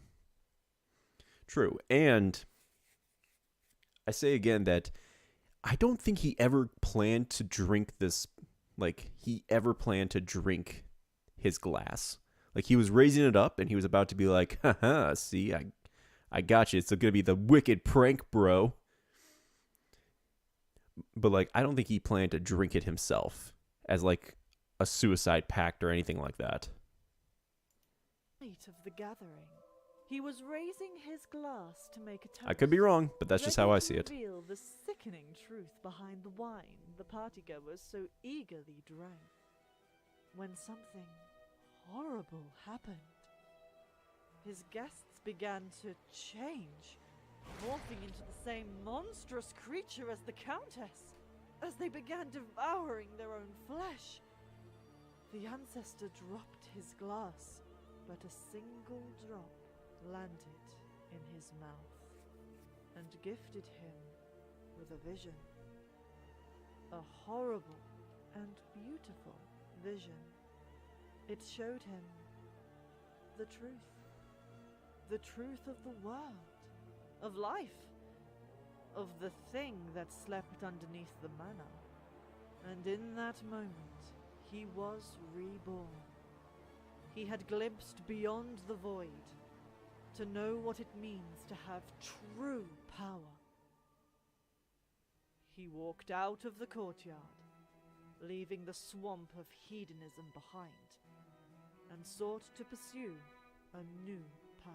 True. And I say again that I don't think he ever planned to drink this, like, he ever planned to drink his glass. Like, he was raising it up and he was about to be like, haha, see, I got you. It's going to be the wicked prank, bro. But, like, I don't think he planned to drink it himself as, like, a suicide pact or anything like that. Night of the gathering, he was raising his glass to make a toast. I could be wrong, but that's just how I see it. Reveal the sickening truth behind the wine the partygoers so eagerly drank. When something horrible happened. His guests began to change, morphing into the same monstrous creature as the Countess, as they began devouring their own flesh. The ancestor dropped his glass, but a single drop landed in his mouth, and gifted him with a vision. A horrible and beautiful vision. It showed him the truth. The truth of the world, of life, of the thing that slept underneath the manor. And in that moment, he was reborn. He had glimpsed beyond the void, to know what it means to have true power. He walked out of the courtyard, leaving the swamp of hedonism behind, and sought to pursue a new path.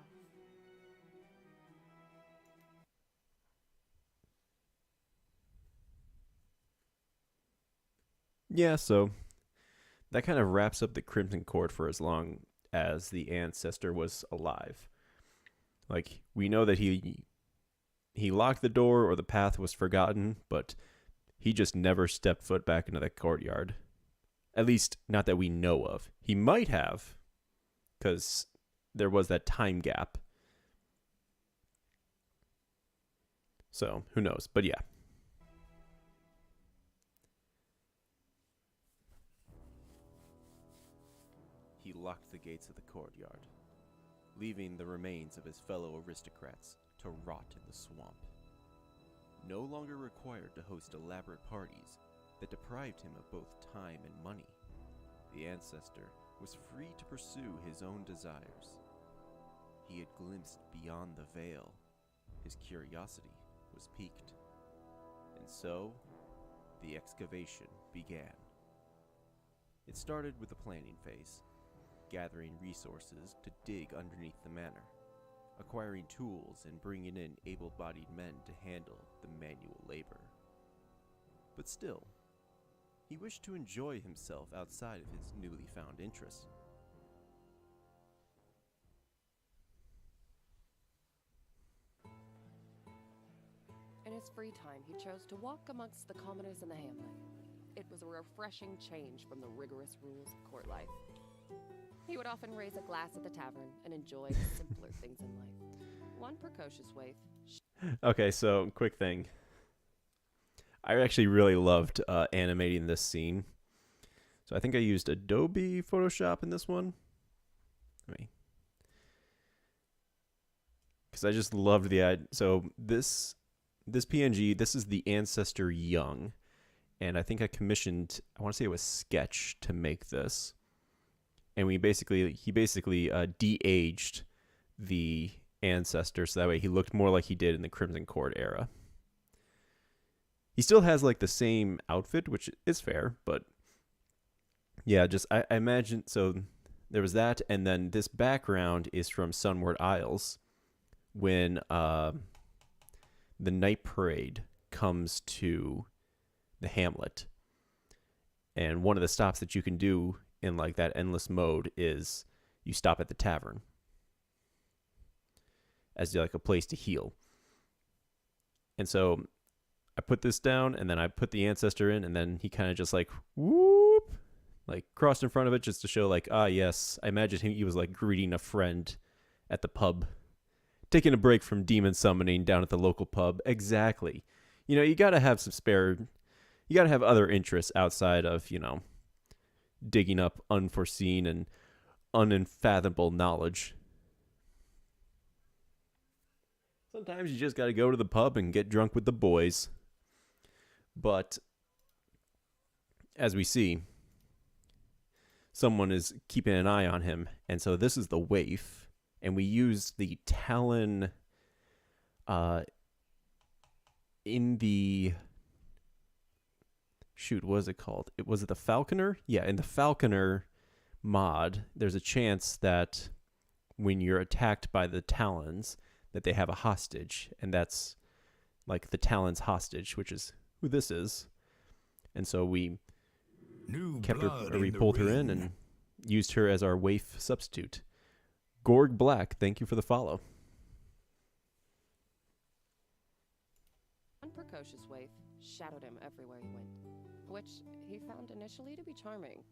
Yeah, so that kind of wraps up the Crimson Court for as long as the ancestor was alive. Like, we know that he locked the door or the path was forgotten, but he just never stepped foot back into that courtyard. At least, not that we know of. He might have, because there was that time gap. So, who knows? But yeah. He locked the gates of the courtyard, leaving the remains of his fellow aristocrats to rot in the swamp. No longer required to host elaborate parties that deprived him of both time and money, the ancestor was free to pursue his own desires. He had glimpsed beyond the veil. His curiosity was piqued. And so, the excavation began. It started with the planning phase, gathering resources to dig underneath the manor, acquiring tools and bringing in able-bodied men to handle the manual labor. But still, he wished to enjoy himself outside of his newly found interests. In his free time, he chose to walk amongst the commoners in the hamlet. It was a refreshing change from the rigorous rules of court life. He would often raise a glass at the tavern and enjoy the simpler things in life. One precocious waif. Okay, so quick thing. I actually really loved animating this scene. So I think I used Adobe Photoshop in this one. Because I just loved the idea. So this PNG, this is the ancestor young. And I think I commissioned, I want to say it was Sketch to make this. And he basically de-aged the ancestor so that way he looked more like he did in the Crimson Court era. He still has like the same outfit, which is fair, but yeah, just I imagine, so there was that, and then this background is from Sunward Isles when the night parade comes to the hamlet. And one of the stops that you can do in like that endless mode is you stop at the tavern as like a place to heal. And so I put this down and then I put the ancestor in, and then he kind of just like whoop, like crossed in front of it just to show like, ah, yes, I imagine he was like greeting a friend at the pub, taking a break from demon summoning down at the local pub. Exactly. You know, you got to have some spare, you got to have other interests outside of, you know, digging up unforeseen and unfathomable knowledge. Sometimes you just got to go to the pub and get drunk with the boys. But as we see, someone is keeping an eye on him. And so this is the waif. And we use the Talon in the... Shoot, what is it called? Was it the Falconer? Yeah, in the Falconer mod, there's a chance that when you're attacked by the Talons, that they have a hostage. And that's like the Talons hostage, which is who this is. And so we pulled her in and used her as our waif substitute. Gorg Black, thank you for the follow. One precocious waif shadowed him everywhere he went, which he found initially to be charming,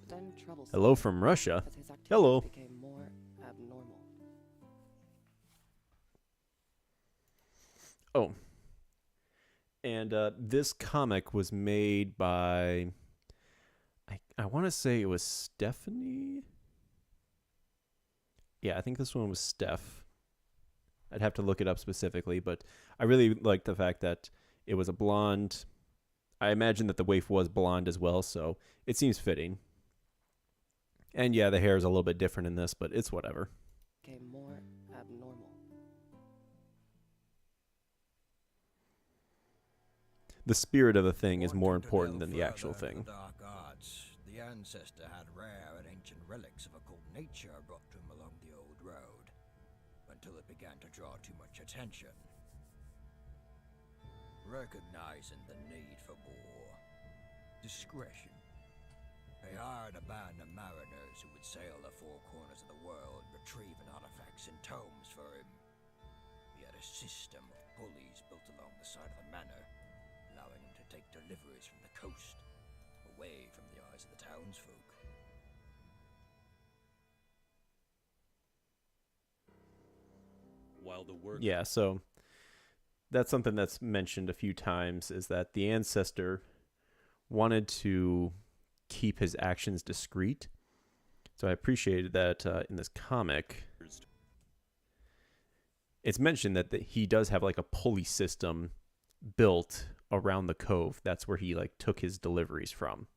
but then troublesome. Hello from Russia. As his activities Hello. became more abnormal. Oh. And this comic was made by, I want to say it was Stephanie? Yeah, I think this one was Steph. I'd have to look it up specifically, but I really liked the fact that it was a blonde I imagine that the waif was blonde as well, so it seems fitting. And yeah, the hair is a little bit different in this, but it's whatever. Became more abnormal. The spirit of a thing is more Wanting to important delve than the actual further into thing. the dark arts, the ancestor had rare and ancient relics of occult nature brought to him along the old road, until it began to draw too much attention. Recognizing the need for more discretion, they hired a band of mariners who would sail the four corners of the world, retrieving artifacts and tomes for him. He had a system of pulleys built along the side of the manor, allowing him to take deliveries from the coast, away from the eyes of the townsfolk. While the work Yeah, so that's something that's mentioned a few times, is that the ancestor wanted to keep his actions discreet. So I appreciated that in this comic, it's mentioned that he does have like a pulley system built around the cove. That's where he like took his deliveries from.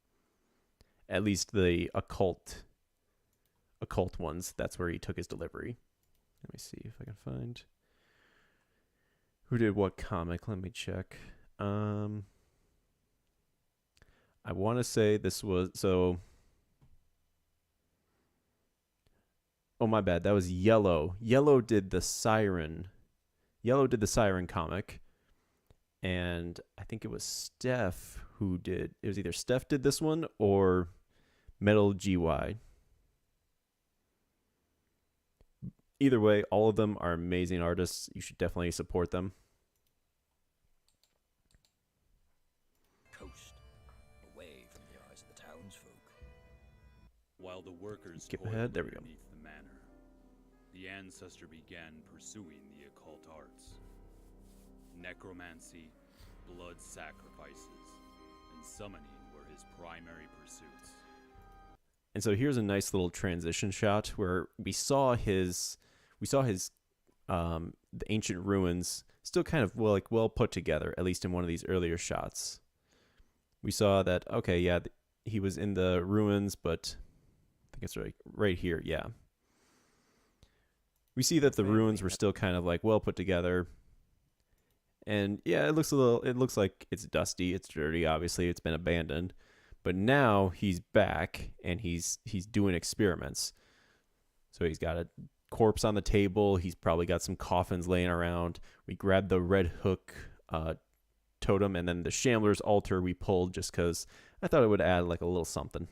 At least the occult ones, that's where he took his delivery. Let me see if I can find who did what comic. Let me check. I want to say this was so. Oh, my bad. That was Yellow. Yellow did the Siren comic. And I think it was Steph who did. It was either Steph did this one or Metal GY. Either way, all of them are amazing artists. You should definitely support them. Coast, away from the eyes of the townsfolk. while the workers Skip toiled ahead, there we go. underneath the manor, the ancestor began pursuing the occult arts. Necromancy, blood sacrifices, and summoning were his primary pursuits. And so here's a nice little transition shot where we saw the ancient ruins still kind of well put together, at least in one of these earlier shots. We saw that, okay, yeah, he was in the ruins, but I think it's right here, yeah. We see that the ruins were still kind of like well put together. And yeah, it looks like it's dusty, it's dirty, obviously it's been abandoned. But now he's back and he's doing experiments. So he's got a corpse on the table. He's probably got some coffins laying around. We grabbed the red hook totem, and then the Shambler's altar we pulled just because I thought it would add like a little something.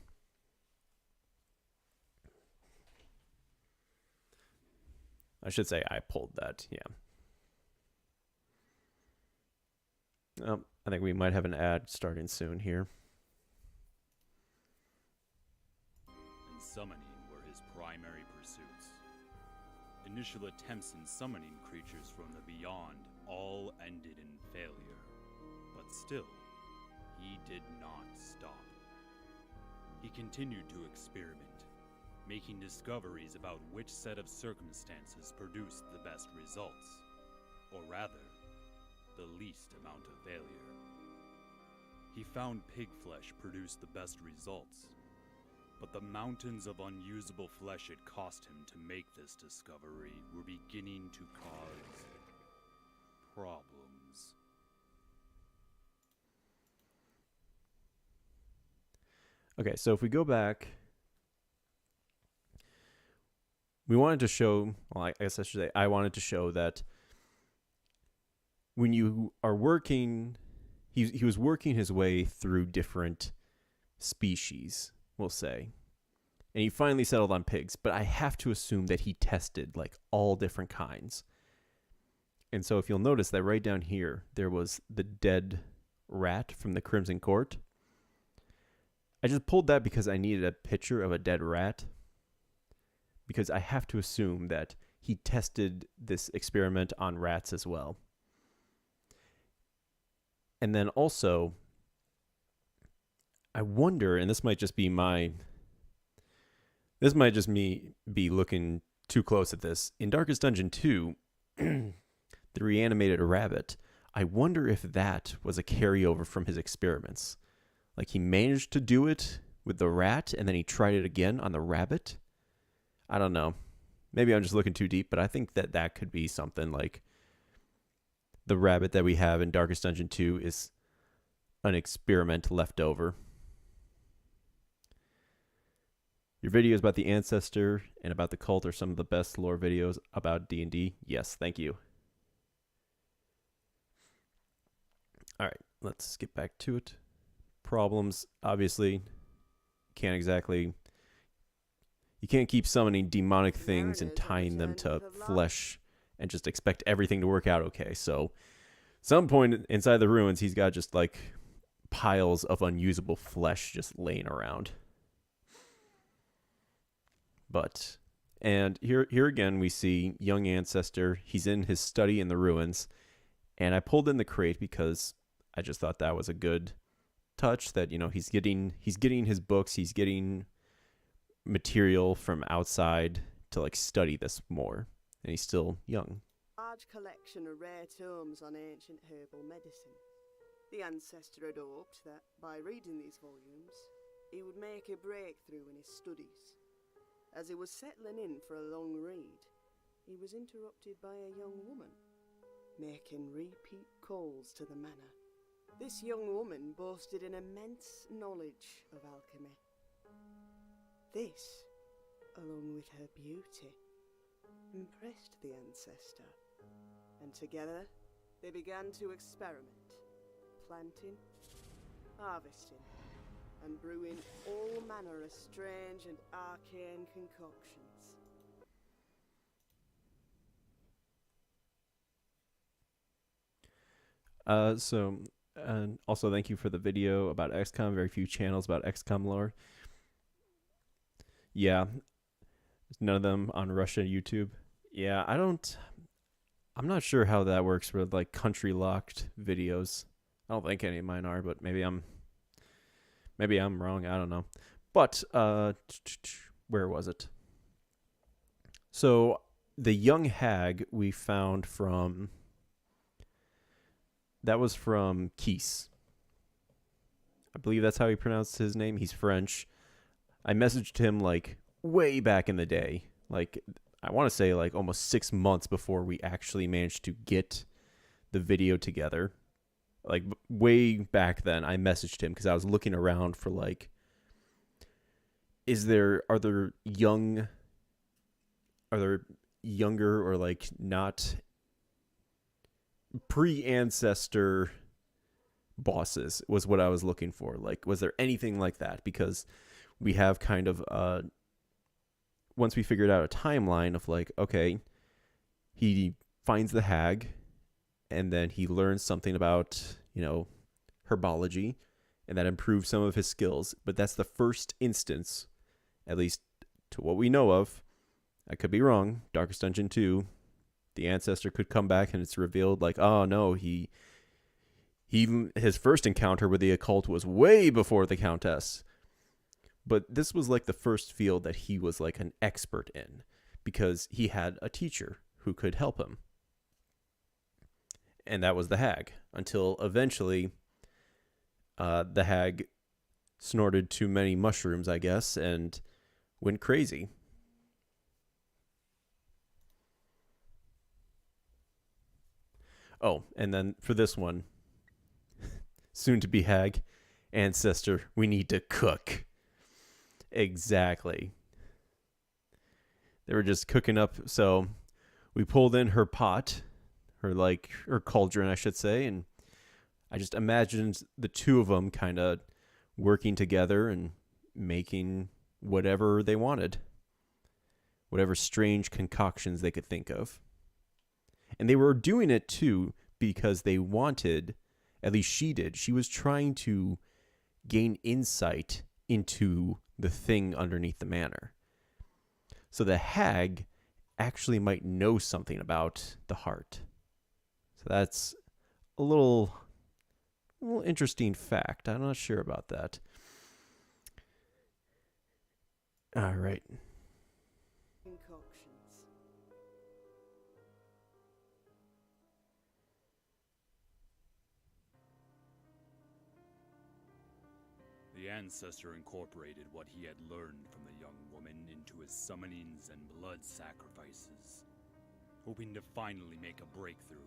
I should say I pulled that, yeah. I think we might have an ad starting soon here. And summoning were his primary pursuits. Initial attempts in summoning creatures from the beyond all ended in failure. But still, he did not stop. He continued to experiment, making discoveries about which set of circumstances produced the best results, or rather, the least amount of failure. He found pig flesh produced the best results, but the mountains of unusable flesh it cost him to make this discovery were beginning to cause problems. Okay, so if we go back, we wanted to show, well, I guess I should say, I wanted to show that when you are working, he was working his way through different species, we'll say. And he finally settled on pigs, but I have to assume that he tested like all different kinds. And so if you'll notice that right down here, there was the dead rat from the Crimson Court. I just pulled that because I needed a picture of a dead rat, because I have to assume that he tested this experiment on rats as well. And then also, I wonder, and this might just be me be looking too close at this. In Darkest Dungeon 2, the reanimated rabbit, I wonder if that was a carryover from his experiments. Like he managed to do it with the rat and then he tried it again on the rabbit. I don't know. Maybe I'm just looking too deep, but I think that that could be something like the rabbit that we have in Darkest Dungeon 2 is an experiment left over. Your videos about the ancestor and about the cult are some of the best lore videos about D&D. Yes, thank you. All right, let's get back to it. Problems, obviously, you can't keep summoning demonic things and tying them to flesh and just expect everything to work out okay. So, some point inside the ruins, he's got just like piles of unusable flesh just laying around. And here again, we see young ancestor. He's in his study in the ruins, and I pulled in the crate because I just thought that was a good touch. That he's getting his books, he's getting material from outside to like study this more, and he's still young. Large collection of rare tomes on ancient herbal medicine. The ancestor had hoped that by reading these volumes, he would make a breakthrough in his studies. As he was settling in for a long read, he was interrupted by a young woman, making repeat calls to the manor. This young woman boasted an immense knowledge of alchemy. This, along with her beauty, impressed the ancestor, and together they began to experiment, planting, harvesting, and brewing all manner of strange and arcane concoctions. And also thank you for the video about XCOM. Very few channels about XCOM lore. Yeah, none of them on Russia YouTube. Yeah, I'm not sure how that works with like country locked videos. I don't think any of mine are, but maybe I'm wrong. I don't know. But where was it? So the young hag we found that was from Keese. I believe that's how he pronounced his name. He's French. I messaged him like way back in the day. Like I want to say like almost 6 months before we actually managed to get the video together. Like way back then, I messaged him because I was looking around for like, are there younger or like not pre-ancestor bosses was what I was looking for. Like, was there anything like that? Because we have kind of once we figured out a timeline of like, okay, he finds the hag, and then he learns something about, herbology, and that improves some of his skills. But that's the first instance, at least to what we know of. I could be wrong. Darkest Dungeon 2, the ancestor could come back and it's revealed like, oh no, his first encounter with the occult was way before the Countess. But this was like the first field that he was like an expert in, because he had a teacher who could help him. And that was the hag, until eventually the hag snorted too many mushrooms, I guess, and went crazy. Oh, and then for this one, soon to be hag, ancestor, we need to cook. Exactly. They were just cooking up, so we pulled in her pot, her cauldron, I should say, and I just imagined the two of them kind of working together and making whatever they wanted, whatever strange concoctions they could think of. And they were doing it too because they wanted, at least she did, she was trying to gain insight into the thing underneath the manor. So the hag actually might know something about the heart. So that's a little interesting fact. I'm not sure about that. All right. The ancestor incorporated what he had learned from the young woman into his summonings and blood sacrifices, hoping to finally make a breakthrough.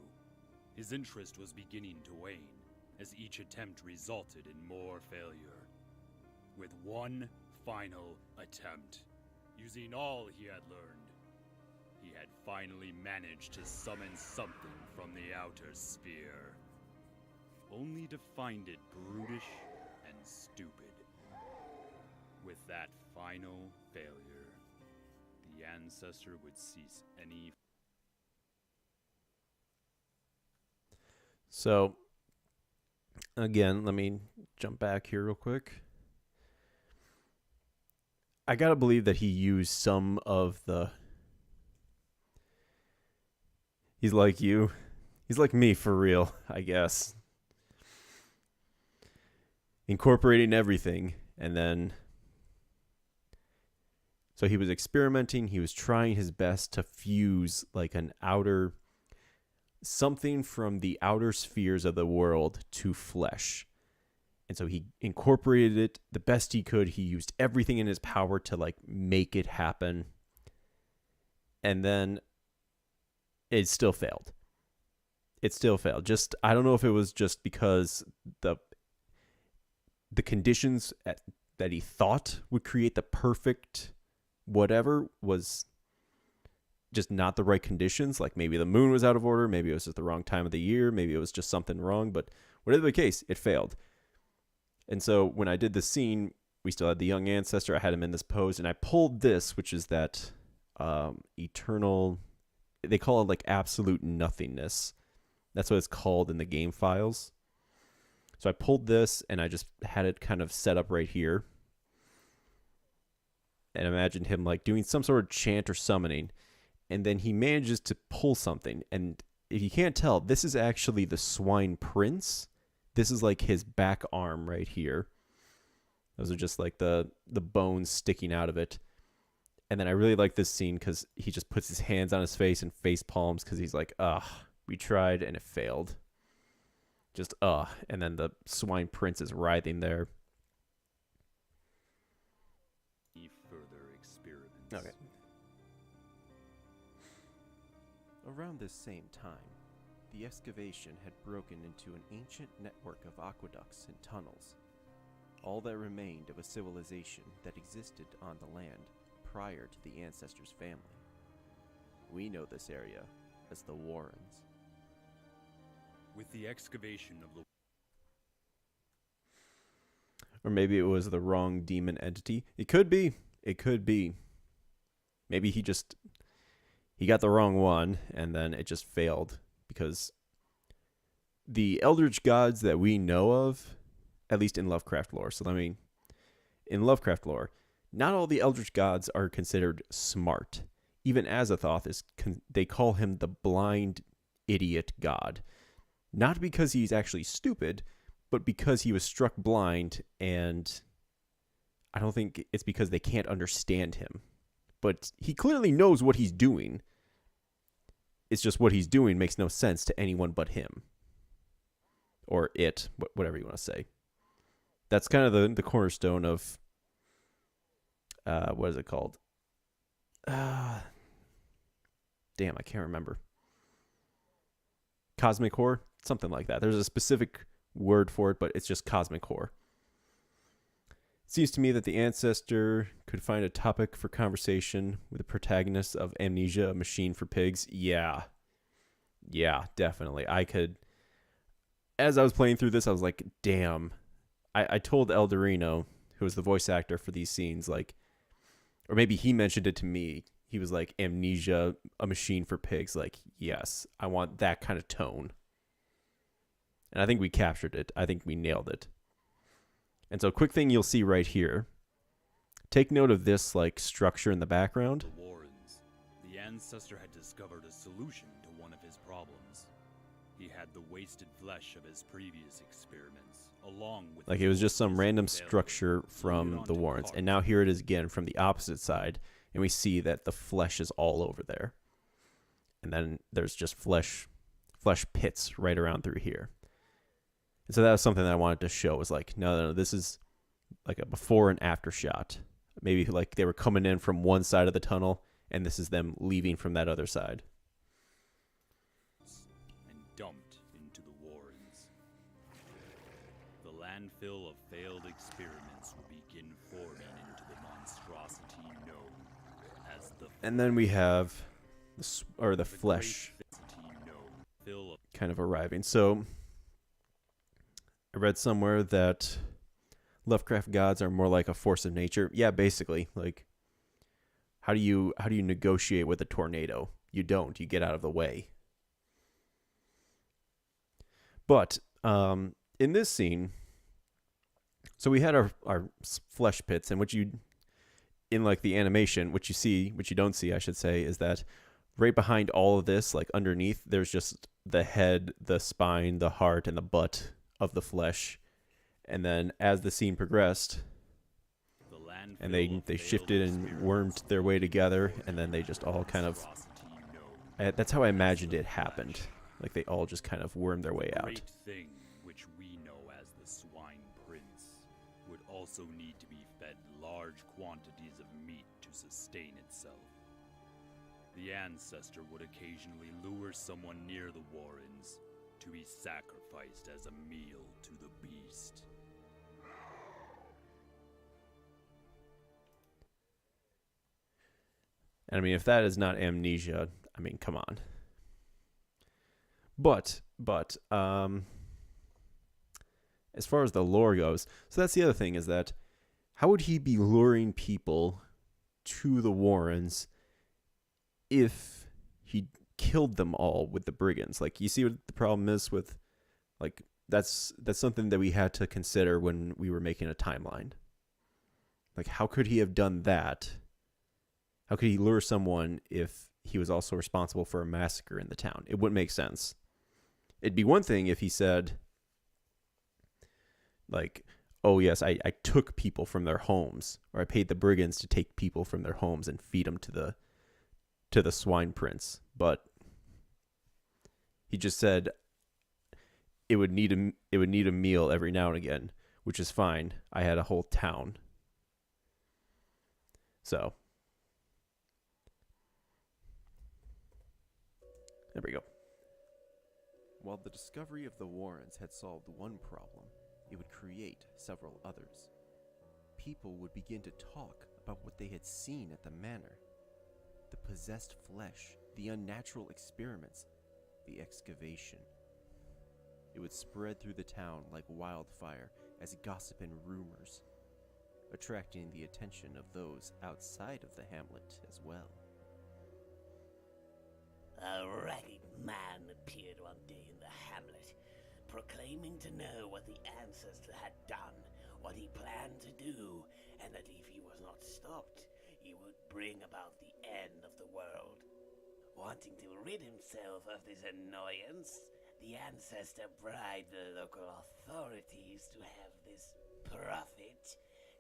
His interest was beginning to wane, as each attempt resulted in more failure. With one final attempt, using all he had learned, he had finally managed to summon something from the outer sphere, only to find it brutish and stupid. With that final failure, the ancestor would cease any... So, again, let me jump back here real quick. I gotta believe that he used some of the... He's like you. He's like me for real, I guess. Incorporating everything, and then... So he was experimenting, he was trying his best to fuse like an outer... something from the outer spheres of the world to flesh. And so he incorporated it the best he could. He used everything in his power to like make it happen. And then it still failed. It still failed. Just, I don't know if it was just because the conditions that he thought would create the perfect whatever was just not the right conditions. Like maybe the moon was out of order. Maybe it was just the wrong time of the year. Maybe it was just something wrong. But whatever the case, it failed. And so when I did the scene, we still had the young ancestor. I had him in this pose, and I pulled this, which is that eternal, they call it like absolute nothingness. That's what it's called in the game files. So I pulled this, and I just had it kind of set up right here. And imagined him like doing some sort of chant or summoning. And then he manages to pull something. And if you can't tell, this is actually the Swine Prince. This is like his back arm right here. Those are just like the bones sticking out of it. And then I really like this scene because he just puts his hands on his face and face palms because he's like, we tried and it failed. Just, and then the Swine Prince is writhing there. Further experiments. Okay. Around this same time, the excavation had broken into an ancient network of aqueducts and tunnels, all that remained of a civilization that existed on the land prior to the ancestors' family. We know this area as the Warrens. With the excavation of the... Or maybe it was the wrong demon entity. It could be. It could be. Maybe he got the wrong one, and then it just failed. Because the Eldritch gods that we know of, at least in Lovecraft lore, in Lovecraft lore, not all the Eldritch gods are considered smart. Even Azathoth, they call him the blind idiot god. Not because he's actually stupid, but because he was struck blind, and I don't think it's because they can't understand him. But he clearly knows what he's doing. It's just what he's doing makes no sense to anyone but him. Or it, whatever you want to say. That's kind of the cornerstone of, what is it called? Damn, I can't remember. Cosmic horror? Something like that. There's a specific word for it, but it's just cosmic horror. It seems to me that the ancestor could find a topic for conversation with the protagonist of Amnesia, a Machine for Pigs. Yeah, definitely. I could... As I was playing through this, I was like, damn. I told Elderino, who was the voice actor for these scenes, like... Or maybe he mentioned it to me. He was like, Amnesia, a Machine for Pigs. Like, yes, I want that kind of tone. And I think we captured it. I think we nailed it. And so, quick thing you'll see right here. Take note of this like structure in the background. The Warrens. The ancestor had discovered a solution to one of his problems. He had the wasted flesh of his previous experiments, along with... Like it was just some random structure from the Warrens. And now here it is again from the opposite side. And we see that the flesh is all over there. And then there's just flesh pits right around through here. And so that was something that I wanted to show. Was like, no, this is like a before and after shot. Maybe like they were coming in from one side of the tunnel, and this is them leaving from that other side. And dumped into the warrens. The landfill of failed experiments will begin forming into the monstrosity known as the. And then we have the flesh kind of arriving. So I read somewhere that Lovecraft gods are more like a force of nature. Yeah, basically. Like, how do you negotiate with a tornado? You don't. You get out of the way. But in this scene, so we had our flesh pits, and in like the animation, what you don't see, I should say, is that right behind all of this, like underneath, there's just the head, the spine, the heart, and the butt of the flesh. And then as the scene progressed, and they shifted and wormed their way together, and then they just all kind of, that's how I imagined it happened. Like they all just kind of wormed their way out. Great thing, which we know as the Swine Prince, would also need to be fed large quantities of meat to sustain itself. The ancestor would occasionally lure someone near the warrens to be sacrificed as a meal to the beast. And I mean, if that is not amnesia, I mean, come on. But as far as the lore goes, so that's the other thing, is that how would he be luring people to the Warrens if he killed them all with the brigands? Like, you see what the problem is with, like, that's something that we had to consider when we were making a timeline. Like, how could he have done that? How could he lure someone if he was also responsible for a massacre in the town? It wouldn't make sense. It'd be one thing if he said, like, oh yes, I took people from their homes, or I paid the brigands to take people from their homes and feed them to the Swine Prince. But he just said it would need a meal every now and again, which is fine. I had a whole town. So there we go. While the discovery of the Warrens had solved one problem, it would create several others. People would begin to talk about what they had seen at the manor. The possessed flesh, the unnatural experiments, the excavation. It would spread through the town like wildfire as gossip and rumors, attracting the attention of those outside of the hamlet as well. A ragged man appeared one day in the hamlet, proclaiming to know what the ancestor had done, what he planned to do, and that if he was not stopped, he would bring about the end of the world. Wanting to rid himself of this annoyance, the ancestor bribed the local authorities to have this prophet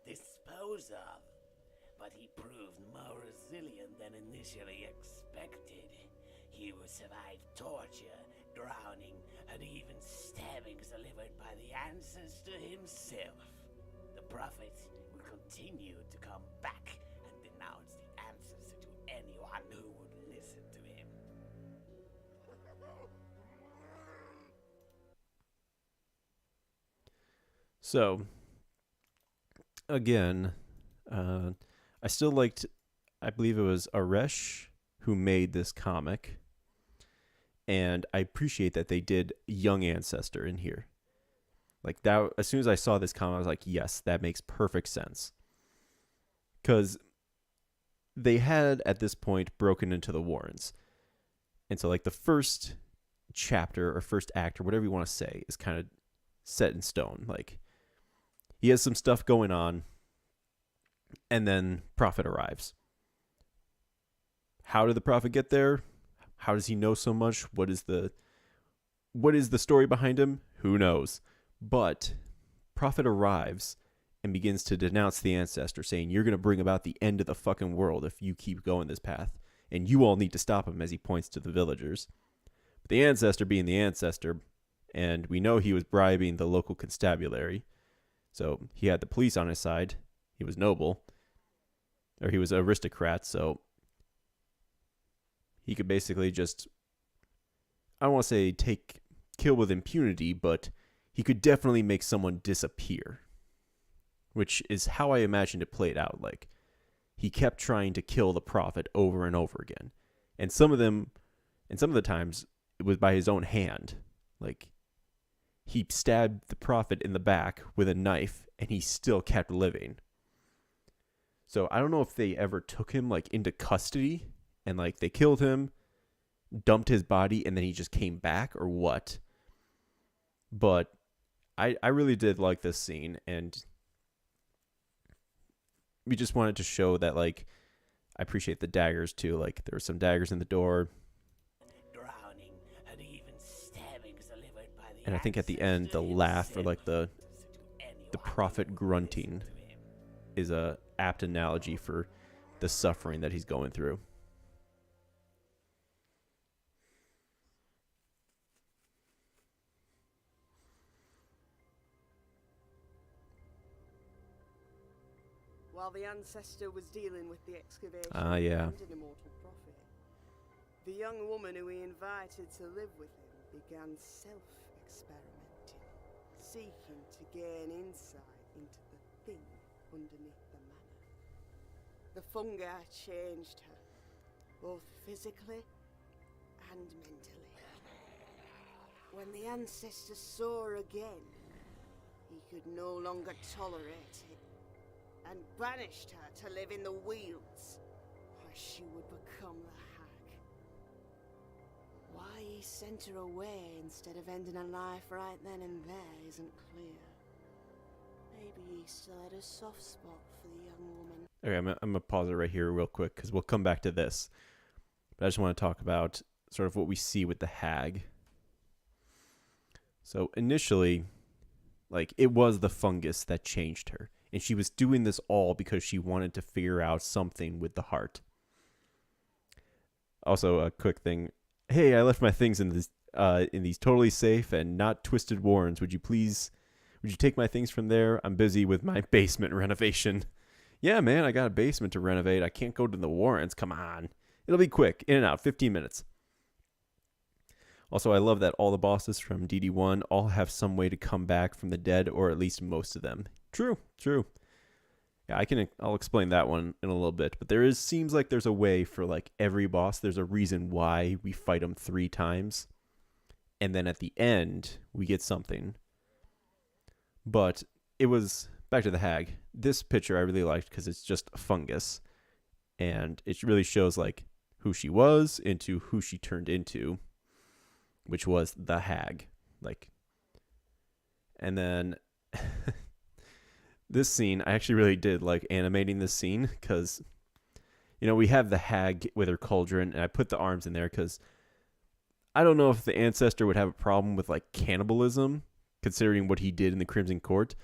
disposed of, but he proved more resilient than initially expected. He would survive torture, drowning, and even stabbings delivered by the ancestor himself. The prophet would continue to come back and denounce the ancestor to anyone who would listen to him. So, again, I still liked, I believe it was Aresh who made this comic. And I appreciate that they did young ancestor in here. Like that, as soon as I saw this comic, I was like, yes, that makes perfect sense. Because they had, at this point, broken into the Warrens. And so, like, the first chapter or first act or whatever you want to say is kind of set in stone. Like, he has some stuff going on, and then Prophet arrives. How did the Prophet get there? How does he know so much? What is the story behind him? Who knows? But Prophet arrives and begins to denounce the ancestor, saying, you're going to bring about the end of the fucking world if you keep going this path, and you all need to stop him, as he points to the villagers. But the ancestor being the ancestor, and we know he was bribing the local constabulary, So he had the police on his side. He was noble, or he was an aristocrat, so he could basically just, I don't want to say kill with impunity, but he could definitely make someone disappear, which is how I imagined it played out. Like, he kept trying to kill the prophet over and over again. And some of the times, it was by his own hand. Like, he stabbed the prophet in the back with a knife, and he still kept living. So I don't know if they ever took him, like, into custody, and, like, they killed him, dumped his body, and then he just came back, or what. But I really did like this scene, and we just wanted to show that, like, I appreciate the daggers, too. Like, there were some daggers in the door. Drowning and even stabbings delivered by the And I think at the end, the laugh, or, like, the prophet grunting is a apt analogy for the suffering that he's going through. While the ancestor was dealing with the excavation Yeah. and an immortal prophet, the young woman who he invited to live with him began self-experimenting, seeking to gain insight into the thing underneath the manor. The fungi changed her, both physically and mentally. When the ancestor saw her again, he could no longer tolerate it, and banished her to live in the Wealds, where she would become the hag. Why he sent her away instead of ending her life right then and there isn't clear. Maybe he still had a soft spot for the young woman. Okay, I'm going to pause it right here real quick, because we'll come back to this. But I just want to talk about sort of what we see with the hag. So initially, like, it was the fungus that changed her. And she was doing this all because she wanted to figure out something with the heart. Also, a quick thing. Hey, I left my things in these totally safe and not twisted warrens. Would you take my things from there? I'm busy with my basement renovation. Yeah, man, I got a basement to renovate. I can't go to the warrens. Come on. It'll be quick. In and out. 15 minutes. Also, I love that all the bosses from DD1 all have some way to come back from the dead, or at least most of them. True. Yeah, I'll explain that one in a little bit, but seems like there's a way for, like, every boss. There's a reason why we fight them 3 times, and then at the end we get something. But it was back to the hag. This picture I really liked because it's just a fungus, and it really shows, like, who she was into who she turned into, which was the hag. Like, and then this scene, I actually really did like animating this scene because, you know, we have the hag with her cauldron, and I put the arms in there because I don't know if the ancestor would have a problem with, like, cannibalism, considering what he did in the Crimson Court.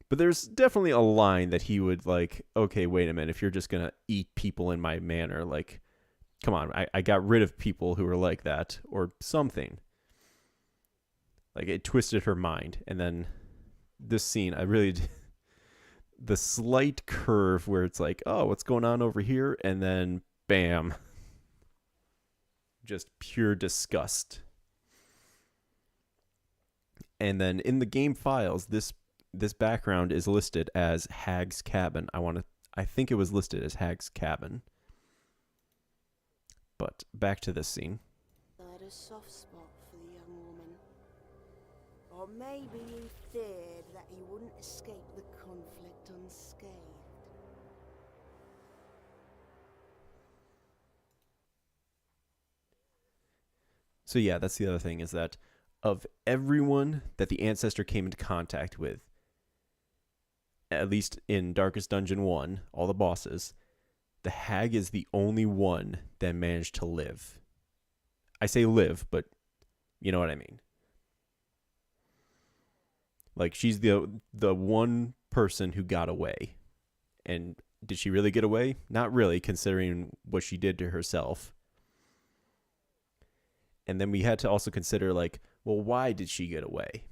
But there's definitely a line that he would, like, okay, wait a minute, if you're just going to eat people in my manor, like, come on, I got rid of people who were like that, or something. Like, it twisted her mind. And then this scene, I really the slight curve where it's like, oh, what's going on over here? And then, bam. Just pure disgust. And then in the game files, this background is listed as Hag's Cabin. I think it was listed as Hag's Cabin. But back to this scene. I had a soft spot for the young woman. Or maybe he feared that he wouldn't escape the conflict unscathed. So yeah, that's the other thing, is that of everyone that the ancestor came into contact with, at least in Darkest Dungeon 1, all the bosses, the hag is the only one that managed to live. I say live, but you know what I mean. Like, she's the one person who got away. And did she really get away? Not really, considering what she did to herself. And then we had to also consider, like, well, why did she get away?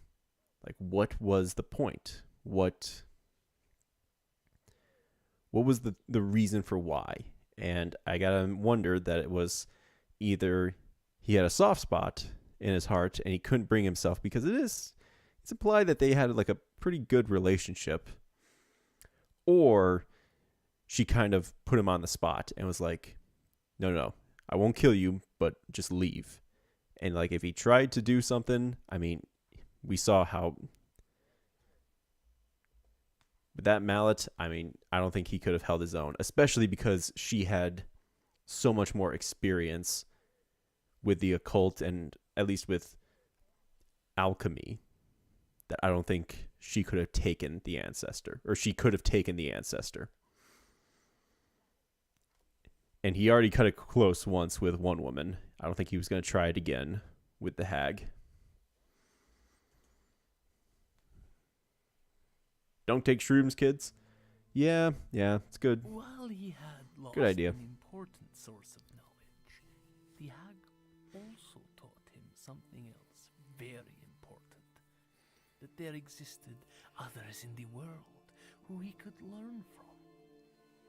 Like, what was the point? what was the reason for why. And I gotta wonder that it was either he had a soft spot in his heart and he couldn't bring himself, because it's implied that they had like a pretty good relationship, or she kind of put him on the spot and was like, no, I won't kill you, but just leave. And like, if he tried to do something, I mean, we saw how with that mallet, I mean, I don't think he could have held his own, especially because she had so much more experience with the occult and at least with alchemy, that I don't think she could have taken the ancestor, or she could have taken the ancestor. And he already cut it close once with one woman. I don't think he was going to try it again with the hag. Don't take shrooms, kids. Yeah, it's good. While he had lost Good idea. an important source of knowledge, the hag also taught him something else very important. That there existed others in the world who he could learn from.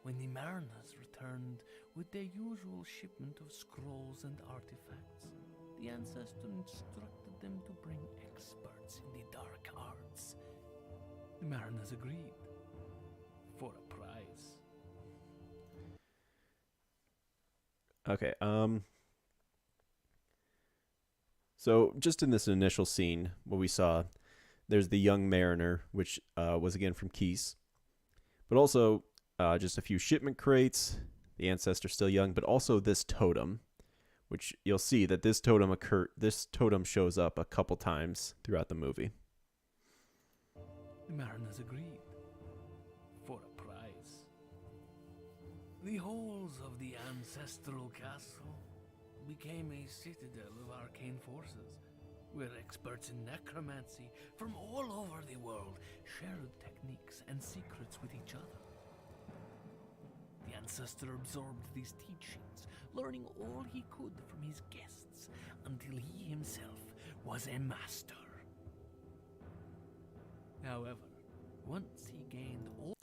When the mariners returned with their usual shipment of scrolls and artifacts, the ancestor instructed them to bring experts in the dark arts. The mariners agreed, for a prize. Okay, so just in this initial scene, what we saw, there's the young mariner, which was again from Keys, but also just a few shipment crates, the ancestor still young, but also this totem, which you'll see that this totem shows up a couple times throughout the movie. The mariners agreed, for a prize. The halls of the ancestral castle became a citadel of arcane forces, where experts in necromancy from all over the world shared techniques and secrets with each other. The ancestor absorbed these teachings, learning all he could from his guests, until he himself was a master. However, once he gained all...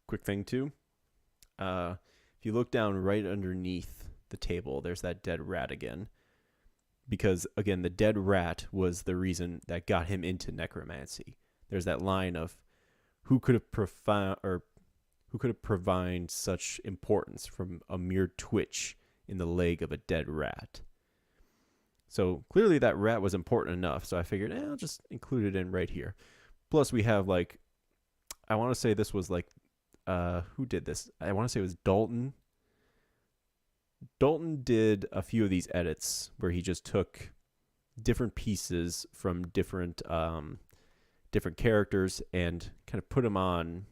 Quick thing too, if you look down right underneath the table, there's that dead rat again. Because again, the dead rat was the reason that got him into necromancy. There's that line of who could have provided such importance from a mere twitch in the leg of a dead rat. So clearly that rat was important enough. So I figured, I'll just include it in right here. Plus we have like, I want to say this was like, who did this? I want to say it was Dalton. Dalton did a few of these edits where he just took different pieces from different characters and kind of put them on.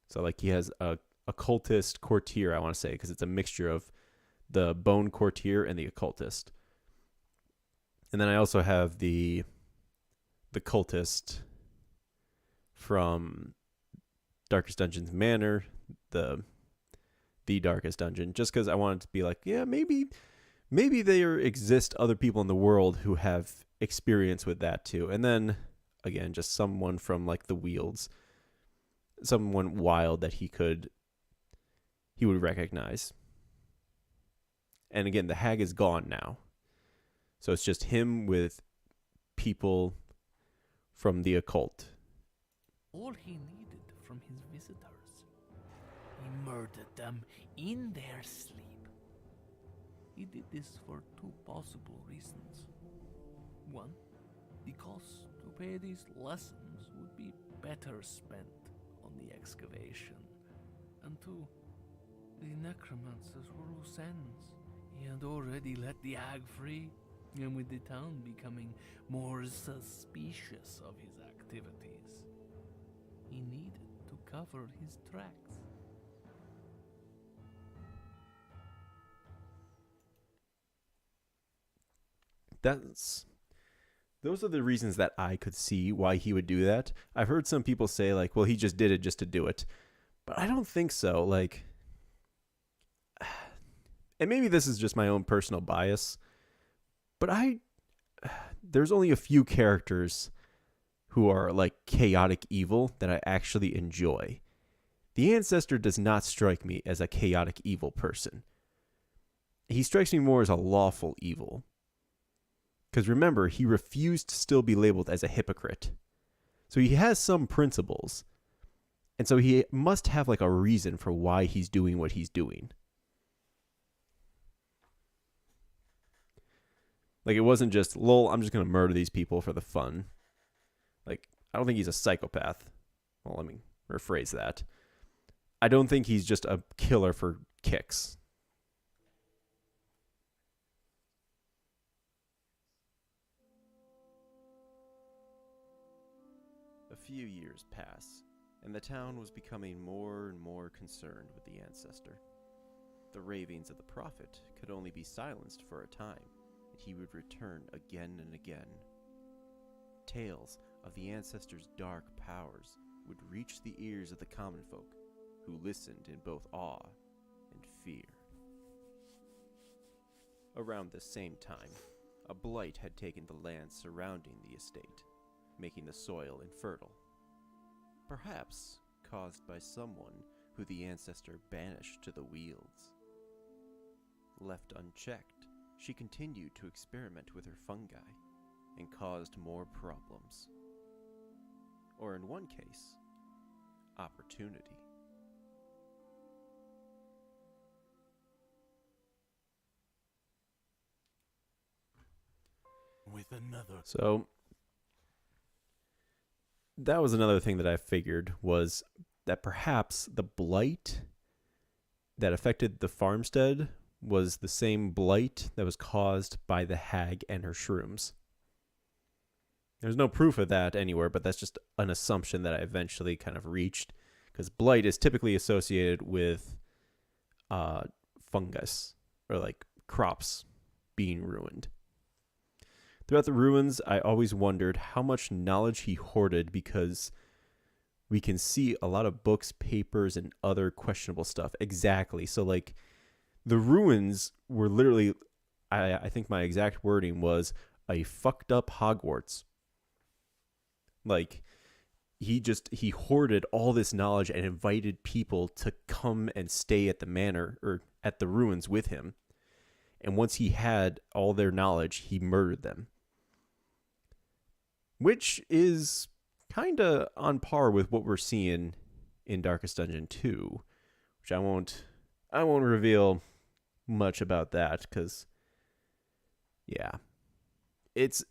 So like he has a occultist courtier, I want to say, because it's a mixture of the bone courtier and the occultist. And then I also have the cultist from Darkest Dungeons Manor, the Darkest Dungeon, just because I wanted to be like, yeah, maybe there exist other people in the world who have experience with that too. And then again, just someone from like the Wields, someone wild that he would recognize. And again, the hag is gone now, so it's just him with people from the occult. All he needed from his visitors. He murdered them in their sleep. He did this for two possible reasons. One, the cost to pay these lessons would be better spent on the excavation. And two, the necromancers were loose ends. He had already let the hag free, and with the town becoming more suspicious of his activities, he needed to cover his tracks. Those are the reasons that I could see why he would do that. I've heard some people say like, well, he just did it just to do it. But I don't think so. Like, and maybe this is just my own personal bias, but there's only a few characters who are like chaotic evil that I actually enjoy. The Ancestor does not strike me as a chaotic evil person. He strikes me more as a lawful evil. Because remember, he refused to still be labeled as a hypocrite. So he has some principles. And so he must have like a reason for why he's doing what he's doing. Like, it wasn't just, lol, I'm just going to murder these people for the fun. Like, I don't think he's a psychopath. Well, let me rephrase that. I don't think he's just a killer for kicks. A few years pass, and the town was becoming more and more concerned with the Ancestor. The ravings of the prophet could only be silenced for a time, and he would return again and again. Tales of the Ancestor's dark powers would reach the ears of the common folk, who listened in both awe and fear. Around the same time, a blight had taken the land surrounding the estate, making the soil infertile. Perhaps caused by someone who the Ancestor banished to the Wealds. Left unchecked, she continued to experiment with her fungi and caused more problems. Or in one case, opportunity. With another. So that was another thing that I figured, was that perhaps the blight that affected the farmstead was the same blight that was caused by the hag and her shrooms. There's no proof of that anywhere, but that's just an assumption that I eventually kind of reached, because blight is typically associated with fungus or like crops being ruined. Throughout the ruins, I always wondered how much knowledge he hoarded, because we can see a lot of books, papers, and other questionable stuff. Exactly. So, like, the ruins were literally, I think my exact wording was, a fucked up Hogwarts. Like, he hoarded all this knowledge and invited people to come and stay at the manor, or at the ruins with him. And once he had all their knowledge, he murdered them. Which is kind of on par with what we're seeing in Darkest Dungeon 2, which I won't reveal much about that, because yeah,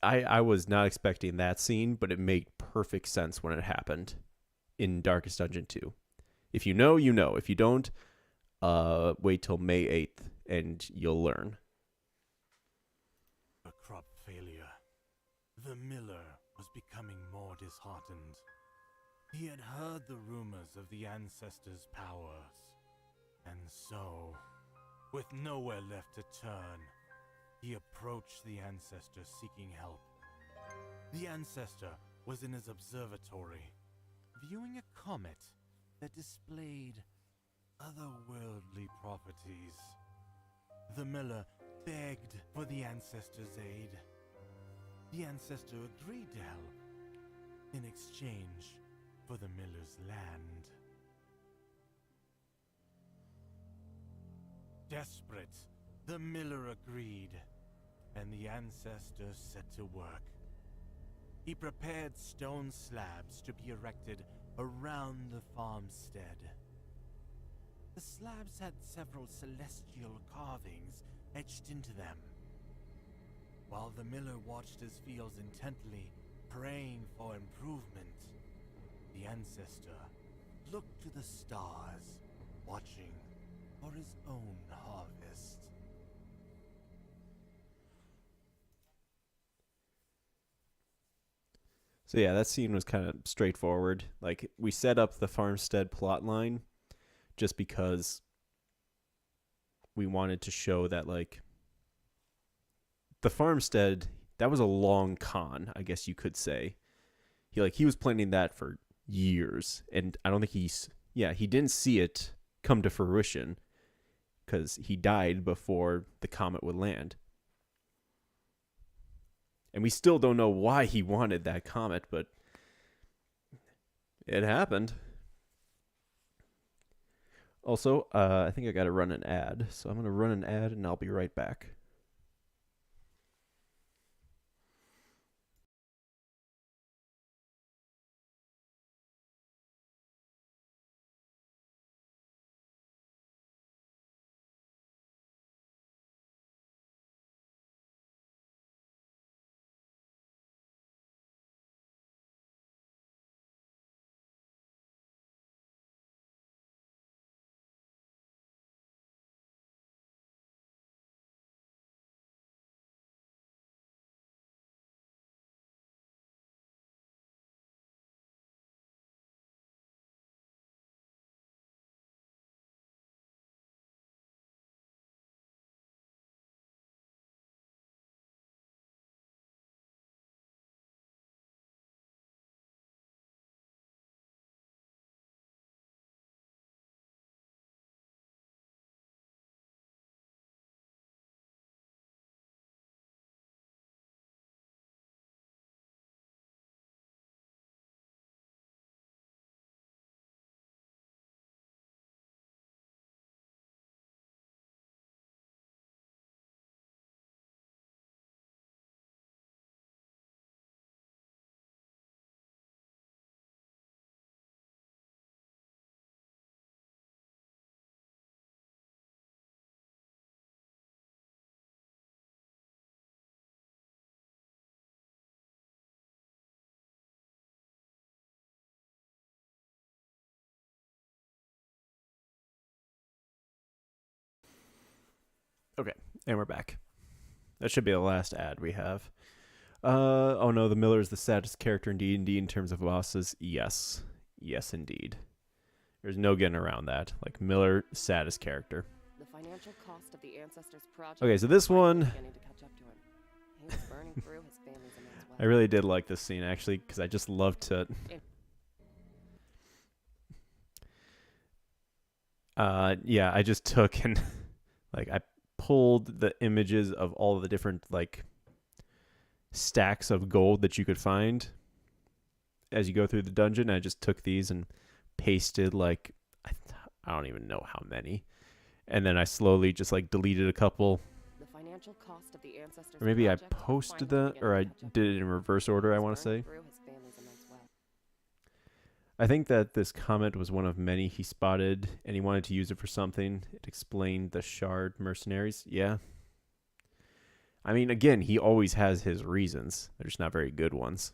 I was not expecting that scene, but it made perfect sense when it happened in Darkest Dungeon 2. If you know, you know. If you don't, wait till May 8th and you'll learn. A crop failure. The miller was becoming more disheartened. He had heard the rumors of the Ancestor's powers, and so, with nowhere left to turn, he approached the Ancestor seeking help. The Ancestor was in his observatory, viewing a comet that displayed otherworldly properties. The miller begged for the Ancestor's aid. The Ancestor agreed to help in exchange for the miller's land. Desperate, the miller agreed, and the Ancestor set to work. He prepared stone slabs to be erected around the farmstead. The slabs had several celestial carvings etched into them. While the miller watched his fields intently, praying for improvement, the Ancestor looked to the stars, watching for his own harvest. So yeah, that scene was kind of straightforward. Like, we set up the farmstead plotline just because we wanted to show that, like, the farmstead, that was a long con, I guess you could say. He was planning that for years, and I don't think he didn't see it come to fruition because he died before the comet would land. And we still don't know why he wanted that comet, but It happened. Also, I think I got to run an ad. So I'm going to run an ad and I'll be right back. Okay, and we're back. That should be the last ad we have. Oh no, the Miller is the saddest character in D&D in terms of bosses. Yes. Yes, indeed. There's no getting around that. Like, Miller, saddest character. The financial cost of the Ancestors project. Okay, so this was finally one... beginning to catch up to him. He was burning through his family's immense wealth. I really did like this scene, actually, because I just love to... yeah, I just took and... like, I pulled the images of all the different, like, stacks of gold that you could find as you go through the dungeon. I just took these and pasted, like, I don't even know how many. And then I slowly just, like, deleted a couple. The financial cost of the Ancestors Or maybe I project posted finally that, or I beginning to catch up did to it him. in reverse order, He I was want to burning say. through his family's immense wealth. I think that this comment was one of many he spotted, and he wanted to use it for something. It explained the Shard mercenaries. Yeah. I mean, again, he always has his reasons. They're just not very good ones.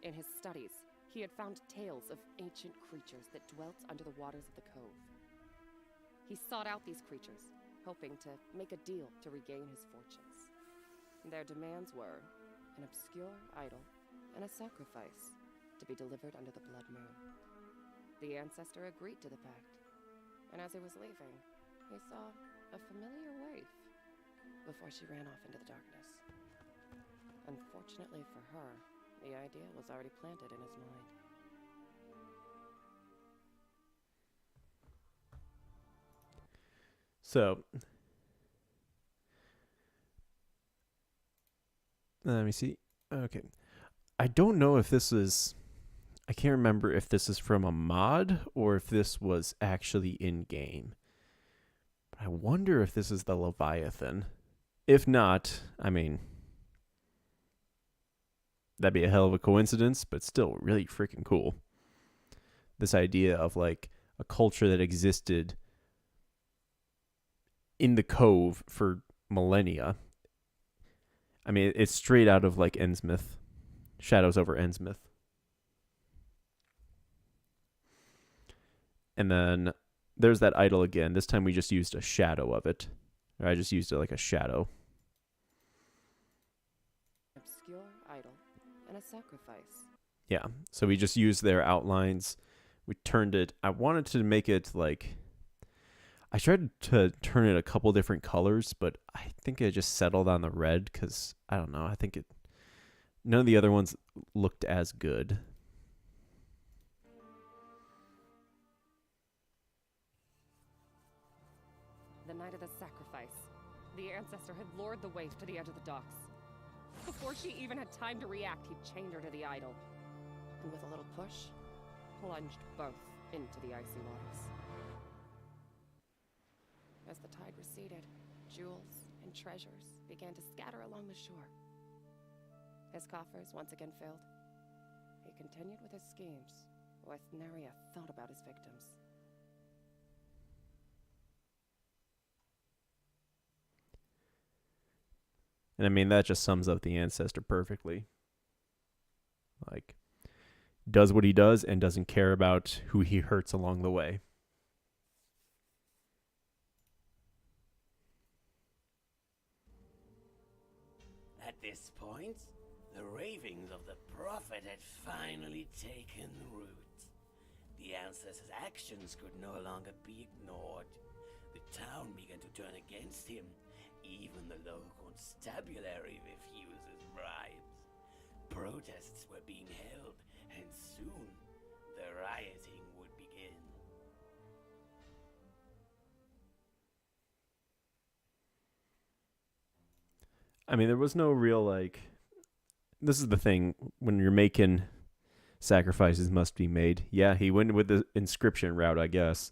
In his studies, he had found tales of ancient creatures that dwelt under the waters of the cove. He sought out these creatures, hoping to make a deal to regain his fortunes. Their demands were an obscure idol and a sacrifice to be delivered under the blood moon. The ancestor agreed to the pact, and as he was leaving, he saw a familiar waif before she ran off into the darkness. Unfortunately for her, the idea was already planted in his mind. So, let me see. Okay. I don't know if this is... I can't remember if this is from a mod or if this was actually in-game. But I wonder if this is the Leviathan. If not, I mean... that'd be a hell of a coincidence, but still really freaking cool. This idea of, like, a culture that existed in the cove for millennia. I mean, it's straight out of, like, Innsmouth. Shadows over Innsmouth. And then there's that idol again. This time we just used a shadow of it. Or I just used it like a shadow. Obscure idol and a sacrifice. Yeah, so we just used their outlines. We turned it... I wanted to make it like... I tried to turn it a couple different colors, but I think I just settled on the red because, I don't know, I think it... none of the other ones looked as good. The night of the sacrifice, the ancestor had lured the waif to the edge of the docks. Before she even had time to react, he chained her to the idol. And with a little push, plunged both into the icy waters. As the tide receded, jewels and treasures began to scatter along the shore. His coffers once again filled. He continued with his schemes, with nary a thought about his victims. And I mean, that just sums up the ancestor perfectly. Like, does what he does and doesn't care about who he hurts along the way. At this point, the ravings of the prophet had finally taken root. The ancestor's actions could no longer be ignored. The town began to turn against him. Even the local constabulary refused his bribes. Protests were being held, and soon the rioting would begin. I mean, there was no real, like... This is the thing, when you're making sacrifices must be made. Yeah, he went with the inscription route, I guess.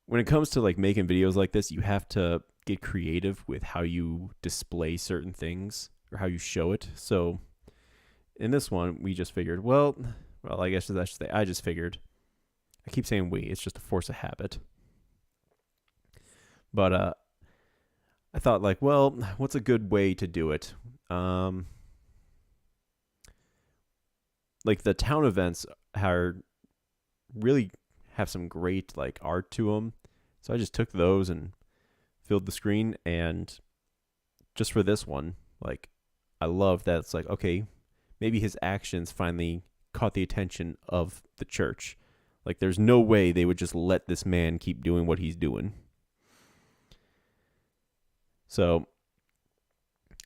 When it comes to, like, making videos like this, you have to get creative with how you display certain things or how you show it. So in this one, we just figured, well, I guess I should say, I just figured. I keep saying we, it's just a force of habit. But I thought, like, well, what's a good way to do it? Like, the town events are really have some great, like, art to them. So I just took those and filled the screen, and just for this one, like, I love that it's like, okay, maybe his actions finally caught the attention of the church. Like, there's no way they would just let this man keep doing what he's doing. So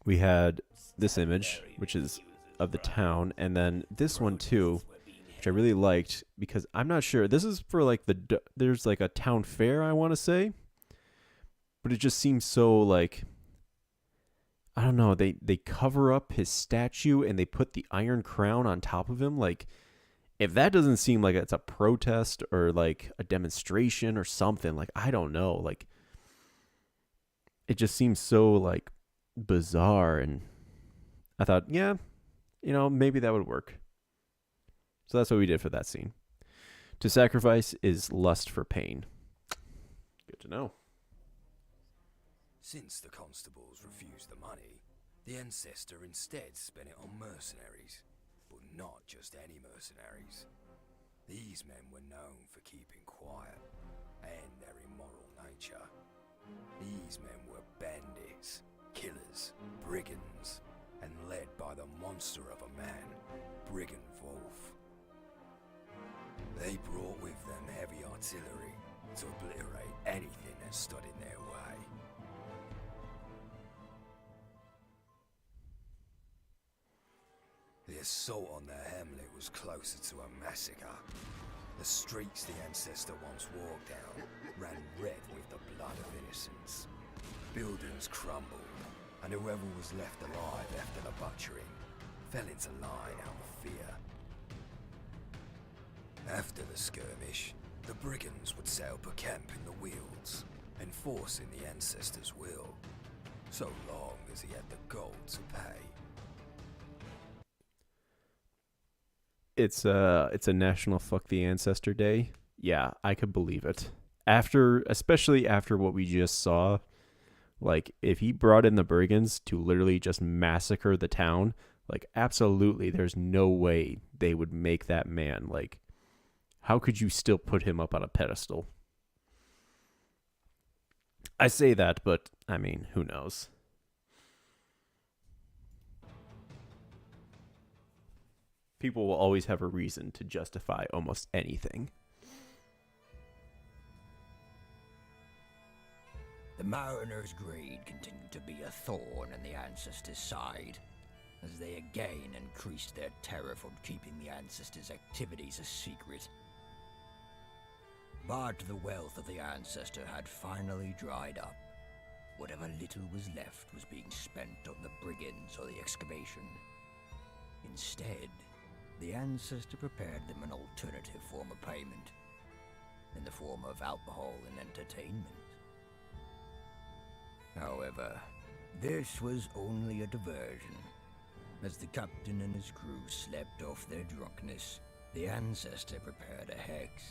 we had this image, which is of the town, and then this one too, which I really liked, because I'm not sure, this is for like there's like a town fair, I want to say, but it just seems so, like, I don't know, they cover up his statue and they put the iron crown on top of him. Like, if that doesn't seem like it's a protest or like a demonstration or something, like, I don't know, like, it just seems so, like, bizarre. And I thought, yeah, you know, maybe that would work. So that's what we did for that scene. To sacrifice is lust for pain. Good to know. Since the constables refused the money, the ancestor instead spent it on mercenaries. But not just any mercenaries. These men were known for keeping quiet and their immoral nature. These men were bandits, killers, brigands, and led by the monster of a man, Brigand Wolf. They brought with them heavy artillery to obliterate anything that stood in their way. The assault on their hamlet was closer to a massacre. The streets the ancestor once walked down ran red with the blood of innocents. Buildings crumbled, and whoever was left alive after the butchering fell into line out of fear. After the skirmish, the brigands would set up a camp in the Wealds, enforcing the ancestor's will, so long as he had the gold to pay. It's a national fuck the ancestor day. Yeah, I could believe it. Especially after what we just saw, like, if he brought in the brigands to literally just massacre the town, like, absolutely, there's no way they would make that man, like, how could you still put him up on a pedestal? I say that, but, I mean, who knows? People will always have a reason to justify almost anything. The Mariners' greed continued to be a thorn in the ancestors' side, as they again increased their terror from keeping the ancestors' activities a secret. But the wealth of the ancestor had finally dried up, whatever little was left was being spent on the brigands or the excavation. Instead, the ancestor prepared them an alternative form of payment, in the form of alcohol and entertainment. However, this was only a diversion. As the captain and his crew slept off their drunkenness, the ancestor prepared a hex.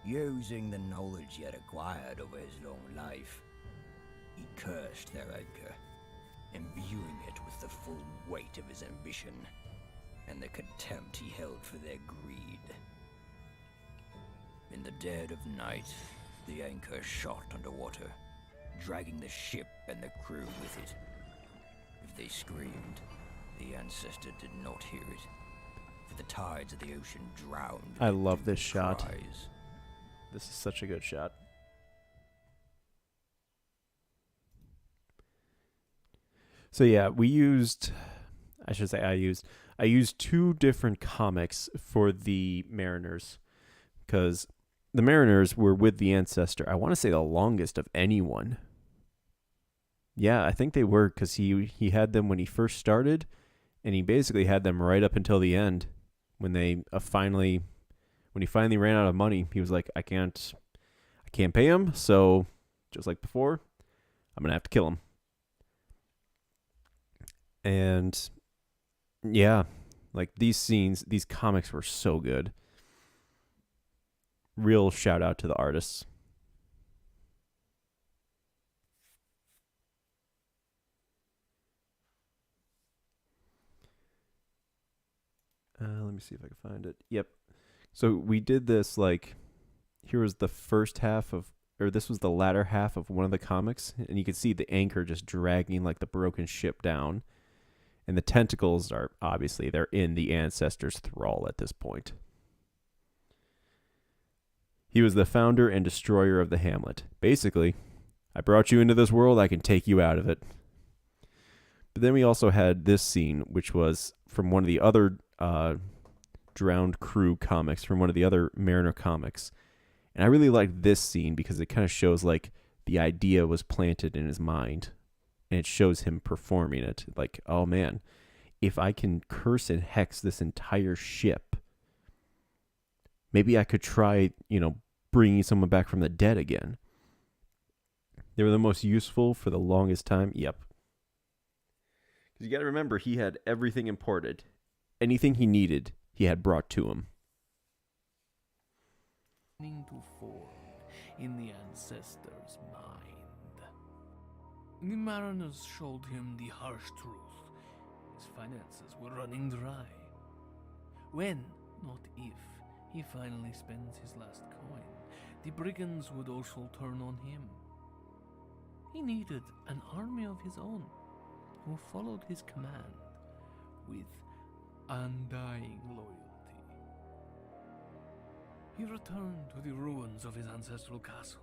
Using the knowledge he had acquired over his long life, he cursed their anchor, imbuing it with the full weight of his ambition and the contempt he held for their greed. In the dead of night, the anchor shot underwater, dragging the ship and the crew with it. If they screamed, the ancestor did not hear it, for the tides of the ocean drowned. I love this shot. Cries. This is such a good shot. So yeah, I used two different comics for the Mariners, because the Mariners were with the ancestor, I want to say the longest of anyone. Yeah, I think they were, because he had them when he first started, and he basically had them right up until the end. When he finally ran out of money, he was like, I can't pay him, so just like before, I'm gonna have to kill him. And yeah, like these comics were so good. Real shout out to the artists. Let me see if I can find it. Yep. So we did this, like, here was the first half of, or this was the latter half of one of the comics, and you can see the anchor just dragging like the broken ship down. And the tentacles are, obviously, they're in the ancestor's thrall at this point. He was the founder and destroyer of the hamlet. Basically, I brought you into this world, I can take you out of it. But then we also had this scene, which was from one of the other Drowned Crew comics, from one of the other Mariner comics. And I really liked this scene because it kind of shows like the idea was planted in his mind. And it shows him performing it. Like, oh man, if I can curse and hex this entire ship, maybe I could try, bringing someone back from the dead again. They were the most useful for the longest time. Yep. Because you got to remember, he had everything imported. Anything he needed, he had brought to him. To form in the ancestor's mind. The mariners showed him the harsh truth. His finances were running dry. When, not if, he finally spends his last coin, the brigands would also turn on him. He needed an army of his own, who followed his command with undying loyalty. He returned to the ruins of his ancestral castle,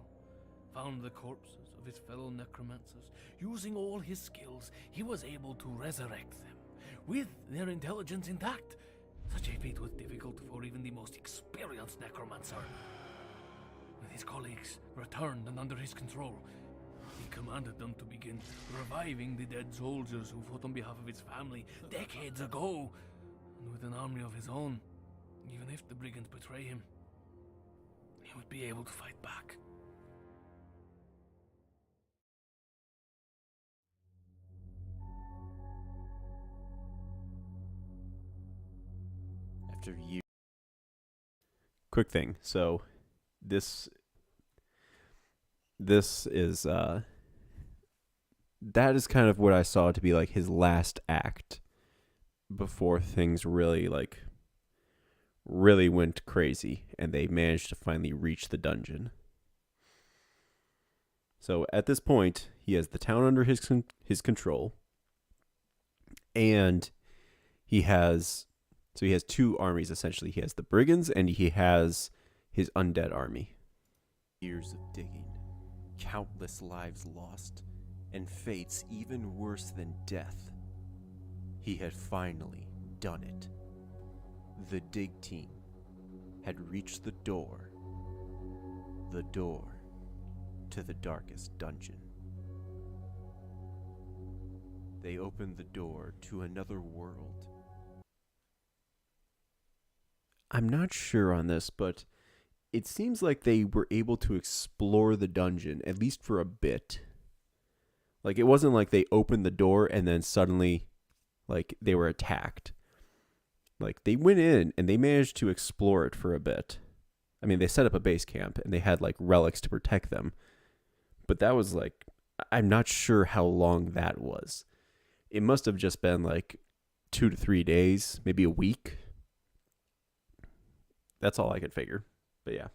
found the corpses of his fellow necromancers. Using all his skills, he was able to resurrect them, with their intelligence intact. Such a feat was difficult for even the most experienced necromancer. When his colleagues returned and under his control, he commanded them to begin reviving the dead soldiers who fought on behalf of his family decades ago. And with an army of his own, even if the brigands betray him, he would be able to fight back. After you. Quick thing. So, this is that is kind of what I saw to be like his last act before things really went crazy and they managed to finally reach the dungeon. So at this point, he has the town under his control, and he has two armies essentially. He has the brigands and he has his undead army. Years of digging, countless lives lost, and fates even worse than death. He had finally done it. The dig team had reached the door to the darkest dungeon. They opened the door to another world. I'm not sure on this, but it seems like they were able to explore the dungeon, at least for a bit. Like, it wasn't like they opened the door and then suddenly, like, they were attacked. Like, they went in and they managed to explore it for a bit. I mean, they set up a base camp and they had, like, relics to protect them. But that was, like, I'm not sure how long that was. It must have just been, like, 2 to 3 days, maybe a week. That's all I could figure. But yeah.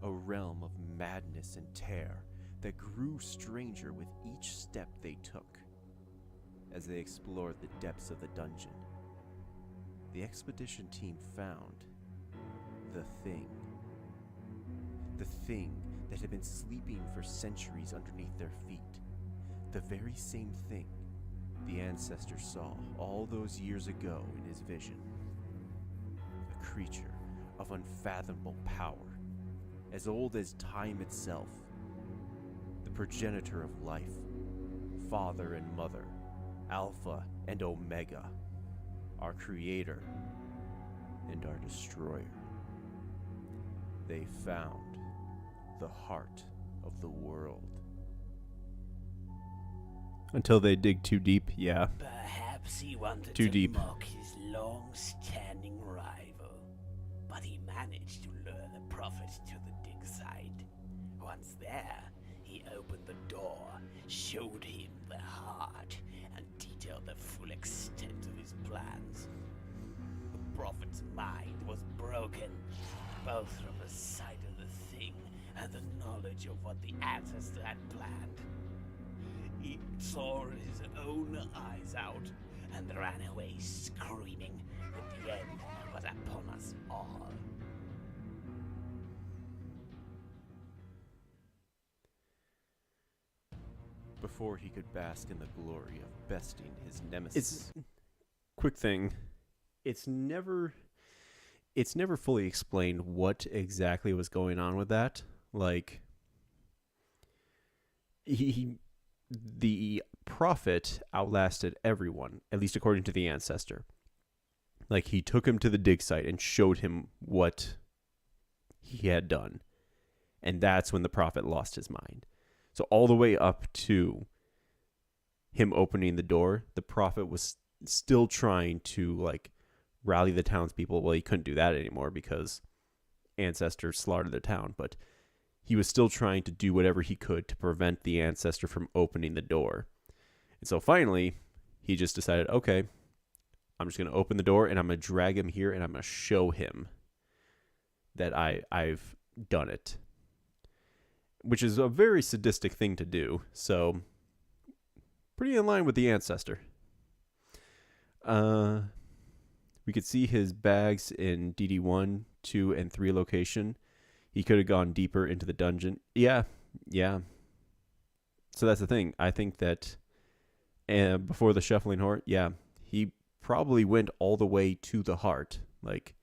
A realm of madness and terror that grew stranger with each step they took. As they explored the depths of the dungeon, the expedition team found the thing. The thing that had been sleeping for centuries underneath their feet. The very same thing the ancestor saw all those years ago in his vision. A creature of unfathomable power, as old as time itself. The progenitor of life, father and mother, Alpha and Omega, our creator and our destroyer. They found the heart of the world. Until they dig too deep, yeah. Perhaps he wanted Too to deep. mock his long-standing rival, but he managed to lure the prophet to the dig site. Once there, he opened the door, showed him the heart, and detailed the full extent of his plans. The prophet's mind was broken, both from the sight of the thing and the knowledge of what the ancestor had planned. He tore his own eyes out and ran away screaming that the end was upon us all. Before he could bask in the glory of besting his nemesis. Quick thing. It's never fully explained what exactly was going on with that. Like, the prophet outlasted everyone, at least according to the ancestor. Like, he took him to the dig site and showed him what he had done. And that's when the prophet lost his mind. So all the way up to him opening the door, the prophet was still trying to, like, rally the townspeople. Well, he couldn't do that anymore because ancestors slaughtered the town, but he was still trying to do whatever he could to prevent the ancestor from opening the door. And so finally, he just decided, okay, I'm just going to open the door and I'm going to drag him here and I'm going to show him that I've done it. Which is a very sadistic thing to do. So, pretty in line with the ancestor. We could see his bags in DD1, 2, and 3 location. He could have gone deeper into the dungeon. Yeah. So that's the thing. I think that before the shuffling heart, yeah, he probably went all the way to the heart. Like,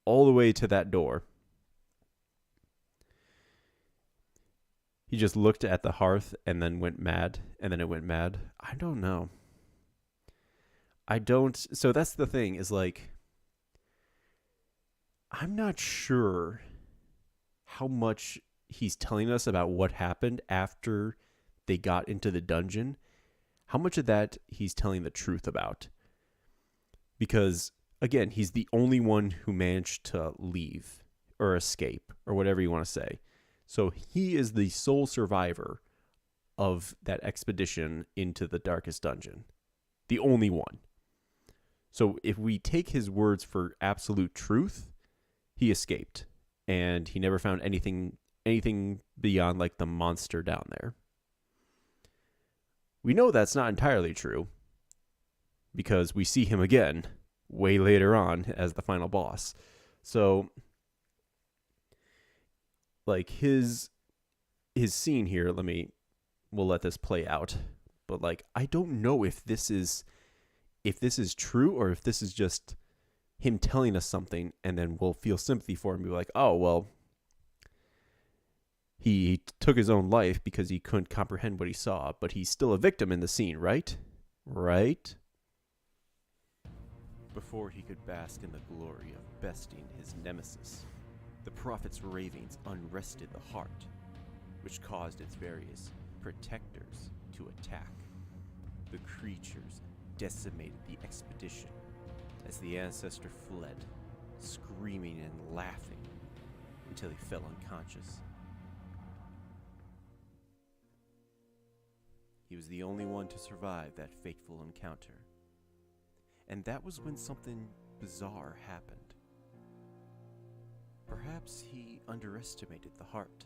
all the way to that door. He just looked at the hearth and then went mad, and then it went mad. I don't know. So that's the thing, is like, I'm not sure how much he's telling us about what happened after they got into the dungeon. How much of that he's telling the truth about. Because, again, he's the only one who managed to leave or escape or whatever you want to say. So he is the sole survivor of that expedition into the darkest dungeon. The only one. So if we take his words for absolute truth, he escaped. And he never found anything beyond, like, the monster down there. We know that's not entirely true, because we see him again way later on as the final boss. So, like, his scene here, we'll let this play out. But, like, I don't know if this is true or if this is just him telling us something and then we'll feel sympathy for him and be like, oh, well, He took his own life because he couldn't comprehend what he saw, but he's still a victim in the scene, right? Right? Before he could bask in the glory of besting his nemesis, the prophet's ravings unrested the heart, which caused its various protectors to attack. The creatures decimated the expedition as the ancestor fled, screaming and laughing until he fell unconscious. He was the only one to survive that fateful encounter. And that was when something bizarre happened. Perhaps he underestimated the heart.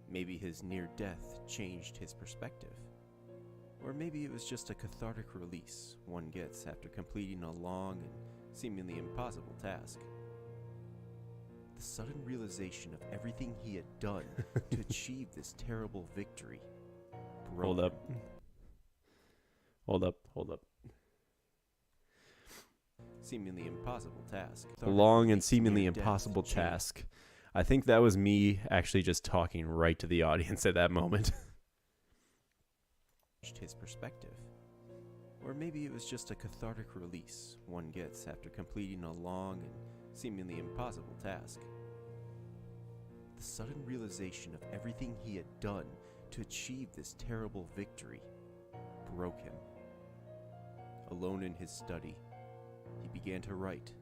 Maybe his near death changed his perspective. Or maybe it was just a cathartic release one gets after completing a long and seemingly impossible task. The sudden realization of everything he had done to achieve this terrible victory broke Hold up. him. Hold up. Seemingly impossible task. A long and seemingly impossible task. I think that was me actually just talking right to the audience at that moment. His perspective. Or maybe it was just a cathartic release one gets after completing a long and seemingly impossible task. The sudden realization of everything he had done to achieve this terrible victory broke him. Alone in his study, he began to write,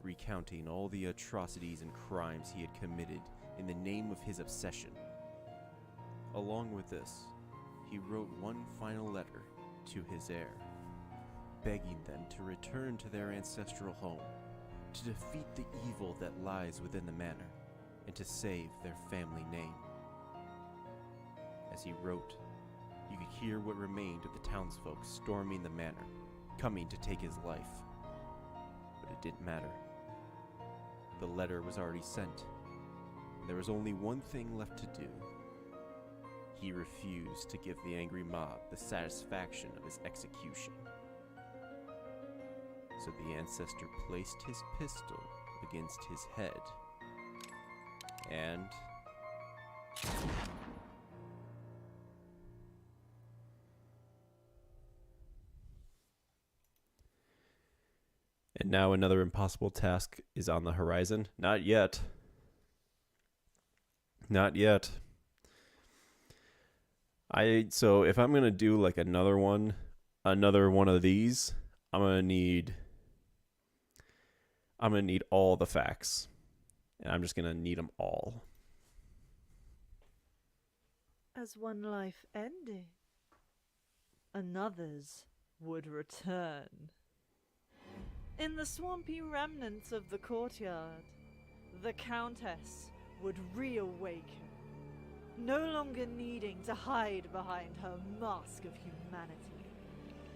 recounting all the atrocities and crimes he had committed in the name of his obsession. Along with this, he wrote one final letter to his heir, begging them to return to their ancestral home, to defeat the evil that lies within the manor, and to save their family name. As he wrote, you could hear what remained of the townsfolk storming the manor, coming to take his life. But it didn't matter. The letter was already sent, and there was only one thing left to do. He refused to give the angry mob the satisfaction of his execution. So the ancestor placed his pistol against his head, and now another impossible task is on the horizon. Not yet. Not yet. So if I'm going to do like another one of these, I'm going to need all the facts. And I'm just going to need them all. As one life ended, another's would return. In the swampy remnants of the courtyard, the Countess would reawaken, no longer needing to hide behind her mask of humanity.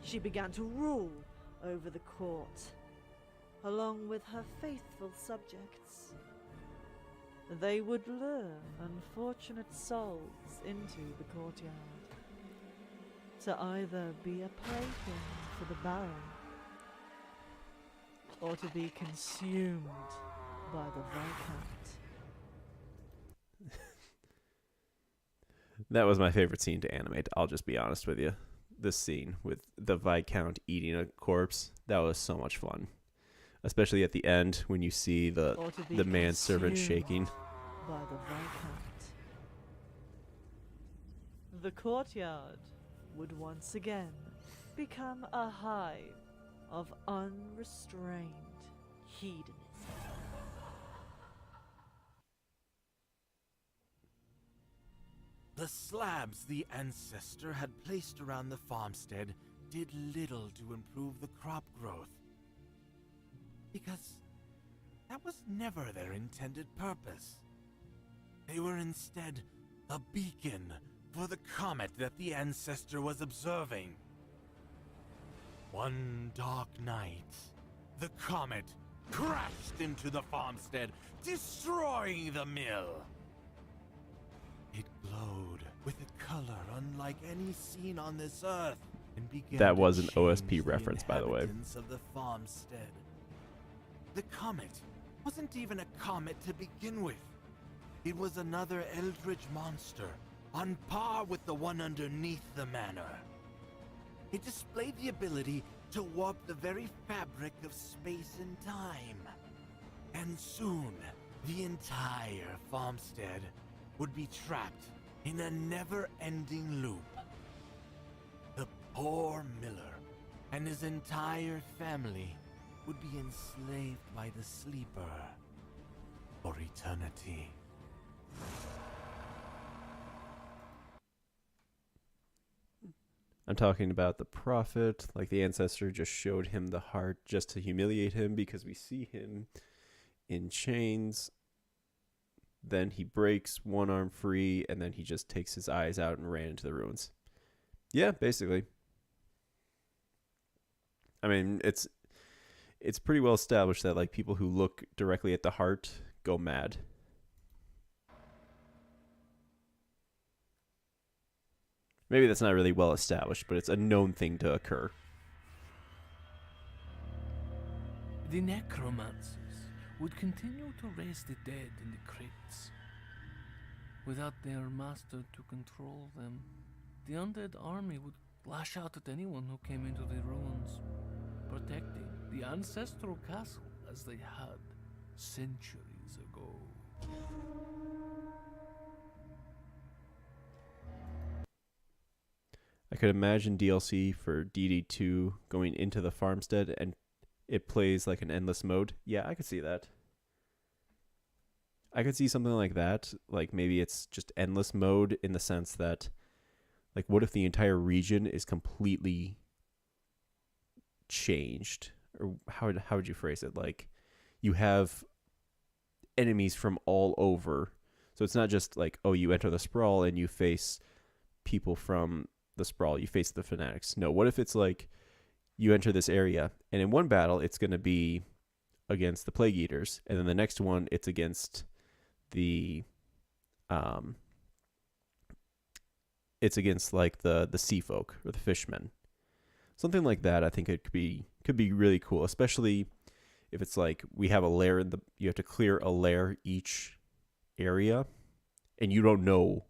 She began to rule over the court, along with her faithful subjects. They would lure unfortunate souls into the courtyard, to either be a plaything for the Baron, or to be consumed by the Viscount. That was my favorite scene to animate, I'll just be honest with you. This scene with the Viscount eating a corpse, that was so much fun. Especially at the end when you see the manservant shaking. By the Viscount. The courtyard would once again become a hive of unrestrained hedonism. The slabs the ancestor had placed around the farmstead did little to improve the crop growth. Because that was never their intended purpose. They were instead a beacon for the comet that the ancestor was observing. One dark night, the comet crashed into the farmstead, destroying the mill. It glowed with a color unlike any seen on this earth, and began That was to an change OSP reference, by the way. inhabitants of the farmstead. The comet wasn't even a comet to begin with. it was another eldritch monster, on par with the one underneath the manor. It displayed the ability to warp the very fabric of space and time. And soon, the entire farmstead would be trapped in a never-ending loop. The poor miller and his entire family would be enslaved by the sleeper for eternity. I'm talking about the prophet, like the ancestor just showed him the heart just to humiliate him because we see him in chains. Then he breaks one arm free and then he just takes his eyes out and ran into the ruins. Yeah, basically. I mean, it's pretty well established that like people who look directly at the heart go mad. Maybe that's not really well established, but it's a known thing to occur. The necromancers would continue to raise the dead in the crypts. Without their master to control them, the undead army would lash out at anyone who came into the ruins, protecting the ancestral castle as they had centuries ago. I could imagine DLC for DD2 going into the farmstead and it plays like an endless mode. Yeah, I could see that. I could see something like that. Like maybe it's just endless mode in the sense that, like, what if the entire region is completely changed? Or how would you phrase it? Like, you have enemies from all over. So it's not just like, oh, you enter the sprawl and you face people from the sprawl, you face the fanatics. No, what if it's like you enter this area and in one battle it's going to be against the plague eaters and then the next one it's against the like the sea folk or the fishmen. Something like that. I think it could be really cool, especially if it's like we have a lair you have to clear a lair each area and you don't know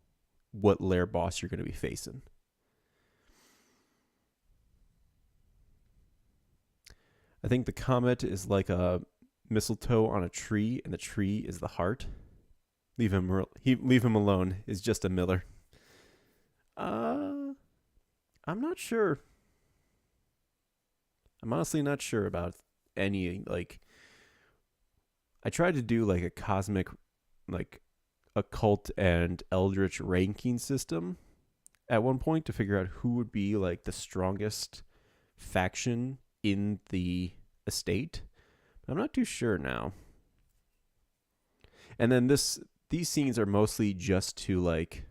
what lair boss you're going to be facing. I think the comet is like a mistletoe on a tree, and the tree is the heart. Leave him alone. Is just a miller. I'm not sure. I'm honestly not sure about any, like, I tried to do like a cosmic, like, occult and eldritch ranking system at one point to figure out who would be like the strongest faction in the estate. I'm not too sure now. And then these scenes are mostly just to like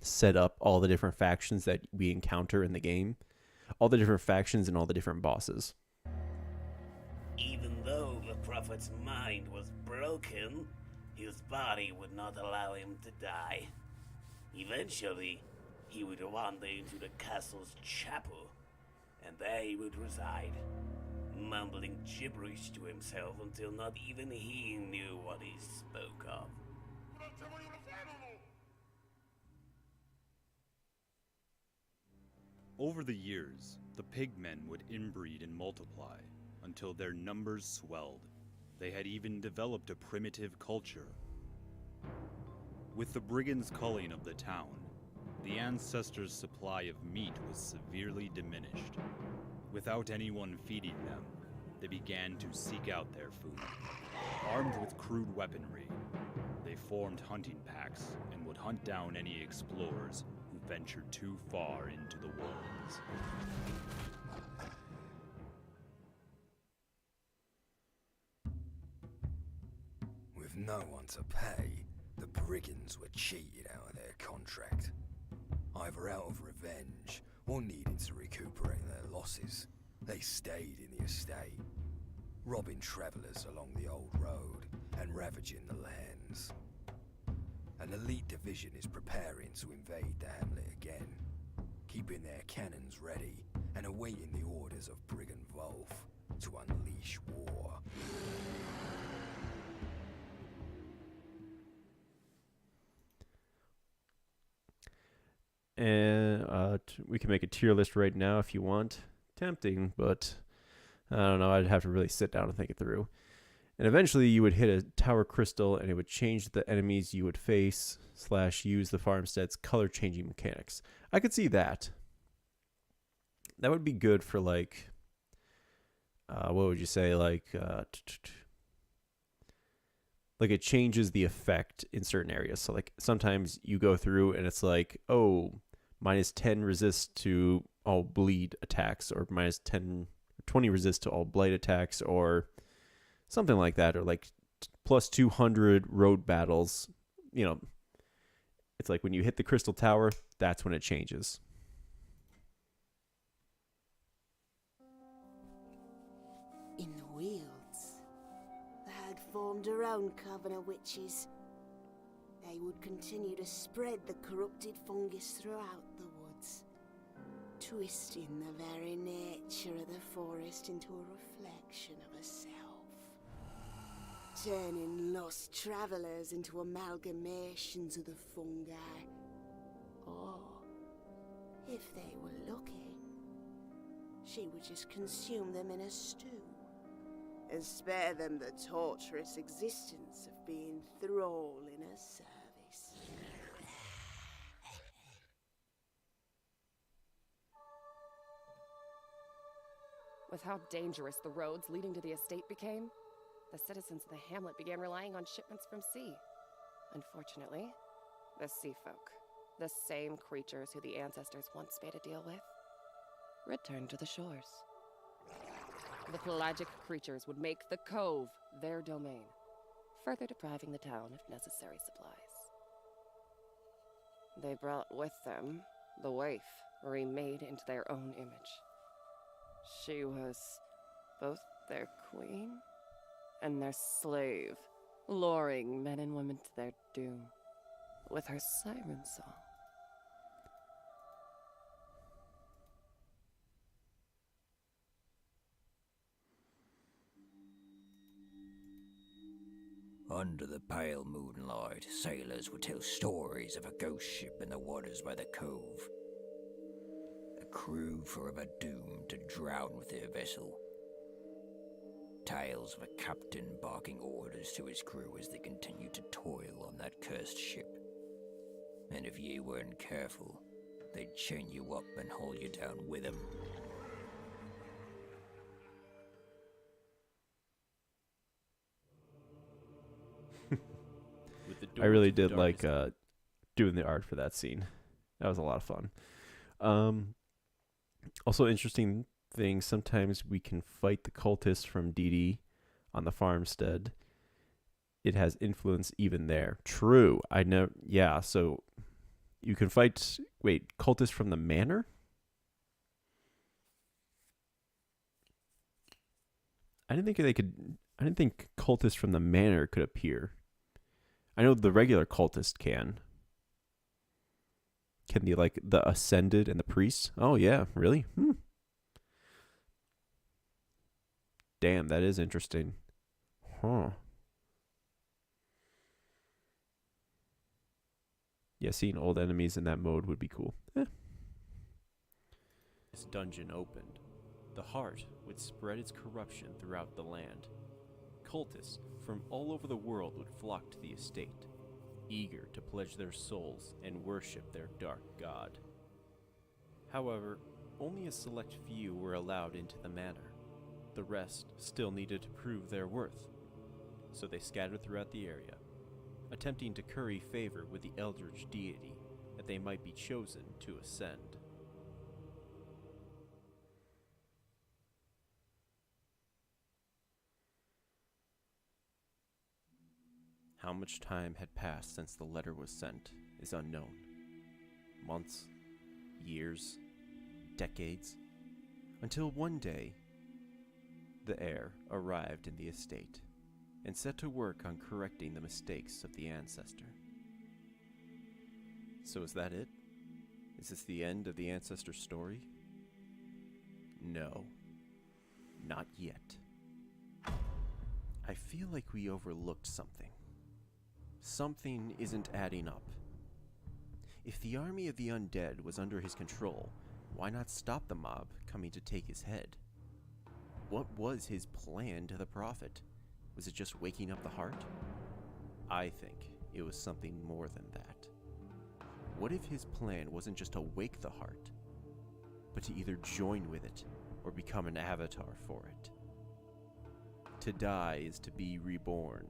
set up all the different factions that we encounter in the game, all the different factions and all the different bosses. Even though the prophet's mind was broken, his body would not allow him to die. Eventually, he would wander into the castle's chapel, and there he would reside, mumbling gibberish to himself until not even he knew what he spoke of. Over the years, the pigmen would inbreed and multiply until their numbers swelled. They had even developed a primitive culture. With the brigands' culling of the town, the ancestors' supply of meat was severely diminished. Without anyone feeding them, they began to seek out their food. Armed with crude weaponry, they formed hunting packs and would hunt down any explorers who ventured too far into the wilds. With no one to pay, the brigands were cheated out of their contract, either out of revenge or needing to recuperate their losses. They stayed in the estate, robbing travelers along the old road and ravaging the lands. An elite division is preparing to invade the hamlet again, keeping their cannons ready and awaiting the orders of Brigand Wolf to unleash war. And we can make a tier list right now if you want. Tempting, but I don't know. I'd have to really sit down and think it through. And eventually you would hit a tower crystal and it would change the enemies you would face / use the farmstead's color changing mechanics. I could see that. That would be good for like, what would you say? Like it changes the effect in certain areas. So like sometimes you go through and it's like, oh, -10 resist to all bleed attacks, or -20 resist to all blight attacks, or something like that, or like +200 road battles. You know, it's like when you hit the crystal tower, that's when it changes. In the Wealds, they had formed their own coven of witches. They would continue to spread the corrupted fungus throughout the woods, twisting the very nature of the forest into a reflection of herself, turning lost travelers into amalgamations of the fungi, or, if they were lucky, she would just consume them in a stew, and spare them the torturous existence of being thrall in her service. With how dangerous the roads leading to the estate became, the citizens of the hamlet began relying on shipments from sea. Unfortunately, the sea folk, the same creatures who the ancestors once made a deal with, returned to the shores. The pelagic creatures would make the cove their domain, further depriving the town of necessary supplies. They brought with them the waif, remade into their own image. She was both their queen and their slave, luring men and women to their doom with her siren song. Under the pale moonlight, sailors would tell stories of a ghost ship in the waters by the cove. A crew forever doomed to drown with their vessel. Tales of a captain barking orders to his crew as they continued to toil on that cursed ship. And if ye weren't careful, they'd chain you up and haul you down with them. I really did like doing the art for that scene. That was a lot of fun. Also interesting thing, sometimes we can fight the cultists from DD on the farmstead. It has influence even there. True. I know. Yeah, so you can fight, cultists from the manor? I didn't think cultists from the manor could appear. I know the regular cultist can. Can the ascended and the priests? Oh yeah, really? Damn, that is interesting. Huh. Yeah, seeing old enemies in that mode would be cool. This dungeon opened. The heart would spread its corruption throughout the land. Cultists from all over the world would flock to the estate, eager to pledge their souls and worship their dark god. However, only a select few were allowed into the manor. The rest still needed to prove their worth, so they scattered throughout the area, attempting to curry favor with the eldritch deity that they might be chosen to ascend. How much time had passed since the letter was sent is unknown. Months, years, decades, until one day, the heir arrived in the estate and set to work on correcting the mistakes of the ancestor. So is that it? Is this the end of the ancestor's story? No, not yet. I feel like we overlooked something. Something isn't adding up. If the army of the undead was under his control, why not stop the mob coming to take his head? What was his plan to the prophet? Was it just waking up the heart? I think it was something more than that. What if his plan wasn't just to wake the heart, but to either join with it or become an avatar for it? To die is to be reborn,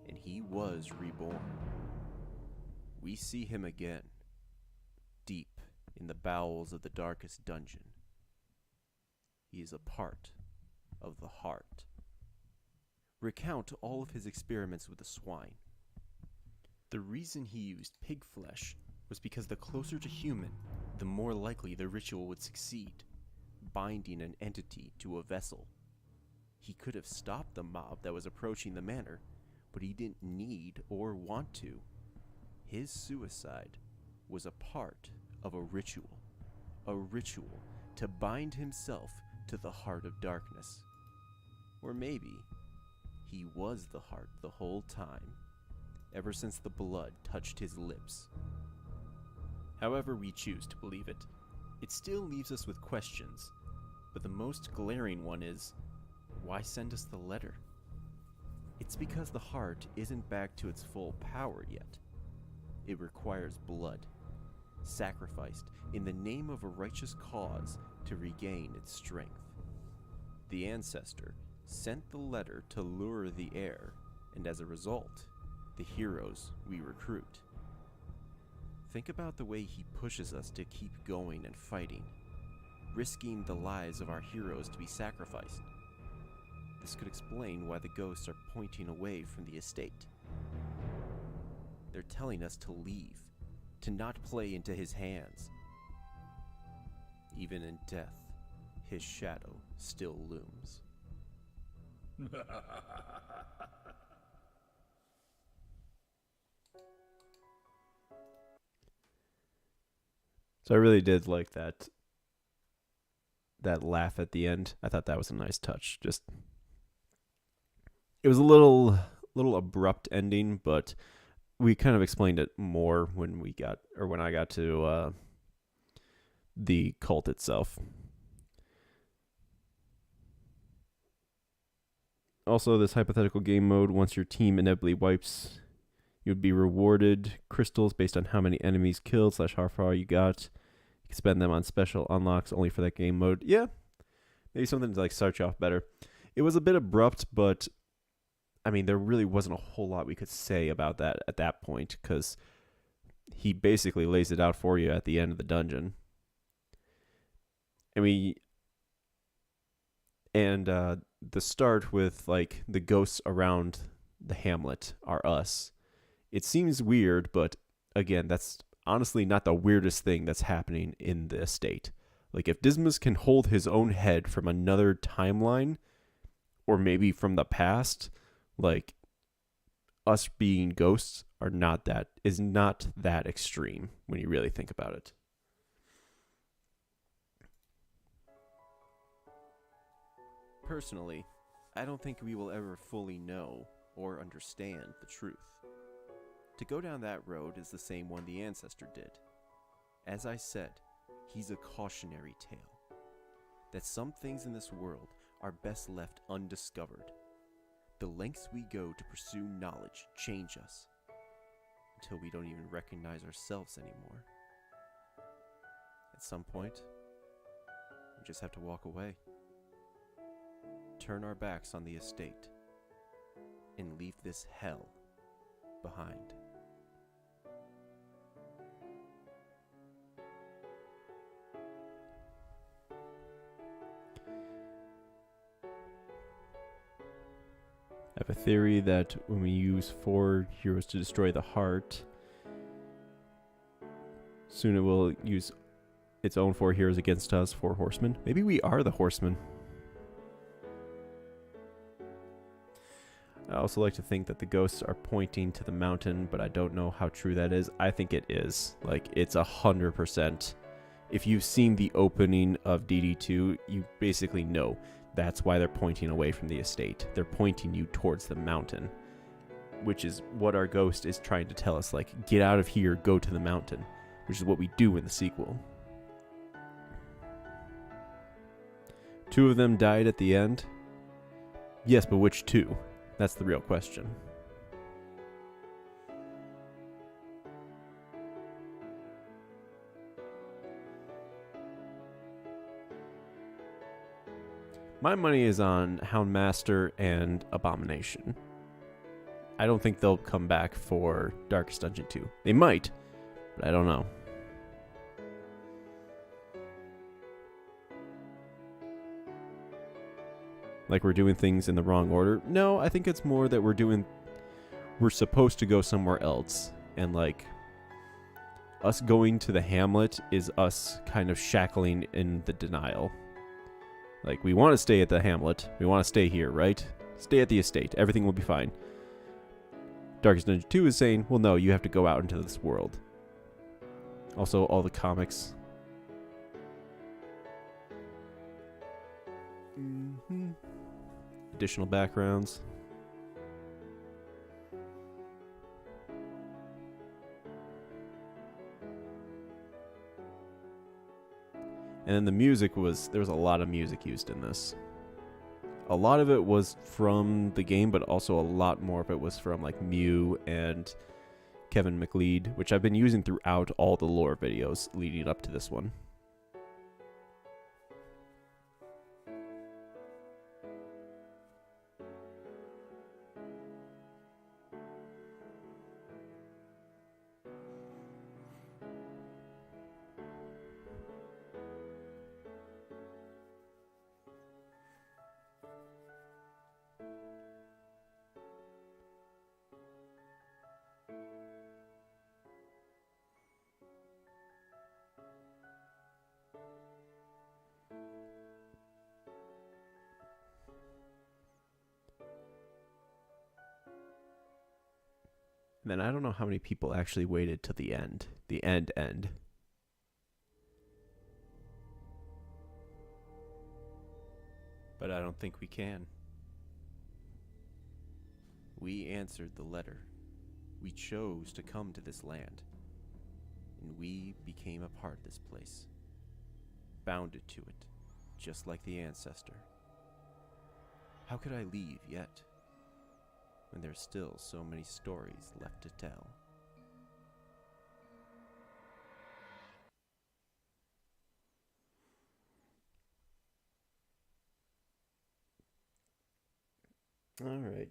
and he was reborn. We see him again, deep in the bowels of the darkest dungeon. He is a part of the heart. Recount all of his experiments with the swine. The reason he used pig flesh was because the closer to human, the more likely the ritual would succeed, binding an entity to a vessel. He could have stopped the mob that was approaching the manor, but he didn't need or want to. His suicide was a part of a ritual to bind himself to the heart of darkness. Or maybe he was the heart the whole time, ever since the blood touched his lips. However we choose to believe it, it still leaves us with questions, but the most glaring one is, why send us the letter? It's because the heart isn't back to its full power yet. It requires blood, sacrificed in the name of a righteous cause to regain its strength. The ancestor sent the letter to lure the heir, and as a result, the heroes we recruit. Think about the way he pushes us to keep going and fighting, risking the lives of our heroes to be sacrificed. This could explain why the ghosts are pointing away from the estate. They're telling us to leave, to not play into his hands. Even in death, his shadow still looms. So I really did like that laugh at the end. I thought that was a nice touch. Just, it was a little abrupt ending, but we kind of explained it more when I got to the cult itself. Also, this hypothetical game mode, once your team inevitably wipes, you would be rewarded crystals based on how many enemies killed / how far you got. You can spend them on special unlocks only for that game mode. Yeah, maybe something to start you off better. It was a bit abrupt, but I mean, there really wasn't a whole lot we could say about that at that point, because he basically lays it out for you at the end of the dungeon. The start with the ghosts around the hamlet are us. It seems weird, but again, that's honestly not the weirdest thing that's happening in the estate. If Dismas can hold his own head from another timeline, or maybe from the past, us being ghosts is not that extreme when you really think about it. Personally, I don't think we will ever fully know or understand the truth. To go down that road is the same one the ancestor did. As I said, he's a cautionary tale. That some things in this world are best left undiscovered. The lengths we go to pursue knowledge change us, until we don't even recognize ourselves anymore. At some point, we just have to walk away. Turn our backs on the estate, and leave this hell behind. I have a theory that when we use 4 heroes to destroy the heart, soon it will use its own 4 heroes against us, 4 horsemen. Maybe we are the horsemen. I also like to think that the ghosts are pointing to the mountain, but I don't know how true that is. I think it is. It's 100%. If you've seen the opening of DD2, you basically know that's why they're pointing away from the estate. They're pointing you towards the mountain, which is what our ghost is trying to tell us. Get out of here, go to the mountain. which is what we do in the sequel. 2 of them died at the end. Yes, but which 2? That's the real question. My money is on Houndmaster and Abomination. I don't think they'll come back for Darkest Dungeon 2. They might, but I don't know. Like we're doing things in the wrong order? No, I think it's more that we're supposed to go somewhere else. And like, us going to the Hamlet is us kind of shackling in the denial. Like, we want to stay at the Hamlet. We want to stay here, right? Stay at the estate. Everything will be fine. Darkest Dungeon 2 is saying, well, no, you have to go out into this world. Also, all the comics. Additional backgrounds. And then the music there was a lot of music used in this. A lot of it was from the game, but also a lot more of it was from like Mew and Kevin MacLeod, which I've been using throughout all the lore videos leading up to this one. And then I don't know how many people actually waited till the end. The end. But I don't think we can. We answered the letter. We chose to come to this land. And we became a part of this place. Bounded to it, just like the ancestor. How could I leave yet? When there's still so many stories left to tell. All right.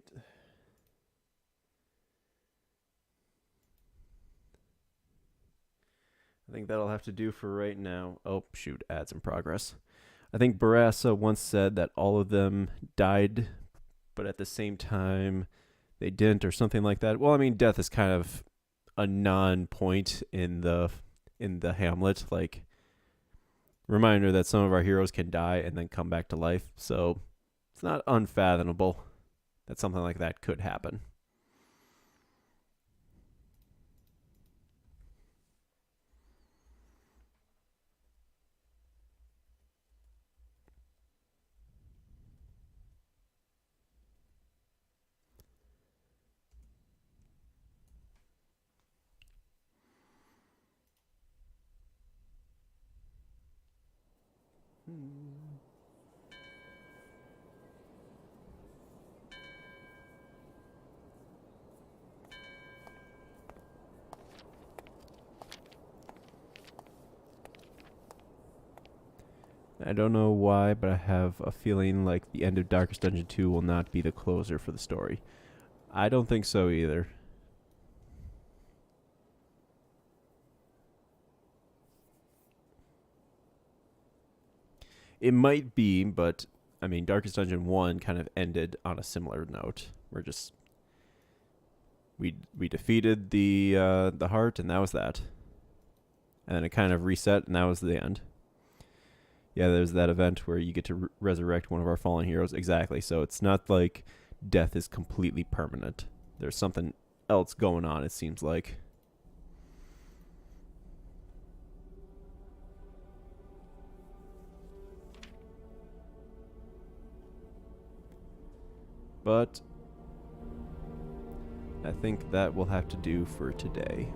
I think that'll have to do for right now. Oh, shoot, ads in progress. I think Barassa once said that all of them died, but at the same time, they didn't, or something like that. Well, I mean, death is kind of a non-point in the Hamlet. Like, reminder that some of our heroes can die and then come back to life. So it's not unfathomable that something like that could happen. I don't know why, but I have a feeling like the end of Darkest Dungeon 2 will not be the closer for the story. I don't think so either. It might be, but I mean, Darkest Dungeon 1 kind of ended on a similar note. We defeated the heart, and that was that. And then it kind of reset, and that was the end. Yeah, there's that event where you get to resurrect one of our fallen heroes. Exactly. So it's not like death is completely permanent. There's something else going on, it seems like. But I think that will have to do for today.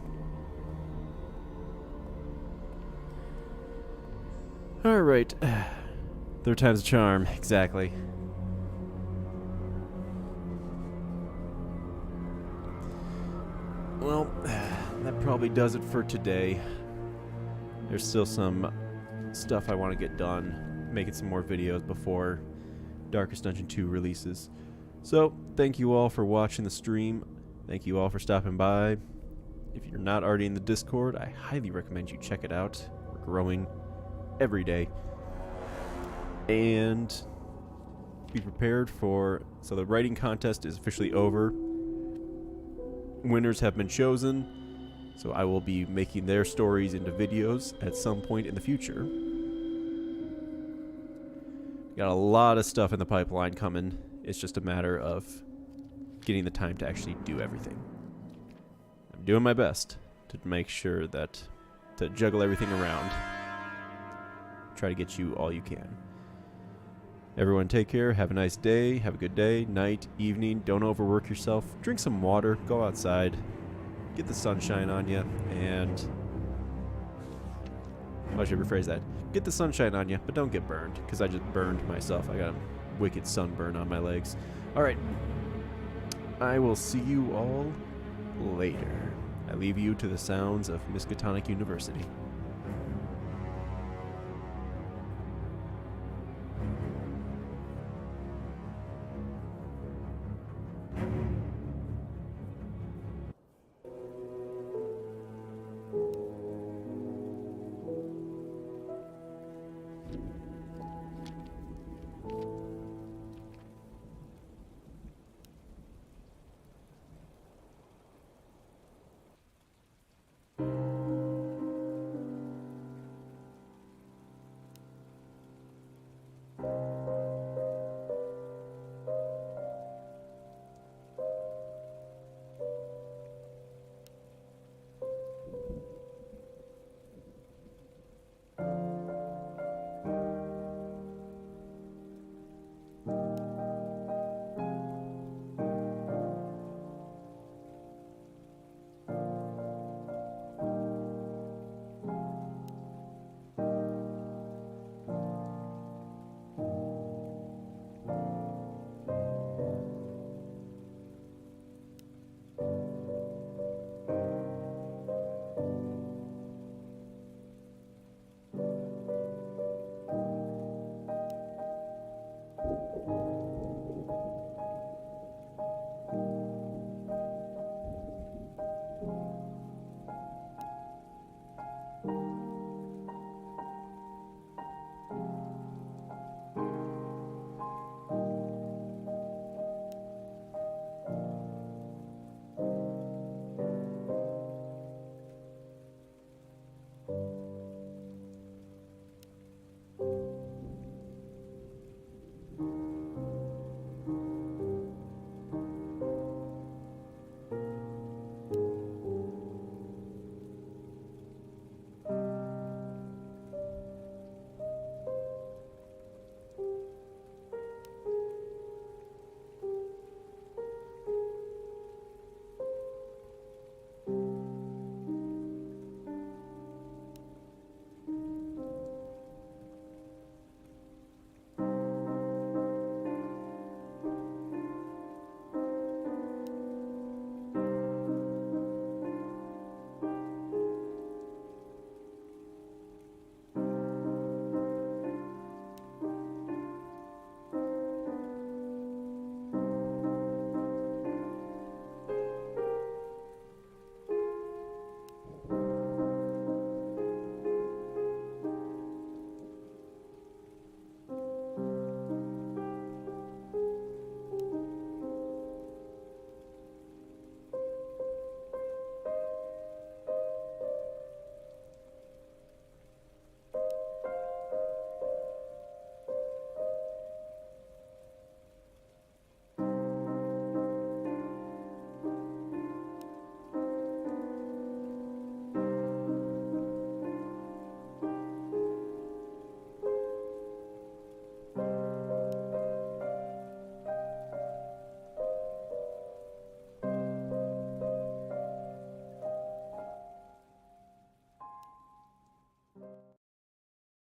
Alright. Third time's a charm, exactly. Well, that probably does it for today. There's still some stuff I want to get done, making some more videos before Darkest Dungeon 2 releases. So, thank you all for watching the stream. Thank you all for stopping by. If you're not already in the Discord, I highly recommend you check it out. We're growing every day. And be prepared for... So the writing contest is officially over. Winners have been chosen. So I will be making their stories into videos at some point in the future. Got a lot of stuff in the pipeline coming. It's just a matter of getting the time to actually do everything. I'm doing my best to make sure that to juggle everything around. Try to get you all you can. Everyone take care. Have a nice day. Have a good day, night, evening. Don't overwork yourself. Drink some water. Go outside. Get the sunshine on you. And I should rephrase that. Get the sunshine on you, but don't get burned. Because I just burned myself. I got a wicked sunburn on my legs. Alright. I will see you all later. I leave you to the sounds of Miskatonic University.